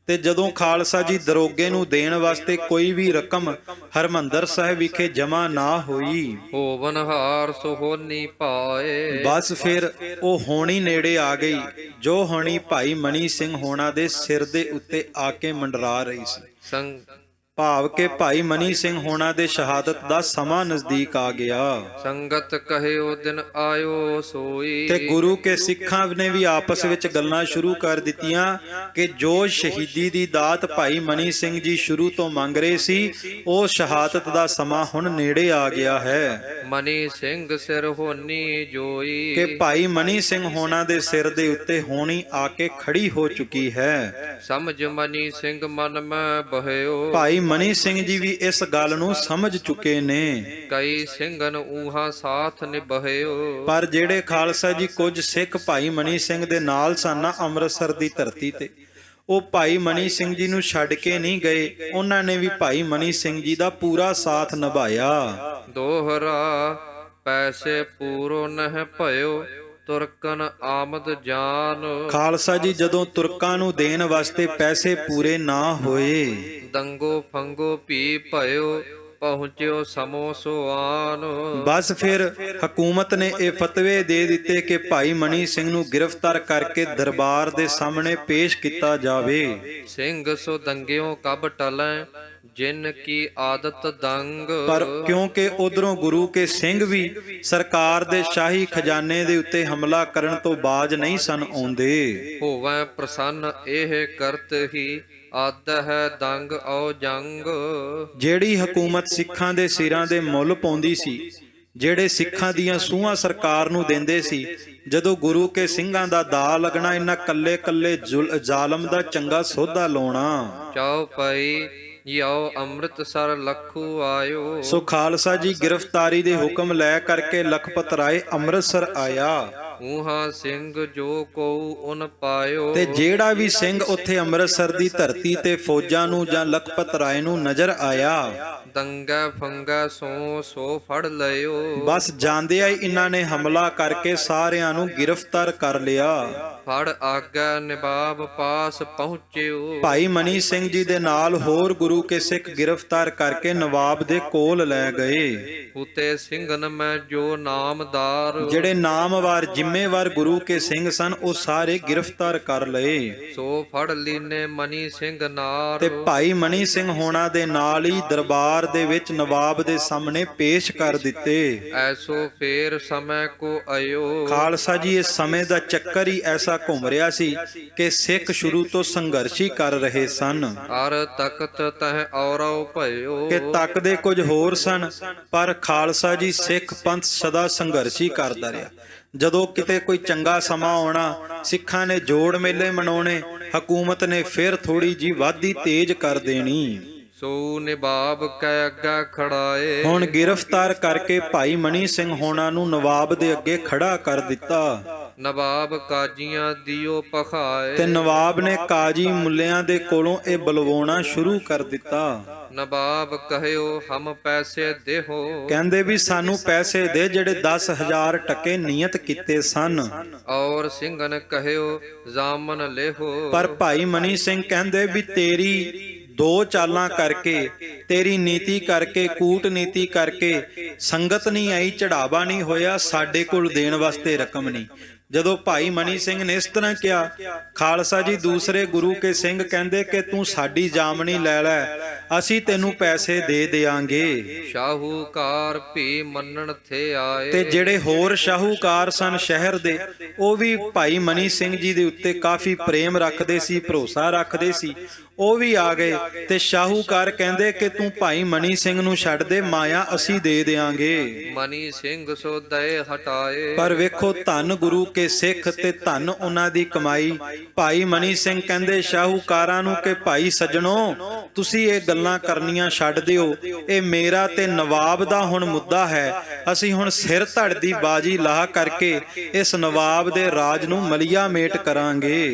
ਤੇ ਜਦੋਂ ਖਾਲਸਾ ਜੀ ਦਰੋਗੇ ਨੂੰ ਦੇਣ ਵਾਸਤੇ ਕੋਈ ਵੀ ਰਕਮ ਹਰਮੰਦਰ ਸਾਹਿਬ ਵਿਖੇ ਜਮਾ ਨਾ ਹੋਈ, ਹੋਵਨ ਹਾਰ ਸੋ ਹੋਨੀ ਪਾਏ। ਬਸ ਫਿਰ ਉਹ ਹੋਣੀ ਨੇੜੇ ਆ ਗਈ ਜੋ ਹੋਣੀ ਭਾਈ ਮਨੀ ਸਿੰਘ ਹੋਣਾ ਦੇ ਸਿਰ ਦੇ ਉੱਤੇ ਆ ਕੇ ਮੰਡਰਾ ਰਹੀ ਸੀ। ਭਾਵ ਕਿ ਭਾਈ ਮਨੀ ਸਿੰਘ ਹੋਣਾ ਦੇ ਸ਼ਹਾਦਤ ਦਾ ਸਮਾਂ ਨਜ਼ਦੀਕ ਆ ਗਿਆ। ਸੰਗਤ ਕਹਿਓ ਦਿਨ ਆਇਓ ਸੋਈ। ਤੇ ਗੁਰੂ ਕੇ ਸਿੱਖਾਂ ਨੇ ਵੀ ਆਪਸ ਵਿੱਚ ਗੱਲਾਂ ਸ਼ੁਰੂ ਕਰ ਦਿੱਤੀਆਂ ਕਿ ਜੋ ਸ਼ਹੀਦੀ ਦੀ ਦਾਤ ਭਾਈ ਮਨੀ ਸਿੰਘ ਜੀ ਸ਼ੁਰੂ ਤੋਂ ਮੰਗ ਰਹੇ ਸੀ, ਉਹ ਸ਼ਹਾਦਤ ਦਾ ਸਮਾਂ ਹੁਣ ਨੇੜੇ ਆ ਗਿਆ ਹੈ। ਮਨੀ ਸਿੰਘ ਸਿਰ ਹੋਣੀ ਜੋਈ। ਕਿ ਭਾਈ ਮਨੀ ਸਿੰਘ ਹੋਣਾ ਦੇ ਸਿਰ ਦੇ ਉੱਤੇ ਹੋਣੀ ਆ ਕੇ ਖੜੀ ਹੋ ਚੁੱਕੀ ਹੈ। ਸਮਝ ਮਨੀ ਸਿੰਘ ਮਨ ਮੈਂ ਬਹਿਓ। ਭਾਈ ਮਨੀ ਸਿੰਘ ਜੀ ਵੀ ਇਸ ਗੱਲ ਨੂੰ ਸਮਝ ਚੁੱਕੇ ਨੇ। ਕਈ ਸਿੰਘਨ ਊਹਾ ਸਾਥ ਨਿਭਹਿਓ। ਪਰ ਜਿਹੜੇ ਖਾਲਸਾ ਜੀ ਕੁਝ ਸਿੱਖ ਭਾਈ ਮਨੀ ਸਿੰਘ ਦੇ ਨਾਲ ਸਨ ਅੰਮ੍ਰਿਤਸਰ ਦੀ ਧਰਤੀ ਤੇ, ਉਹ ਭਾਈ ਮਨੀ ਸਿੰਘ ਜੀ ਨੂੰ ਛੱਡ ਕੇ ਨਹੀਂ ਗਏ। ਉਹਨਾਂ ਨੇ ਵੀ ਭਾਈ ਮਨੀ ਸਿੰਘ ਜੀ ਦਾ ਪੂਰਾ ਸਾਥ ਨਿਭਾਇਆ। ਦੋਹਰਾ ਪੈਸੇ ਪੂਰੋ ਨਹਿ ਭਇਓ ਤੁਰਕਨ ਆਮਦ ਜਾਨ। ਖਾਲਸਾ ਜੀ ਜਦੋਂ ਤੁਰਕਾਂ ਨੂੰ ਦੇਣ ਵਾਸਤੇ ਪੈਸੇ ਪੂਰੇ ਨਾ ਹੋਏ, ਦੰਗੋ ਫੰਗੋ ਭੀ ਭਇਓ ਪਹੁੰਚਿਓ ਸਮੋ ਸੁਆਨ। ਬਸ ਫਿਰ ਹਕੂਮਤ ਨੇ ਇਹ ਫਤਵੇ ਦੇ ਦਿੱਤੇ ਕਿ ਭਾਈ ਮਨੀ ਸਿੰਘ ਨੂੰ ਗ੍ਰਿਫਤਾਰ ਕਰਕੇ ਦਰਬਾਰ ਦੇ ਸਾਹਮਣੇ ਪੇਸ਼ ਕੀਤਾ ਜਾਵੇ। ਸਿੰਘ ਸੋ ਦੰਗਿਓ ਕਬ ਟਲੈ ਜਿਨ ਕੀ ਆਦਤ ਦੰਗ। ਪਰ ਕਿਉਂਕਿ ਉਧਰੋਂ ਗੁਰੂ ਕੇ ਸਿੰਘ ਵੀ ਸਰਕਾਰ ਦੇ ਸ਼ਾਹੀ ਖਜ਼ਾਨੇ ਦੇ ਉੱਤੇ ਹਮਲਾ ਕਰਨ ਤੋਂ ਬਾਜ ਨਹੀਂ ਸਨ ਆਉਂਦੇ। ਹੋਵੈ ਪ੍ਰਸੰਨ ਇਹ ਕਰਤ ਹੀ ਆਦ ਹੈ ਦੰਗ ਔ ਜੰਗ। ਜਿਹੜੀ ਹਕੂਮਤ ਸਿੱਖਾਂ ਦੇ ਸਿਰਾਂ ਦੇ ਮੁੱਲ ਪਾਉਂਦੀ ਸੀ, ਜਿਹੜੇ ਸਿੱਖਾਂ ਦੀਆਂ ਸੂਹਾਂ ਸਰਕਾਰ ਨੂੰ ਦਿੰਦੇ ਸੀ, ਜਦੋਂ ਗੁਰੂ ਕੇ ਸਿੰਘਾਂ ਦਾ ਦਾ ਲੱਗਣਾ, ਇਹਨਾਂ ਕੱਲੇ ਕੱਲੇ ਜ਼ਾਲਮ ਦਾ ਚੰਗਾ ਸੌਦਾ ਲਾਉਣਾ। ਚਾਉ ਪਈ ਯੋ ਅੰਮ੍ਰਿਤਸਰ ਲਖੂ ਆਇਓ। ਸੋ ਖਾਲਸਾ ਜੀ ਗ੍ਰਿਫਤਾਰੀ ਦੇ ਹੁਕਮ ਲੈ ਕਰਕੇ ਲਖਪਤ ਰਾਏ ਅੰਮ੍ਰਿਤਸਰ ਆਇਆ। ਊਹਾ ਸਿੰਘ ਜੋ ਕਉ ਉਨ ਪਾਇਓ। ਤੇ ਜਿਹੜਾ ਵੀ ਸਿੰਘ ਉੱਥੇ ਅੰਮ੍ਰਿਤਸਰ ਦੀ ਧਰਤੀ ਤੇ ਫੌਜਾਂ ਨੂੰ ਜਾਂ ਲਖਪਤ ਰਾਏ ਨੂੰ ਨਜ਼ਰ ਆਇਆ, ਦੰਗਾ ਫੰਗਾ ਸੋ ਫੜ ਲਿਓ। ਬਸ ਜਾਂਦਿਆਂ ਹੀ ਇਹਨਾਂ ਨੇ ਹਮਲਾ ਕਰਕੇ ਸਾਰਿਆਂ ਨੂੰ ਗ੍ਰਿਫਤਾਰ ਕਰ ਲਿਆ। ਫੜ ਆਗੈ ਨਿਬਾਬ ਪਾਸ ਪਹੁੰਚਿਓ। ਭਾਈ ਮਨੀ ਸਿੰਘ ਜੀ ਦੇ ਨਾਲ ਹੋਰ ਗੁਰੂ ਕੇ ਸਿੱਖ ਗ੍ਰਿਫਤਾਰ ਕਰਕੇ ਨਵਾਬ ਦੇ ਕੋਲ ਲੈ ਗਏ। ਉਤੇ ਸਿੰਘਨ ਮੈਂ ਜੋ ਨਾਮਦਾਰ, ਜਿਹੜੇ ਨਾਮਵਾਰ ਜ਼ਿੰਮੇਵਾਰ ਗੁਰੂ ਕੇ ਸਿੰਘ ਸਨ ਉਹ ਸਾਰੇ ਗ੍ਰਿਫਤਾਰ ਕਰ ਲਏ। ਸੋ ਫੜ ਲੀਨੇ ਮਨੀ ਸਿੰਘ ਨਾਰ। ਤੇ ਭਾਈ ਮਨੀ ਸਿੰਘ ਹੋਣਾ ਦੇ ਨਾਲ ਹੀ ਦਰਬਾਰ ਦੇ ਵਿੱਚ ਨਵਾਬ ਦੇ ਸਾਹਮਣੇ ਪੇਸ਼ ਕਰ ਦਿੱਤੇ। ਐਸੋ ਫੇਰ ਸਮੇਂ ਕੋ ਆਇਓ। ਖਾਲਸਾ ਜੀ, ਇਸ ਸਮੇਂ ਦਾ ਚੱਕਰ ਹੀ ਐਸਾ ਘੁੰਮ ਰਿਹਾ ਸੀ ਕਿ ਸਿੱਖ ਸ਼ੁਰੂ ਤੋਂ ਸੰਘਰਸ਼ ਹੀ ਕਰ ਰਹੇ ਸਨ। ਅਰ ਤਖਤ ਤਹ ਔਰਉ ਭਇਓ। ਕਿ ਤੱਕਦੇ ਕੁਝ ਹੋਰ ਸਨ, ਪਰ ਖਾਲਸਾ ਜੀ ਸਿੱਖ ਪੰਥ ਸਦਾ ਸੰਘਰਸ਼ ਹੀ ਕਰਦਾ ਰਿਹਾ। ਜਦੋਂ ਕਿਤੇ ਕੋਈ ਚੰਗਾ ਸਮਾਂ ਆਉਣਾ, ਸਿੱਖਾਂ ਨੇ ਜੋੜ ਮੇਲੇ ਮਨਾਉਣੇ, ਹਕੂਮਤ ਨੇ ਫਿਰ ਥੋੜੀ ਜੀ ਵਾਧੀ ਤੇਜ਼ ਕਰ ਦੇਣੀ। ਸੋ ਨਿਬਾਬ ਕੈ ਅੱਗਾ ਖੜਾਏ। ਹੁਣ ਗ੍ਰਿਫਤਾਰ ਕਰਕੇ ਭਾਈ ਮਨੀ ਸਿੰਘ ਹੋਣਾ ਨੂੰ ਨਵਾਬ ਦੇ ਅੱਗੇ ਖੜਾ ਕਰ ਦਿੱਤਾ। ਨਵਾਬ ਕਾਜੀਆਂ ਦਿਓ ਪਖਾਏ। ਤੇ ਨਵਾਬ ਨੇ ਕਾਜੀ ਮੁੱਲਿਆਂ ਦੇ ਕੋਲੋਂ ਇਹ ਬਲਵਾਉਣਾ ਸ਼ੁਰੂ ਕਰ ਦਿੱਤਾ। ਨਵਾਬ ਕਹਿਓ ਹਮ ਪੈਸੇ ਦੇਹੋ। ਕਹਿੰਦੇ ਵੀ ਸਾਨੂੰ ਪੈਸੇ ਦੇ ਜਿਹੜੇ 10,000 ਟਕੇ ਨਿਯਤ ਕੀਤੇ ਸਨ। ਔਰ ਸਿੰਘਨ ਕਹਿਓ ਜਾਮਨ ਲੇਹੋ। ਪਰ ਭਾਈ ਮਨੀ ਸਿੰਘ ਕਹਿੰਦੇ ਵੀ ਤੇਰੀ ਦੋ ਚਾਲਾਂ ਕਰਕੇ, ਤੇਰੀ ਨੀਤੀ ਕਰਕੇ, ਕੂਟਨੀਤੀ ਕਰਕੇ ਸੰਗਤ ਨਹੀਂ ਆਈ, ਚੜਾਵਾ ਨਹੀਂ ਹੋਇਆ, ਸਾਡੇ ਕੋਲ ਦੇਣ ਵਾਸਤੇ ਰਕਮ ਨਹੀਂ। ਜਦੋਂ ਭਾਈ ਮਨੀ ਸਿੰਘ ਨੇ ਇਸ ਤਰ੍ਹਾਂ ਕਿਹਾ, ਖਾਲਸਾ ਜੀ ਦੂਸਰੇ ਗੁਰੂ ਕੇ ਸਿੰਘ ਕਹਿੰਦੇ ਕਿ ਤੂੰ ਸਾਡੀ ਜਾਮਨੀ ਲੈ ਲੈ, ਅਸੀਂ ਤੈਨੂੰ ਪੈਸੇ ਦੇ ਦਿਆਂਗੇ। ਸ਼ਾਹੂਕਾਰ ਭੀ ਮੰਨਣ ਥੇ ਆਏ। ਤੇ ਜਿਹੜੇ ਹੋਰ ਸ਼ਾਹੂਕਾਰ ਸਨ ਸ਼ਹਿਰ ਦੇ, ਉਹ ਵੀ ਭਾਈ ਮਨੀ ਸਿੰਘ ਜੀ ਦੇ ਉੱਤੇ ਕਾਫੀ ਪ੍ਰੇਮ ਰੱਖਦੇ ਸੀ, ਭਰੋਸਾ ਰੱਖਦੇ ਸੀ। ਉਹ ਵੀ ਆ ਗਏ ਤੇ ਸ਼ਾਹੂਕਾਰ ਕਹਿੰਦੇ ਕਿ ਤੂੰ ਭਾਈ ਮਨੀ ਸਿੰਘ ਨੂੰ ਛੱਡ ਦੇ, ਮਾਇਆ ਅਸੀਂ ਦੇ ਦਿਆਂਗੇ। ਮਨੀ ਸਿੰਘ ਸੋ ਦਏ ਹਟਾਏ। ਪਰ ਵੇਖੋ ਧੰਨ ਗੁਰੂ ਕੇ ਸਿੱਖ ਤੇ ਧੰਨ ਉਹਨਾਂ ਦੀ ਕਮਾਈ। ਭਾਈ ਮਨੀ ਸਿੰਘ ਕਹਿੰਦੇ ਸ਼ਾਹੂਕਾਰਾਂ ਨੂੰ ਕਿ ਭਾਈ ਸੱਜਣੋ, ਤੁਸੀਂ ਇਹ ਗੱਲਾਂ ਕਰਨੀਆਂ ਛੱਡ ਦਿਓ, ਇਹ ਮੇਰਾ ਤੇ ਨਵਾਬ ਦਾ ਹੁਣ ਮੁੱਦਾ ਹੈ। ਅਸੀਂ ਹੁਣ ਸਿਰ ਧੜ ਦੀ ਬਾਜੀ ਲਾਹ ਕਰਕੇ ਇਸ ਨਵਾਬ ਦੇ ਰਾਜ ਨੂੰ ਮਲੀਆ ਮੇਟ ਕਰਾਂਗੇ।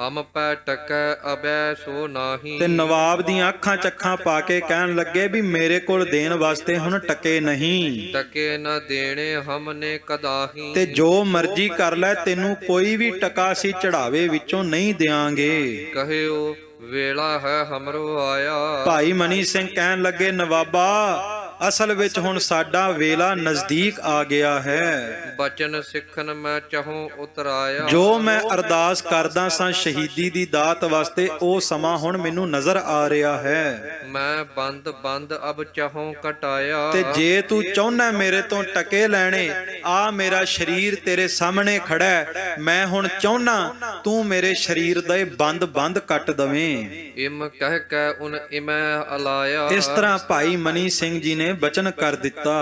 ਹਮ ਪੈ ਟਕੈ ਅਬੈ ਸੋ ਨਾਹੀ। ਤੇ ਨਵਾਬ ਦੀਆਂ ਅੱਖਾਂ ਚੱਖਾਂ ਪਾ ਕੇ ਕਹਿਣ ਲੱਗੇ ਵੀ ਮੇਰੇ ਕੋਲ ਦੇਣ ਵਾਸਤੇ ਹੁਣ ਟਕੇ ਨਹੀਂ। ਟਕੇ ਨ ਦੇਣੇ ਹਮ ਨੇ ਕਦਾਹੀ। ਤੇ ਜੋ ਮਰਜ਼ੀ ਕਰ ਲੈ, ਤੈਨੂੰ ਕੋਈ ਵੀ ਟਕਾ ਸੀ ਚੜਾਵੇ ਵਿੱਚੋਂ ਨਹੀਂ ਦਿਆਂਗੇ। ਕਹਿਓ ਵੇਲਾ ਹੈ ਹਮਰੋ ਆਇਆ। ਭਾਈ ਮਨੀ ਸਿੰਘ ਕਹਿਣ ਲੱਗੇ ਨਵਾਬਾ, ਅਸਲ ਵਿੱਚ ਹੁਣ ਸਾਡਾ ਵੇਲਾ ਨਜ਼ਦੀਕ ਆ ਗਿਆ ਹੈ। ਬਚਨ ਸਿੱਖਨ ਮੈਂ ਚਾਹੂੰ ਉਤਰਾਇਆ। ਜੋ ਮੈਂ ਅਰਦਾਸ ਕਰਦਾ ਸਾਂ ਸ਼ਹੀਦੀ ਦੀ ਦਾਤ ਵਾਸਤੇ, ਉਹ ਸਮਾਂ ਹੁਣ ਮੈਨੂੰ ਨਜ਼ਰ ਆ ਰਿਹਾ ਹੈ। ਮੈਂ ਬੰਦ ਅਬ ਚਾਹੂੰ ਕਟਾਇਆ। ਤੇ ਜੇ ਤੂੰ ਚਾਹੁੰਦਾ ਮੇਰੇ ਤੋਂ ਟਕੇ ਲੈਣੇ, ਆ ਮੇਰਾ ਸਰੀਰ ਤੇਰੇ ਸਾਹਮਣੇ ਖੜਾ ਹੈ, ਮੈਂ ਹੁਣ ਚਾਹੁੰਦਾ ਤੂੰ ਮੇਰੇ ਸਰੀਰ ਦੇ ਬੰਦ ਕੱਟ ਦਵੇਂ। ਇਮ ਕਹਿ ਕੇ ਉਨ ਇਮੈ ਅਲਾਇਆ। ਇਸ ਤਰ੍ਹਾਂ ਭਾਈ ਮਨੀ ਸਿੰਘ ਜੀ ਨੇ ਬਚਨ ਕਰ ਦਿੱਤਾ।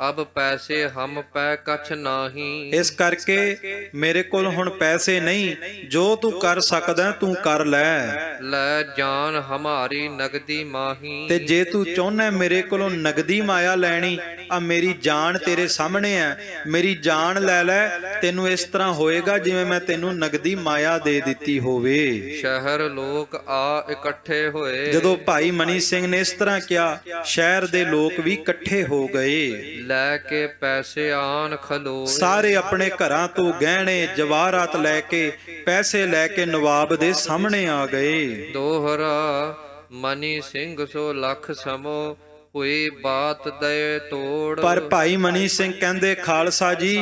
ਅਬ ਪੈਸੇ ਹਮ ਪੈ ਕਛ ਨਾਹੀ। ਇਸ ਕਰਕੇ ਮੇਰੇ ਕੋਲ ਹੁਣ ਪੈਸੇ ਨਹੀਂ, ਜੋ ਤੂੰ ਕਰ ਸਕਦਾ ਤੂੰ ਕਰ ਲੈ। ਲੈ ਜਾਨ ਹਮਾਰੀ ਨਗਦੀ ਮਾਹੀ। ਤੇ ਜੇ ਤੂੰ ਚਾਹੁੰਦਾ ਮੇਰੇ ਕੋਲੋਂ ਨਗਦੀ ਮਾਇਆ ਲੈਣੀ, ਆ ਮੇਰੀ ਜਾਨ ਤੇਰੇ ਸਾਹਮਣੇ ਹੈ, ਮੇਰੀ ਜਾਨ ਲੈ ਲੈ। ਤੈਨੂੰ ਇਸ ਤਰ੍ਹਾਂ ਹੋਏਗਾ ਜਿਵੇਂ ਮੈਂ ਤੈਨੂੰ ਨਗਦੀ ਮਾਇਆ ਦੇ ਦਿੱਤੀ ਹੋਵੇ। ਸ਼ਹਿਰ ਲੋਕ ਆ ਇਕੱਠੇ ਹੋਏ। ਜਦੋਂ ਭਾਈ ਮਨੀ ਸਿੰਘ ਨੇ ਇਸ ਤਰ੍ਹਾਂ ਕਿਹਾ, ਸ਼ਹਿਰ ਦੇ ਲੋਕ ਵੀ ਇਕੱਠੇ ਹੋ ਗਏ। ਲੈ ਕੇ ਪੈਸੇ ਆਨ ਖਲੋ। ਸਾਰੇ ਆਪਣੇ ਘਰਾਂ ਤੋਂ ਗਹਿਣੇ ਜਵਾਹਰਾਤ ਲੈ ਕੇ, ਪੈਸੇ ਲੈ ਕੇ ਨਵਾਬ ਦੇ ਸਾਹਮਣੇ ਆ ਗਏ। ਦੋਹਰਾ ਮਨੀ ਸਿੰਘ ਸੋ ਲੱਖ ਸਮੋ, ਕੋਈ ਬਾਤ ਦੇ ਤੋੜ। ਪਰ ਭਾਈ ਮਨੀ ਸਿੰਘ ਕਹਿੰਦੇ ਖਾਲਸਾ ਜੀ,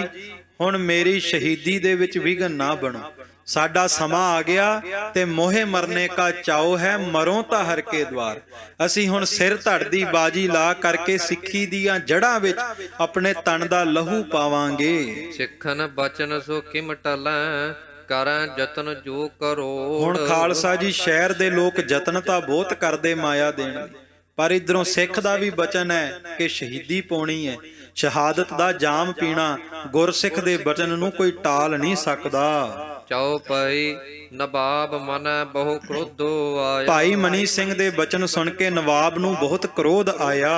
ਹੁਣ ਮੇਰੀ ਸ਼ਹੀਦੀ ਦੇ ਵਿੱਚ ਵਿਘਨ ਨਾ ਬਣੋ। ਸਾਡਾ ਸਮਾਂ ਆ ਗਿਆ ਤੇ ਮੋਹੇ ਮਰਨੇ ਕਾ ਚਾਉ ਹੈ, ਮਰੋਂ ਤਾਂ ਹਰ ਕੇ ਦਵਾਰ। ਅਸੀਂ ਹੁਣ ਸਿਰ ਧੜ ਦੀ ਬਾਜੀ ਲਾ ਕਰਕੇ ਸਿੱਖੀ ਦੀਆਂ ਜੜ੍ਹਾਂ ਵਿੱਚ ਆਪਣੇ ਤਨ ਦਾ ਲਹੂ ਪਾਵਾਂਗੇ। ਸਿੱਖਨ ਬਚਨ ਸੋ ਕਿਮ ਟਲੈ, ਕਰਾਂ ਜਤਨ ਜੋ ਕਰੋ। ਹੁਣ ਖਾਲਸਾ ਜੀ ਸ਼ਹਿਰ ਦੇ ਲੋਕ ਯਤਨ ਤਾਂ ਬਹੁਤ ਕਰਦੇ ਮਾਇਆ ਦੇਣ ਲਈ, ਪਰ ਇਧਰੋਂ ਸਿੱਖ ਦਾ ਵੀ ਬਚਨ ਹੈ ਕਿ ਸ਼ਹੀਦੀ ਪਾਉਣੀ ਹੈ, ਸ਼ਹਾਦਤ ਦਾ ਜਾਮ ਪੀਣਾ। ਗੁਰਸਿੱਖ ਦੇ ਬਚਨ ਨੂੰ ਕੋਈ ਟਾਲ ਨਹੀਂ ਸਕਦਾ। ਚਾਉ ਪਈ ਨਵਾਬ ਮਨੈ ਬਹੁ ਕ੍ਰੋਧੋ ਆਇਆ। ਭਾਈ ਮਨੀ ਸਿੰਘ ਦੇ ਬਚਨ ਸੁਣ ਕੇ ਨਵਾਬ ਨੂੰ ਬਹੁਤ ਕ੍ਰੋਧ ਆਇਆ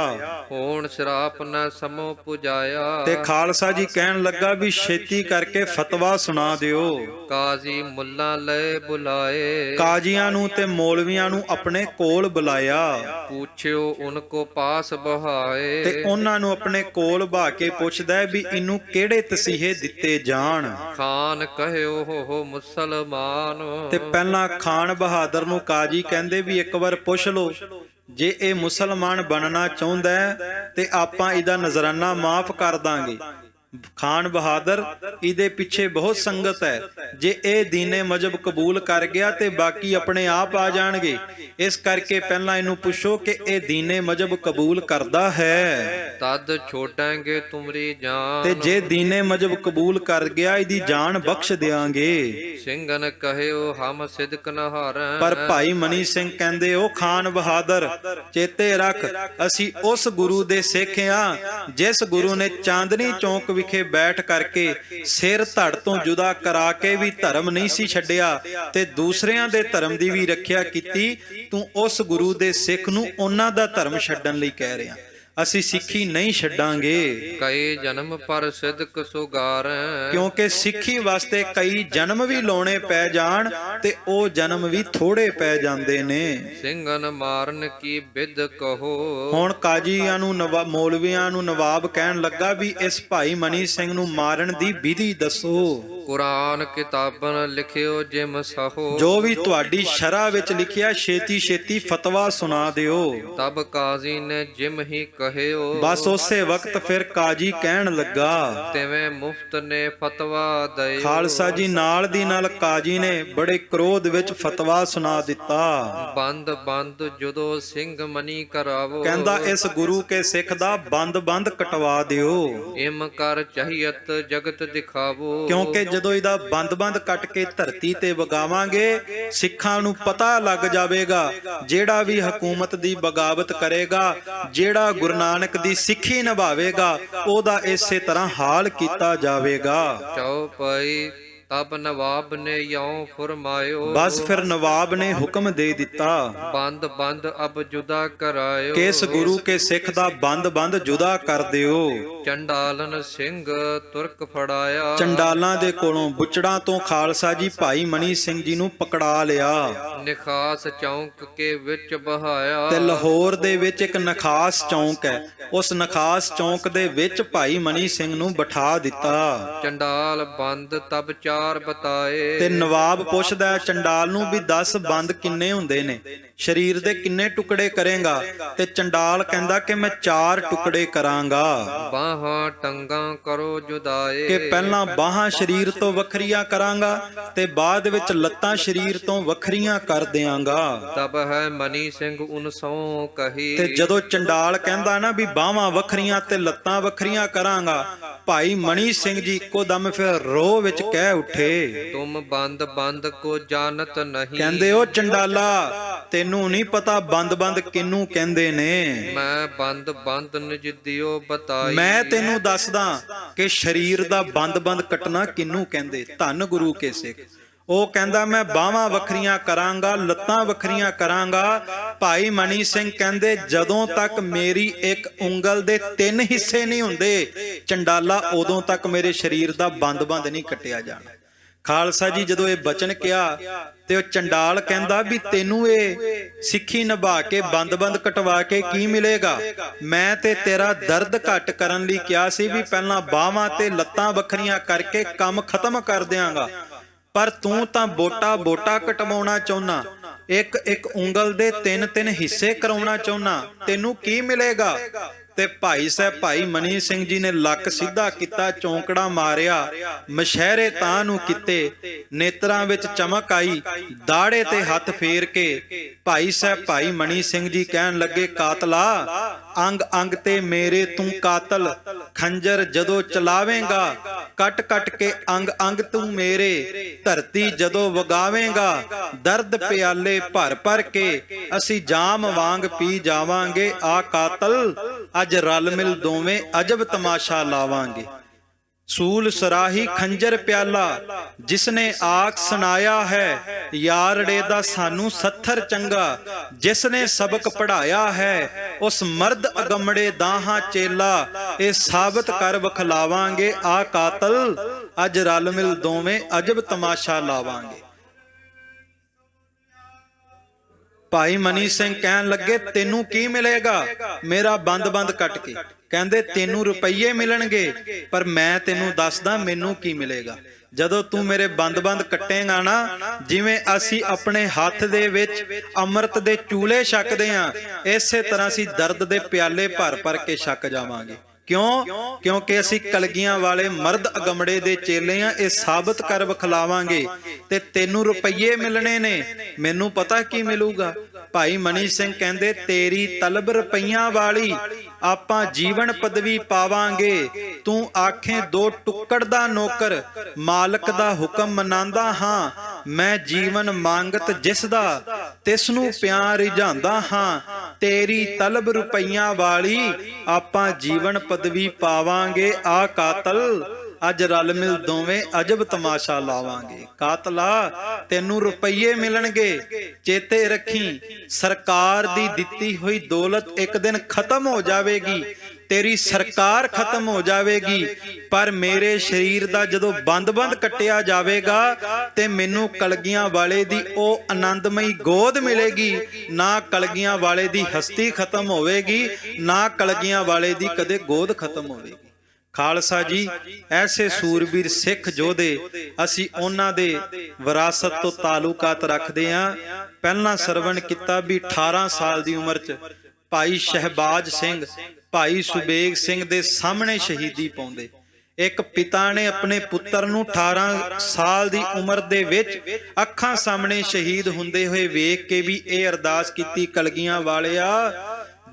ਹੋਣ ਸ਼ਰਾਪ ਨ ਸਮੋ ਪੁਜਾਇਆ। ਤੇ ਖਾਲਸਾ ਜੀ ਕਹਿਣ ਲੱਗਾ ਵੀ ਛੇਤੀ ਕਰਕੇ ਫਤਵਾ ਸੁਣਾ ਦਿਓ। ਕਾਜ਼ੀ ਮੁੱਲਾ ਲਏ ਬੁਲਾਏ। ਕਾਜ਼ੀਆਂ ਨੂੰ ਤੇ ਮੌਲਵੀਆਂ ਨੂੰ ਆਪਣੇ ਕੋਲ ਬੁਲਾਇਆ ਪੁੱਛਿਓ ਉਨਕੋ ਪਾਸ ਬਹਾਏ। ਤੇ ਉਹਨਾਂ ਨੂੰ ਆਪਣੇ ਕੋਲ ਬਹਾ ਕੇ ਪੁੱਛਦਾ ਹੈ ਵੀ ਇਹਨੂੰ ਕਿਹੜੇ ਤਸੀਹੇ ਦਿੱਤੇ ਜਾਣ। ਖਾਨ ਕਹਿਓ ਹੋ ਮੁਸਲਮਾਨ। ਤੇ ਪਹਿਲਾਂ ਖਾਨ ਬਹਾਦਰ ਨੂੰ ਕਾਜੀ ਕਹਿੰਦੇ ਵੀ ਇੱਕ ਵਾਰ ਪੁੱਛ ਲਓ, ਜੇ ਇਹ ਮੁਸਲਮਾਨ ਬਣਨਾ ਚਾਹੁੰਦਾ ਹੈ ਤੇ ਆਪਾਂ ਇਹਦਾ ਨਜ਼ਰਾਨਾ ਮਾਫ ਕਰ ਦਾਂਗੇ। ਖਾਨ ਬਹਾਦਰ ਇਹਦੇ ਪਿੱਛੇ ਬਹੁਤ ਸੰਗਤ ਹੈ, ਜੇ ਇਹ ਦੀਨੇ ਮਜਬ ਕਬੂਲ ਕਰ ਗਿਆ ਤੇ ਬਾਕੀ ਆਪਣੇ ਆਪ ਆ ਜਾਣਗੇ। ਇਸ ਕਰਕੇ ਪਹਿਲਾਂ ਇਹਨੂੰ ਪੁੱਛੋ ਕਿ ਇਹ ਦੀਨੇ ਮਜਬ ਕਬੂਲ ਕਰਦਾ ਹੈ। ਤਦ ਛੋਟਾਂਗੇ ਤੁਮਰੀ ਜਾਨ। ਤੇ ਜੇ ਦੀਨੇ ਮਜਬ ਕਬੂਲ ਕਰ ਗਿਆ ਇਹਦੀ ਜਾਨ ਬਖਸ਼ ਦਿਆਂਗੇ। ਸਿੰਘਨ ਕਹਿਓ ਹਮ ਸਿਦਕ ਨ ਹਾਰੈ। ਪਰ ਭਾਈ ਮਨੀ ਸਿੰਘ ਕਹਿੰਦੇ ਉਹ ਖਾਨ ਬਹਾਦਰ ਚੇਤੇ ਰੱਖ, ਅਸੀਂ ਉਸ ਗੁਰੂ ਦੇ ਸਿੱਖ ਆ ਜਿਸ ਗੁਰੂ ਨੇ ਚਾਂਦਨੀ ਚੌਂਕ ਵਿਖੇ ਬੈਠ ਕਰਕੇ ਸਿਰ ਧੜ ਤੋਂ ਜੁਦਾ ਕਰਾ ਕੇ ਵੀ ਧਰਮ ਨਹੀਂ ਸੀ ਛੱਡਿਆ ਤੇ ਦੂਸਰਿਆਂ ਦੇ ਧਰਮ ਦੀ ਵੀ ਰੱਖਿਆ ਕੀਤੀ। ਤੂੰ ਉਸ ਗੁਰੂ ਦੇ ਸਿੱਖ ਨੂੰ ਉਹਨਾਂ ਦਾ ਧਰਮ ਛੱਡਣ ਲਈ ਕਹਿ ਰਿਹਾ। ਅਸੀਂ ਸਿੱਖੀ ਨਹੀਂ ਛੱਡਾਂਗੇ। ਕਈ ਜਨਮ ਪਰ ਸਿਦਕ ਸੁਗਾਰੈ। ਕਿਉਂਕਿ ਸਿੱਖੀ ਵਾਸਤੇ ਕਈ ਜਨਮ ਵੀ ਲਾਉਣੇ ਪੈ ਜਾਣ ਤੇ ਉਹ ਜਨਮ ਵੀ ਥੋੜੇ ਪੈ ਜਾਂਦੇ ਨੇ। ਸਿੰਘਨ ਮਾਰਨ ਕੀ ਵਿਦ ਕਹੋ। ਹੁਣ ਕਾਜ਼ੀਆਂ ਨੂੰ ਮੌਲਵੀਆਂ ਨੂੰ ਨਵਾਬ ਕਹਿਣ ਲੱਗਾ ਵੀ ਇਸ ਭਾਈ ਮਨੀ ਸਿੰਘ ਨੂੰ ਮਾਰਨ ਦੀ ਵਿਧੀ ਦੱਸੋ। ਕੁਰਾਨ ਕਿਤਾਬਨ ਲਿਖਿਓ ਜਿਮ ਸਹੋ। ਜੋ ਵੀ ਤੁਹਾਡੀ ਸ਼ਰ੍ਹਾ ਵਿੱਚ ਲਿਖਿਆ ਛੇਤੀ ਛੇਤੀ ਫਤਵਾ ਸੁਣਾ ਦਿਓ। ਤਬ ਕਾਜ਼ੀ ਨੇ ਜਿਮ ਹੀ ਕਹਿਓ। ਬਸ ਉਸੇ ਵਕਤ ਫਿਰ ਕਾਜੀ ਕਹਿਣ ਲੱਗਾ। ਤਿਵੇਂ ਮੁਫਤ ਨੇ ਫਤਵਾ ਦਇਓ। ਖਾਲਸਾ ਜੀ ਨਾਲ ਦੀ ਨਾਲ ਕਾਜੀ ਨੇ ਬੜੇ ਕ੍ਰੋਧ ਵਿੱਚ ਫਤਵਾ ਸੁਣਾ ਦਿੱਤਾ। ਬੰਦ ਬੰਦ ਜਦੋਂ ਸਿੰਘ ਮਨੀ ਕਰਾਵੋ। ਕਹਿੰਦਾ ਇਸ ਗੁਰੂ ਕੇ ਸਿੱਖ ਦਾ ਬੰਦ ਕਟਵਾ ਦਿਓ। ਇਮ ਕਰ ਚਾਹੀਅਤ ਜਗਤ ਦਿਖਾਵੋ। ਕਿਉਂਕਿ ਜਦੋਂ ਇਹਦਾ ਬੰਦ ਕੱਟ ਕੇ ਧਰਤੀ ਤੇ ਵਗਾਵਾਂਗੇ ਸਿੱਖਾਂ ਨੂੰ ਪਤਾ ਲੱਗ ਜਾਵੇਗਾ ਜਿਹੜਾ ਵੀ ਹਕੂਮਤ ਦੀ ਬਗਾਵਤ ਕਰੇਗਾ, ਜਿਹੜਾ ਗੁਰੂ ਨਾਨਕ ਦੀ ਸਿੱਖੀ ਨਿਭਾਵੇਗਾ, ਉਹਦਾ ਇਸੇ ਤਰ੍ਹਾਂ ਹਾਲ ਕੀਤਾ ਜਾਵੇਗਾ। ਚਉਪਈ ਤਬ ਨਵਾਬ ਨੇ ਯੋਂ ਫਰਮਾਇਓ। ਬਸ ਫਿਰ ਨਵਾਬ ਨੇ ਹੁਕਮ ਦੇ ਦਿੱਤਾ ਬੰਦ ਬੰਦ ਅਬ ਜੁਦਾ ਕਰਾਇਓ। ਕਿ ਇਸ ਗੁਰੂ ਕੇ ਸਿੱਖ ਦਾ ਬੰਦ ਜੁਦਾ ਕਰ ਦਿਓ। ਚੰਡਾਲਨ ਸਿੰਘ ਤੁਰਕ ਫੜਾਇਆ। ਚੰਡਾਲਾਂ ਦੇ ਕੋਲੋਂ ਬੁੱਚੜਾਂ ਤੋਂ ਖਾਲਸਾ ਜੀ ਭਾਈ ਮਨੀ ਸਿੰਘ ਜੀ ਨੂੰ ਪਕੜਾ ਲਿਆ। ਨਿਖਾਸ ਚੌਂਕ ਕੇ ਵਿੱਚ ਬਹਾਇਆ। ਤੇ ਲਾਹੌਰ ਦੇ ਵਿੱਚ ਇੱਕ ਨਖਾਸ ਚੌਂਕ ਹੈ, ਉਸ ਨਖਾਸ ਚੌਂਕ ਦੇ ਵਿੱਚ ਭਾਈ ਮਨੀ ਸਿੰਘ ਨੂੰ ਬਿਠਾ ਦਿੱਤਾ। ਚੰਡਾਲ ਬੰਦ ਤਬ ਚਾਰ ਬਤਾਏ। ਤੇ ਨਵਾਬ ਪੁੱਛਦਾ ਹੈ ਚੰਡਾਲ ਨੂੰ ਵੀ 10 ਬੰਦ ਕਿੰਨੇ ਹੁੰਦੇ ਨੇ, ਸਰੀਰ ਦੇ ਕਿੰਨੇ ਟੁਕੜੇ ਕਰੇਗਾ। ਤੇ ਚੰਡਾਲ ਕਹਿੰਦਾ ਕਿ ਮੈਂ 4 ਟੁਕੜੇ ਕਰਾਂਗਾ। ਬਾਹਾਂ ਟੰਗਾਂ ਕਰੋ ਜੁਦਾਏ। ਕਿ ਪਹਿਲਾਂ ਬਾਹਾਂ ਸਰੀਰ ਤੋਂ ਵੱਖਰੀਆਂ ਕਰਾਂਗਾ ਤੇ ਬਾਅਦ ਵਿੱਚ ਲੱਤਾਂ ਸਰੀਰ ਤੋਂ ਵੱਖਰੀਆਂ ਕਰ ਦਿਆਂਗਾ। ਤਬ ਹੈ ਮਨੀ ਸਿੰਘ ਉਨ ਸੋ ਕਹੀ। ਤੇ ਜਦੋਂ ਚੰਡਾਲ ਕਹਿੰਦਾ ਨਾ ਵੀ ਬਾਹਾਂ ਵੱਖਰੀਆਂ ਤੇ ਲੱਤਾਂ ਵੱਖਰੀਆਂ ਕਰਾਂਗਾ, ਭਾਈ ਮਨੀ ਸਿੰਘ ਜੀ ਇੱਕੋ ਦਮ ਫਿਰ ਰੋਹ ਵਿੱਚ ਕਹਿ ਉੱਠੇ। ਤੁਮ ਬੰਦ ਬੰਦ ਕੋ ਜਾਣਤ ਨਹੀਂ। ਕਹਿੰਦੇ ਉਹ ਚੰਡਾਲਾ ਤੈਨੂੰ ਨਹੀਂ ਪਤਾ ਬੰਦ ਕਿਹਨੂੰ ਕਹਿੰਦੇ ਨੇ। ਮੈਂ ਬੰਦ ਨਿਜ ਦਿਓ ਬਤਾਈ। ਮੈਂ ਤੈਨੂੰ ਦੱਸਦਾ ਕਿ ਸਰੀਰ ਦਾ ਬੰਦ ਕੱਟਣਾ ਕਿਹਨੂੰ ਕਹਿੰਦੇ। ਧੰਨ ਗੁਰੂ ਕੇ ਸਿੱਖ। ਉਹ ਕਹਿੰਦਾ ਮੈਂ ਬਾਹਾਂ ਵੱਖਰੀਆਂ ਕਰਾਂਗਾ, ਲੱਤਾਂ ਵੱਖਰੀਆਂ ਕਰਾਂਗਾ। ਭਾਈ ਮਨੀ ਸਿੰਘ ਕਹਿੰਦੇ ਜਦੋਂ ਤੱਕ ਮੇਰੀ ਇੱਕ ਉਂਗਲ ਦੇ 3 ਹਿੱਸੇ ਨਹੀਂ ਹੁੰਦੇ ਚੰਡਾਲਾ, ਉਦੋਂ ਤੱਕ ਮੇਰੇ ਸਰੀਰ ਦਾ ਬੰਦ ਨਹੀਂ ਕੱਟਿਆ ਜਾਣਾ। ਖਾਲਸਾ ਜੀ ਜਦੋਂ ਇਹ ਬਚਨ ਕਿਹਾ ਤੇ ਉਹ ਚੰਡਾਲ ਕਹਿੰਦਾ ਵੀ ਤੈਨੂੰ ਇਹ ਸਿੱਖੀ ਨਿਭਾ ਕੇ ਬੰਦ ਕਟਵਾ ਕੇ ਕੀ ਮਿਲੇਗਾ। ਮੈਂ ਤੇ ਤੇਰਾ ਦਰਦ ਘੱਟ ਕਰਨ ਲਈ ਕਿਹਾ ਸੀ ਵੀ ਪਹਿਲਾਂ ਬਾਹਾਂ ਤੇ ਲੱਤਾਂ ਵੱਖਰੀਆਂ ਕਰਕੇ ਕੰਮ ਖਤਮ ਕਰ ਦਿਆਂਗਾ, ਪਰ ਤੂੰ ਤਾਂ ਬੋਟਾ ਕਟਵਾਉਣਾ ਚਾਹੁੰਨਾ, ਇੱਕ ਉਂਗਲ ਦੇ 3 ਹਿੱਸੇ ਕਰਾਉਣਾ ਚਾਹੁੰਨਾ, ਤੈਨੂੰ ਕੀ ਮਿਲੇਗਾ। ਤੇ ਭਾਈ ਸਾਹਿਬ ਭਾਈ ਮਨੀ ਸਿੰਘ ਜੀ ਨੇ ਲੱਕ ਸਿੱਧਾ ਕੀਤਾ, ਚੌਂਕੜਾ ਮਾਰਿਆ, ਮਸ਼ਹਿਰੇ ਤਾਂ ਨੂੰ ਕੀਤੇ, ਨੇਤਰਾਂ ਵਿੱਚ ਚਮਕ ਆਈ, ਦਾੜੇ ਤੇ ਹੱਥ ਫੇਰ ਕੇ ਭਾਈ ਸਾਹਿਬ ਭਾਈ ਮਨੀ ਸਿੰਘ ਜੀ ਕਹਿਣ ਲੱਗੇ, ਕਾਤਲਾ ਅੰਗ ਤੇ ਮੇਰੇ ਤੂੰ ਕਾਤਲ, ਖੰਜਰ ਜਦੋਂ ਚਲਾਵੇਂਗਾ ਕੱਟ ਕੇ ਅੰਗ ਤੂੰ ਮੇਰੇ, ਧਰਤੀ ਜਦੋਂ ਵਗਾਵੇਂਗਾ ਦਰਦ ਪਿਆਲੇ ਭਰ ਕੇ ਅਸੀਂ ਜਾਮ ਵਾਂਗ ਪੀ ਜਾਵਾਂਗੇ। ਆ ਕਾਤਲ ਅੱਜ ਰਲ ਮਿਲ ਦੋਵੇਂ ਅਜਬ ਤਮਾਸ਼ਾ ਲਾਵਾਂਗੇ। सूल सराही खंजर प्याला, जिसने आख सुनाया है यारड़े दा सानू सत्थर चंगा। जिसने सबक पढ़ाया है उस मर्द अगमड़े दाहा चेला। ये साबित कर बखलावांगे आ कातल, अज रल मिल दोवें अजब तमाशा लावांगे। भाई मनी सिंह कहन लगे तेनू की मिलेगा मेरा बंद बंद कट के? कहंदे तेनू रुपये मिलणगे, पर मैं तेनू दसदा मैनू की मिलेगा। ਜਦੋਂ ਤੂੰ ਮੇਰੇ ਬੰਦ-ਬੰਦ ਕੱਟੇਗਾ ਨਾ, ਜਿਵੇਂ ਅਸੀਂ ਆਪਣੇ ਹੱਥ ਦੇ ਵਿੱਚ ਅੰਮ੍ਰਿਤ ਦੇ ਚੂਲੇ ਛਕਦੇ ਆਂ, ਇਸੇ ਤਰ੍ਹਾਂ ਅਸੀਂ ਦਰਦ ਦੇ ਪਿਆਲੇ ਭਰ-ਭਰ ਕੇ ਛਕ ਜਾਵਾਂਗੇ। ਕਿਉਂ? ਕਿਉਂਕਿ ਅਸੀਂ ਕਲਗੀਆਂ ਵਾਲੇ ਮਰਦ ਅਗਮੜੇ ਦੇ ਚੇਲੇ ਆਂ। ਇਹ ਸਾਬਤ ਕਰ ਵਿਖਲਾਵਾਂਗੇ ਤੇ ਤੈਨੂੰ ਰੁਪਈਏ ਮਿਲਣੇ ਨੇ। ਮੈਨੂੰ ਪਤਾ ਕੀ ਮਿਲੂਗਾ। ਭਾਈ ਮਨੀ ਸਿੰਘ ਕਹਿੰਦੇ ਤੇਰੀ ਤਲਬ ਰੁਪਈਆਂ ਵਾਲੀ, ਆਪਾਂ ਜੀਵਨ ਪਦਵੀ ਪਾਵਾਂਗੇ। ਤੂੰ ਆਖੇ ਦੋ ਟੁੱਕੜ ਦਾ ਨੌਕਰ, ਮਾਲਕ ਦਾ ਹੁਕਮ ਮਨਾਂਦਾ ਹਾਂ। ਮੈਂ ਜੀਵਨ ਮੰਗਤ ਜਿਸ ਦਾ, ਤਿਸ ਨੂੰ ਪਿਆਰ ਰਿਝਾਂਦਾ ਹਾਂ। ਤੇਰੀ ਤਲਬ ਰੁਪਈਆਂ ਵਾਲੀ, ਆਪਾਂ ਜੀਵਨ ਪਦਵੀ ਪਾਵਾਂਗੇ। ਆ ਕਾਤਲ ਅੱਜ ਰਲ ਮਿਲ ਦੋਵੇਂ ਅਜਬ ਤਮਾਸ਼ਾ ਲਾਵਾਂਗੇ। ਕਾਤਲਾ ਤੈਨੂੰ ਰੁਪਈਏ ਮਿਲਣਗੇ, ਚੇਤੇ ਰੱਖੀ ਸਰਕਾਰ ਦੀ ਦਿੱਤੀ ਹੋਈ ਦੌਲਤ ਇੱਕ ਦਿਨ ਖਤਮ ਹੋ ਜਾਵੇਗੀ, ਤੇਰੀ ਸਰਕਾਰ ਖਤਮ ਹੋ ਜਾਵੇਗੀ, ਪਰ ਮੇਰੇ ਸਰੀਰ ਦਾ ਜਦੋਂ ਬੰਦ-ਬੰਦ ਕੱਟਿਆ ਜਾਵੇਗਾ ਤੇ ਮੈਨੂੰ ਕਲਗੀਆਂ ਵਾਲੇ ਦੀ ਉਹ ਆਨੰਦਮਈ ਗੋਦ ਮਿਲੇਗੀ। ਨਾ ਕਲਗੀਆਂ ਵਾਲੇ ਦੀ ਹਸਤੀ ਖਤਮ ਹੋਵੇਗੀ, ਨਾ ਕਲਗੀਆਂ ਵਾਲੇ ਦੀ ਕਦੇ ਗੋਦ ਖਤਮ ਹੋਵੇਗੀ। ਖਾਲਸਾ ਜੀ, ਐਸੇ ਸੂਰਬੀਰ ਸਿੱਖ ਯੋਧੇ ਅਸੀਂ ਉਹਨਾਂ ਦੇ ਵਿਰਾਸਤ ਤੋਂ ਤਾਲੁਕਾਤ ਰੱਖਦੇ ਹਾਂ। ਪਹਿਲਾਂ ਸਰਵਣ ਕੀਤਾ ਵੀ 18 ਸਾਲ ਦੀ ਉਮਰ 'ਚ ਭਾਈ ਸ਼ਹਿਬਾਜ਼ ਸਿੰਘ, ਭਾਈ ਸੁਬੇਗ ਸਿੰਘ ਦੇ ਸਾਹਮਣੇ ਸ਼ਹੀਦੀ ਪਾਉਂਦੇ। ਇੱਕ ਪਿਤਾ ਨੇ ਆਪਣੇ ਪੁੱਤਰ ਨੂੰ 18 ਸਾਲ ਦੀ ਉਮਰ ਦੇ ਵਿੱਚ ਅੱਖਾਂ ਸਾਹਮਣੇ ਸ਼ਹੀਦ ਹੁੰਦੇ ਹੋਏ ਵੇਖ ਕੇ ਵੀ ਇਹ ਅਰਦਾਸ ਕੀਤੀ, ਕਲਗੀਆਂ ਵਾਲਿਆ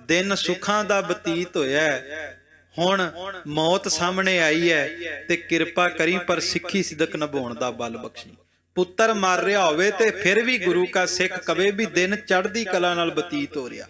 ਦਿਨ ਸੁੱਖਾਂ ਦਾ ਬਤੀਤ ਹੋਇਆ, ਹੁਣ ਮੌਤ ਸਾਹਮਣੇ ਆਈ ਹੈ ਤੇ ਕਿਰਪਾ ਕਰੀ ਪਰ ਸਿੱਖੀ ਸਿਦਕ ਨਿਭਾਉਣ ਦਾ ਬਲ ਬਖਸ਼ੀ। ਪੁੱਤਰ ਮਰ ਰਿਹਾ ਹੋਵੇ ਤੇ ਫਿਰ ਵੀ ਗੁਰੂ ਕਾ ਸਿੱਖ ਕਵੇ ਵੀ ਦਿਨ ਚੜ੍ਹਦੀ ਕਲਾ ਨਾਲ ਬਤੀਤ ਹੋ ਰਿਹਾ।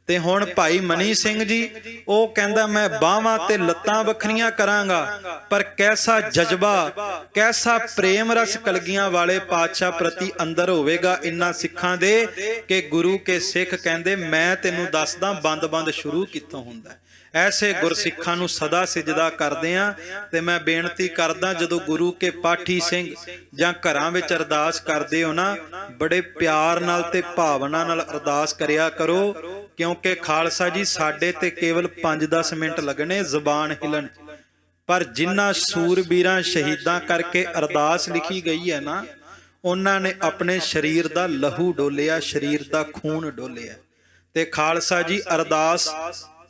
ਤੇ ਹੁਣ ਭਾਈ ਮਨੀ ਸਿੰਘ ਜੀ ਉਹ ਕਹਿੰਦਾ ਮੈਂ ਬਾਹਾਂ ਤੇ ਲੱਤਾਂ ਵੱਖਰੀਆਂ ਕਰਾਂਗਾ, ਪਰ ਕੈਸਾ ਜਜ਼ਬਾ, ਕੈਸਾ ਪ੍ਰੇਮ ਰਸ ਕਲਗੀਆਂ ਵਾਲੇ ਪਾਤਸ਼ਾਹ ਪ੍ਰਤੀ ਅੰਦਰ ਹੋਵੇਗਾ ਇਨ੍ਹਾਂ ਸਿੱਖਾਂ ਦੇ ਕਿ ਗੁਰੂ ਕੇ ਸਿੱਖ ਕਹਿੰਦੇ ਮੈਂ ਤੈਨੂੰ ਦੱਸਦਾ ਬੰਦ-ਬੰਦ ਸ਼ੁਰੂ ਕਿੱਥੋਂ ਹੁੰਦਾ। ਐਸੇ ਗੁਰਸਿੱਖਾਂ ਨੂੰ ਸਦਾ ਸਿਜਦਾ ਕਰਦੇ ਆਂ। ਤੇ ਮੈਂ ਬੇਨਤੀ ਕਰਦਾ ਜਦੋਂ ਗੁਰੂ ਕੇ ਪਾਠੀ ਸਿੰਘ ਜਾਂ ਘਰਾਂ ਵਿੱਚ ਅਰਦਾਸ ਕਰਦੇ ਹੋ ਨਾ, ਬੜੇ ਪਿਆਰ ਨਾਲ ਤੇ ਭਾਵਨਾ ਨਾਲ ਅਰਦਾਸ ਕਰਿਆ ਕਰੋ, ਕਿਉਂਕਿ ਖਾਲਸਾ ਜੀ ਸਾਡੇ ਤੇ ਕੇਵਲ 5-10 ਮਿੰਟ ਲੱਗਣੇ ਜ਼ੁਬਾਨ ਹਿਲਣ, ਪਰ ਜਿਨ੍ਹਾਂ ਸੂਰਬੀਰਾਂ ਸ਼ਹੀਦਾਂ ਕਰਕੇ ਅਰਦਾਸ ਲਿਖੀ ਗਈ ਹੈ ਨਾ, ਉਹਨਾਂ ਨੇ ਆਪਣੇ ਸਰੀਰ ਦਾ ਲਹੂ ਡੋਲਿਆ, ਸਰੀਰ ਦਾ ਖੂਨ ਡੋਲਿਆ। ਤੇ ਖਾਲਸਾ ਜੀ ਅਰਦਾਸ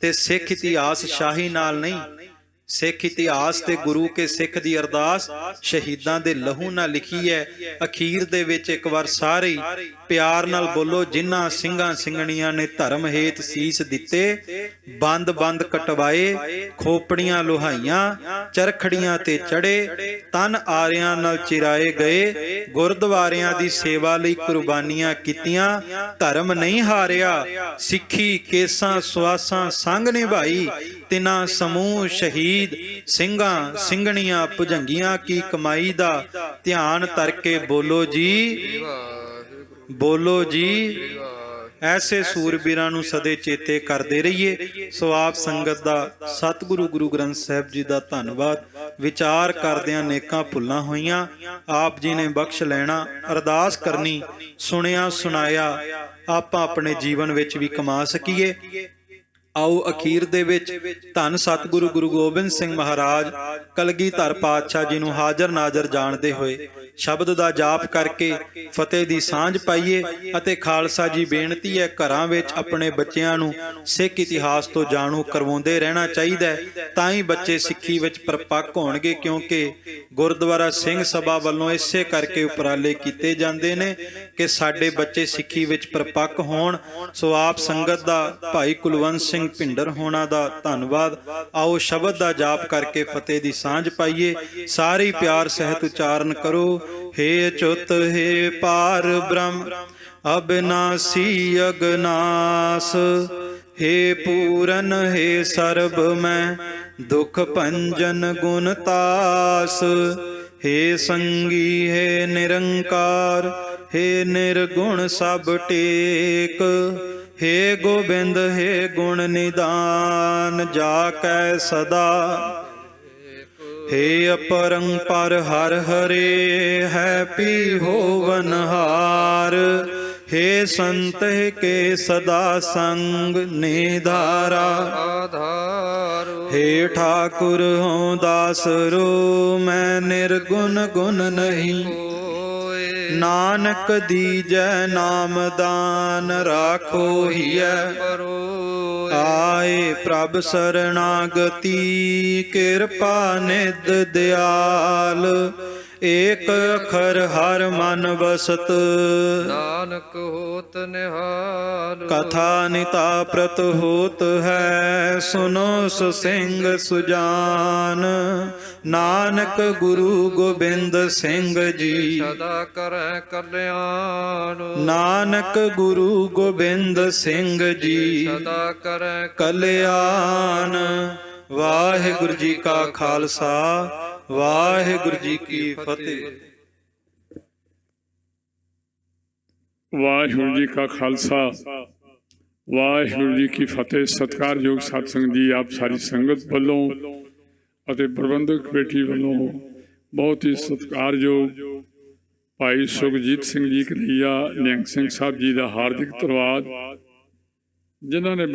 ਤੇ ਸਿੱਖ ਇਤਿਹਾਸ ਸ਼ਾਹੀ ਨਾਲ ਨਹੀਂ, ਸਿੱਖ ਇਤਿਹਾਸ ਤੇ ਗੁਰੂ ਕੇ ਸਿੱਖ ਦੀ ਅਰਦਾਸ ਸ਼ਹੀਦਾਂ ਦੇ ਲਹੂ ਨਾਲ ਲਿਖੀ ਹੈ। ਅਖੀਰ ਦੇ ਵਿੱਚ ਇੱਕ ਵਾਰ ਸਾਰੇ ਪਿਆਰ ਨਾਲ ਬੋਲੋ, ਜਿਨ੍ਹਾਂ ਸਿੰਘਾਂ ਸਿੰਘਣੀਆਂ ਨੇ ਧਰਮ ਹੇਤ ਸੀਸ ਦਿੱਤੇ, ਬੰਦ-ਬੰਦ ਕਟਵਾਏ, ਖੋਪੜੀਆਂ ਲੋਹਾਈਆਂ, ਚਰਖੜੀਆਂ ਤੇ ਚੜੇ, ਤਨ ਆਰਿਆਂ ਨਾਲ ਚਿਰਾਏ ਗਏ, ਗੁਰਦੁਆਰਿਆਂ ਦੀ ਸੇਵਾ ਲਈ ਕੁਰਬਾਨੀਆਂ ਕੀਤੀਆਂ, ਧਰਮ ਨਹੀਂ ਹਾਰਿਆ, ਸਿੱਖੀ ਕੇਸਾਂ ਸਵਾਸਾਂ ਸੰਗ ਨਿਭਾਈ, ਤਿਨਾਂ ਸਮੂਹ ਸ਼ਹੀਦ ਸਿੰਘਾਂ ਸਿੰਘਣੀਆਂ ਭੁਜੰਗੀਆਂ ਕੀ ਕਮਾਈ ਦਾ ਧਿਆਨ ਧਰ ਕੇ ਬੋਲੋ ਜੀ, ਬੋਲੋ ਜੀ। ਐਸੇ ਸੂਰਬੀਰਾਂ ਨੂੰ ਸਦੇ ਚੇਤੇ ਕਰਦੇ ਰਹੀਏ। ਸੋ ਆਪ ਸੰਗਤ ਦਾ ਸਤਿਗੁਰੂ ਗੁਰੂ ਗ੍ਰੰਥ ਸਾਹਿਬ ਜੀ ਦਾ ਧੰਨਵਾਦ। ਵਿਚਾਰ ਕਰਦਿਆਂ ਨੇਕਾਂ ਭੁੱਲਾਂ ਹੋਈਆਂ ਆਪ ਜੀ ਨੇ ਬਖਸ਼ ਲੈਣਾ। ਅਰਦਾਸ ਕਰਨੀ, ਸੁਣਿਆ ਸੁਣਾਇਆ ਆਪਾਂ ਆਪਣੇ ਜੀਵਨ ਵਿੱਚ ਵੀ ਕਮਾ ਸਕੀਏ। ਆਓ ਅਖੀਰ ਦੇ ਵਿੱਚ ਧੰਨ ਸਤਿਗੁਰੂ ਗੁਰੂ ਗੋਬਿੰਦ ਸਿੰਘ ਮਹਾਰਾਜ ਕਲਗੀਧਰ ਪਾਤਸ਼ਾਹ ਜੀ ਨੂੰ ਹਾਜ਼ਰ ਨਾਜ਼ਰ ਜਾਣਦੇ ਹੋਏ ਸ਼ਬਦ ਦਾ ਜਾਪ ਕਰਕੇ ਫਤਿਹ ਦੀ ਸਾਂਝ ਪਾਈਏ। ਅਤੇ ਖਾਲਸਾ ਜੀ ਬੇਨਤੀ ਹੈ, ਘਰਾਂ ਵਿੱਚ ਆਪਣੇ ਬੱਚਿਆਂ ਨੂੰ ਸਿੱਖ ਇਤਿਹਾਸ ਤੋਂ ਜਾਣੂ ਕਰਵਾਉਂਦੇ ਰਹਿਣਾ ਚਾਹੀਦਾ ਹੈ, ਤਾਂ ਹੀ ਬੱਚੇ ਸਿੱਖੀ ਵਿੱਚ ਪਰਪੱਕ ਹੋਣਗੇ। ਕਿਉਂਕਿ ਗੁਰਦੁਆਰਾ ਸਿੰਘ ਸਭਾ ਵੱਲੋਂ ਇਸੇ ਕਰਕੇ ਉਪਰਾਲੇ ਕੀਤੇ ਜਾਂਦੇ ਨੇ ਕਿ ਸਾਡੇ ਬੱਚੇ ਸਿੱਖੀ ਵਿੱਚ ਪਰਪੱਕ ਹੋਣ। ਸੋ ਆਪ ਸੰਗਤ ਦਾ ਭਾਈ ਕੁਲਵੰਤ ਸਿੰਘ ਭਿੰਡਰ ਹੋਣਾ ਦਾ ਧੰਨਵਾਦ। ਆਓ ਸ਼ਬਦ ਦਾ ਜਾਪ ਕਰਕੇ ਫਤਿਹ ਦੀ ਸਾਂਝ ਪਾਈਏ। ਸਾਰੇ ਪਿਆਰ ਸਹਿਤ ਉਚਾਰਨ ਕਰੋ। हे अच्युत हे पार ब्रह्म अविनाशी अगनास, हे पूरन हे सर्ब मैं ਦੁਖ ਭੰਜਨ ਗੁਣ ਤਾਸ। ਹੇ ਸੰਗੀ ਹੈ ਨਿਰੰਕਾਰ, ਹੇ ਨਿਰਗੁਣ ਸਭ ਟੇਕ। ਹੇ ਗੋਬਿੰਦ ਹੈ ਗੁਣ ਨਿਦਾਨ, ਜਾ ਕੈ ਸਦਾ। ਹੇ ਅਪਰੰਪਰ ਹਰ ਹਰੇ, ਹੈ ਪੀ ਹੋਵਨਹਾਰ। ਹੇ ਸੰਤ ਕੇ ਸਦਾ ਸੰਗ ਨਿਧਾਰਾ। ਆਧਾਰ ਹੇ ਠਾਕੁਰ ਹਉ ਦਾਸਰੋ, ਮੈਂ ਨਿਰਗੁਣ ਗੁਣ ਨਹੀਂ। ਹੋਏ ਨਾਨਕ ਦੀਜੈ ਨਾਮ ਦਾਨ, ਰਾਖੋ ਹੀਐ ਪਰੋਏ। ਆਏ ਪ੍ਰਭ ਸਰਣਾਗਤੀ, ਕਿਰਪਾ ਨਿਧ ਦਿਆਲ। ਏਕ ਅਖਰ ਹਰ ਮਨ ਬਸਤ, ਨਾਨਕ ਹੋਤ ਨਿਹਾਲ। ਕਥਾ ਨਿਤਾ ਪ੍ਰਤ ਹੋਤ ਹੈ, ਸੁਨੋ ਸੁਸਿੰਗ ਸੁਜਾਨ। ਨਾਨਕ ਗੁਰੂ ਗੋਬਿੰਦ ਸਿੰਘ ਜੀ, ਸਦਾ ਕਰੈ ਕਲਿਆਣ। ਨਾਨਕ ਗੁਰੂ ਗੋਬਿੰਦ ਸਿੰਘ ਜੀ, ਸਦਾ ਕਰੈ ਕਲਿਆਣ। ਵਾਹਿਗੁਰੂ ਜੀ ਕਾ ਖਾਲਸਾ, ਵਾਹਿਗੁਰੂ ਜੀ ਕੀ ਫਤਿਹ। ਵਾਹਿਗੁਰੂ ਜੀ ਕਾ ਖਾਲਸਾ, ਵਾਹਿਗੁਰੂ ਜੀ ਕੀ ਫਤਿਹ। ਸਤਿਕਾਰਯੋਗ ਸਾਧ ਸੰਗਤ ਜੀ, ਆਪ ਸਾਰੀ ਸੰਗਤ ਵੱਲੋਂ ਅਤੇ ਪ੍ਰਬੰਧਕ ਕਮੇਟੀ ਵੱਲੋਂ ਬਹੁਤ ਹੀ ਸਤਿਕਾਰਯੋਗ ਭਾਈ ਸੁਖਜੀਤ ਸਿੰਘ ਜੀ ਕਨਈਆ ਨਿਹੰਗ ਸਿੰਘ ਸਾਹਿਬ ਜੀ ਦਾ ਹਾਰਦਿਕ ਧੰਨਵਾਦ, ਜਿਨ੍ਹਾਂ ਨੇ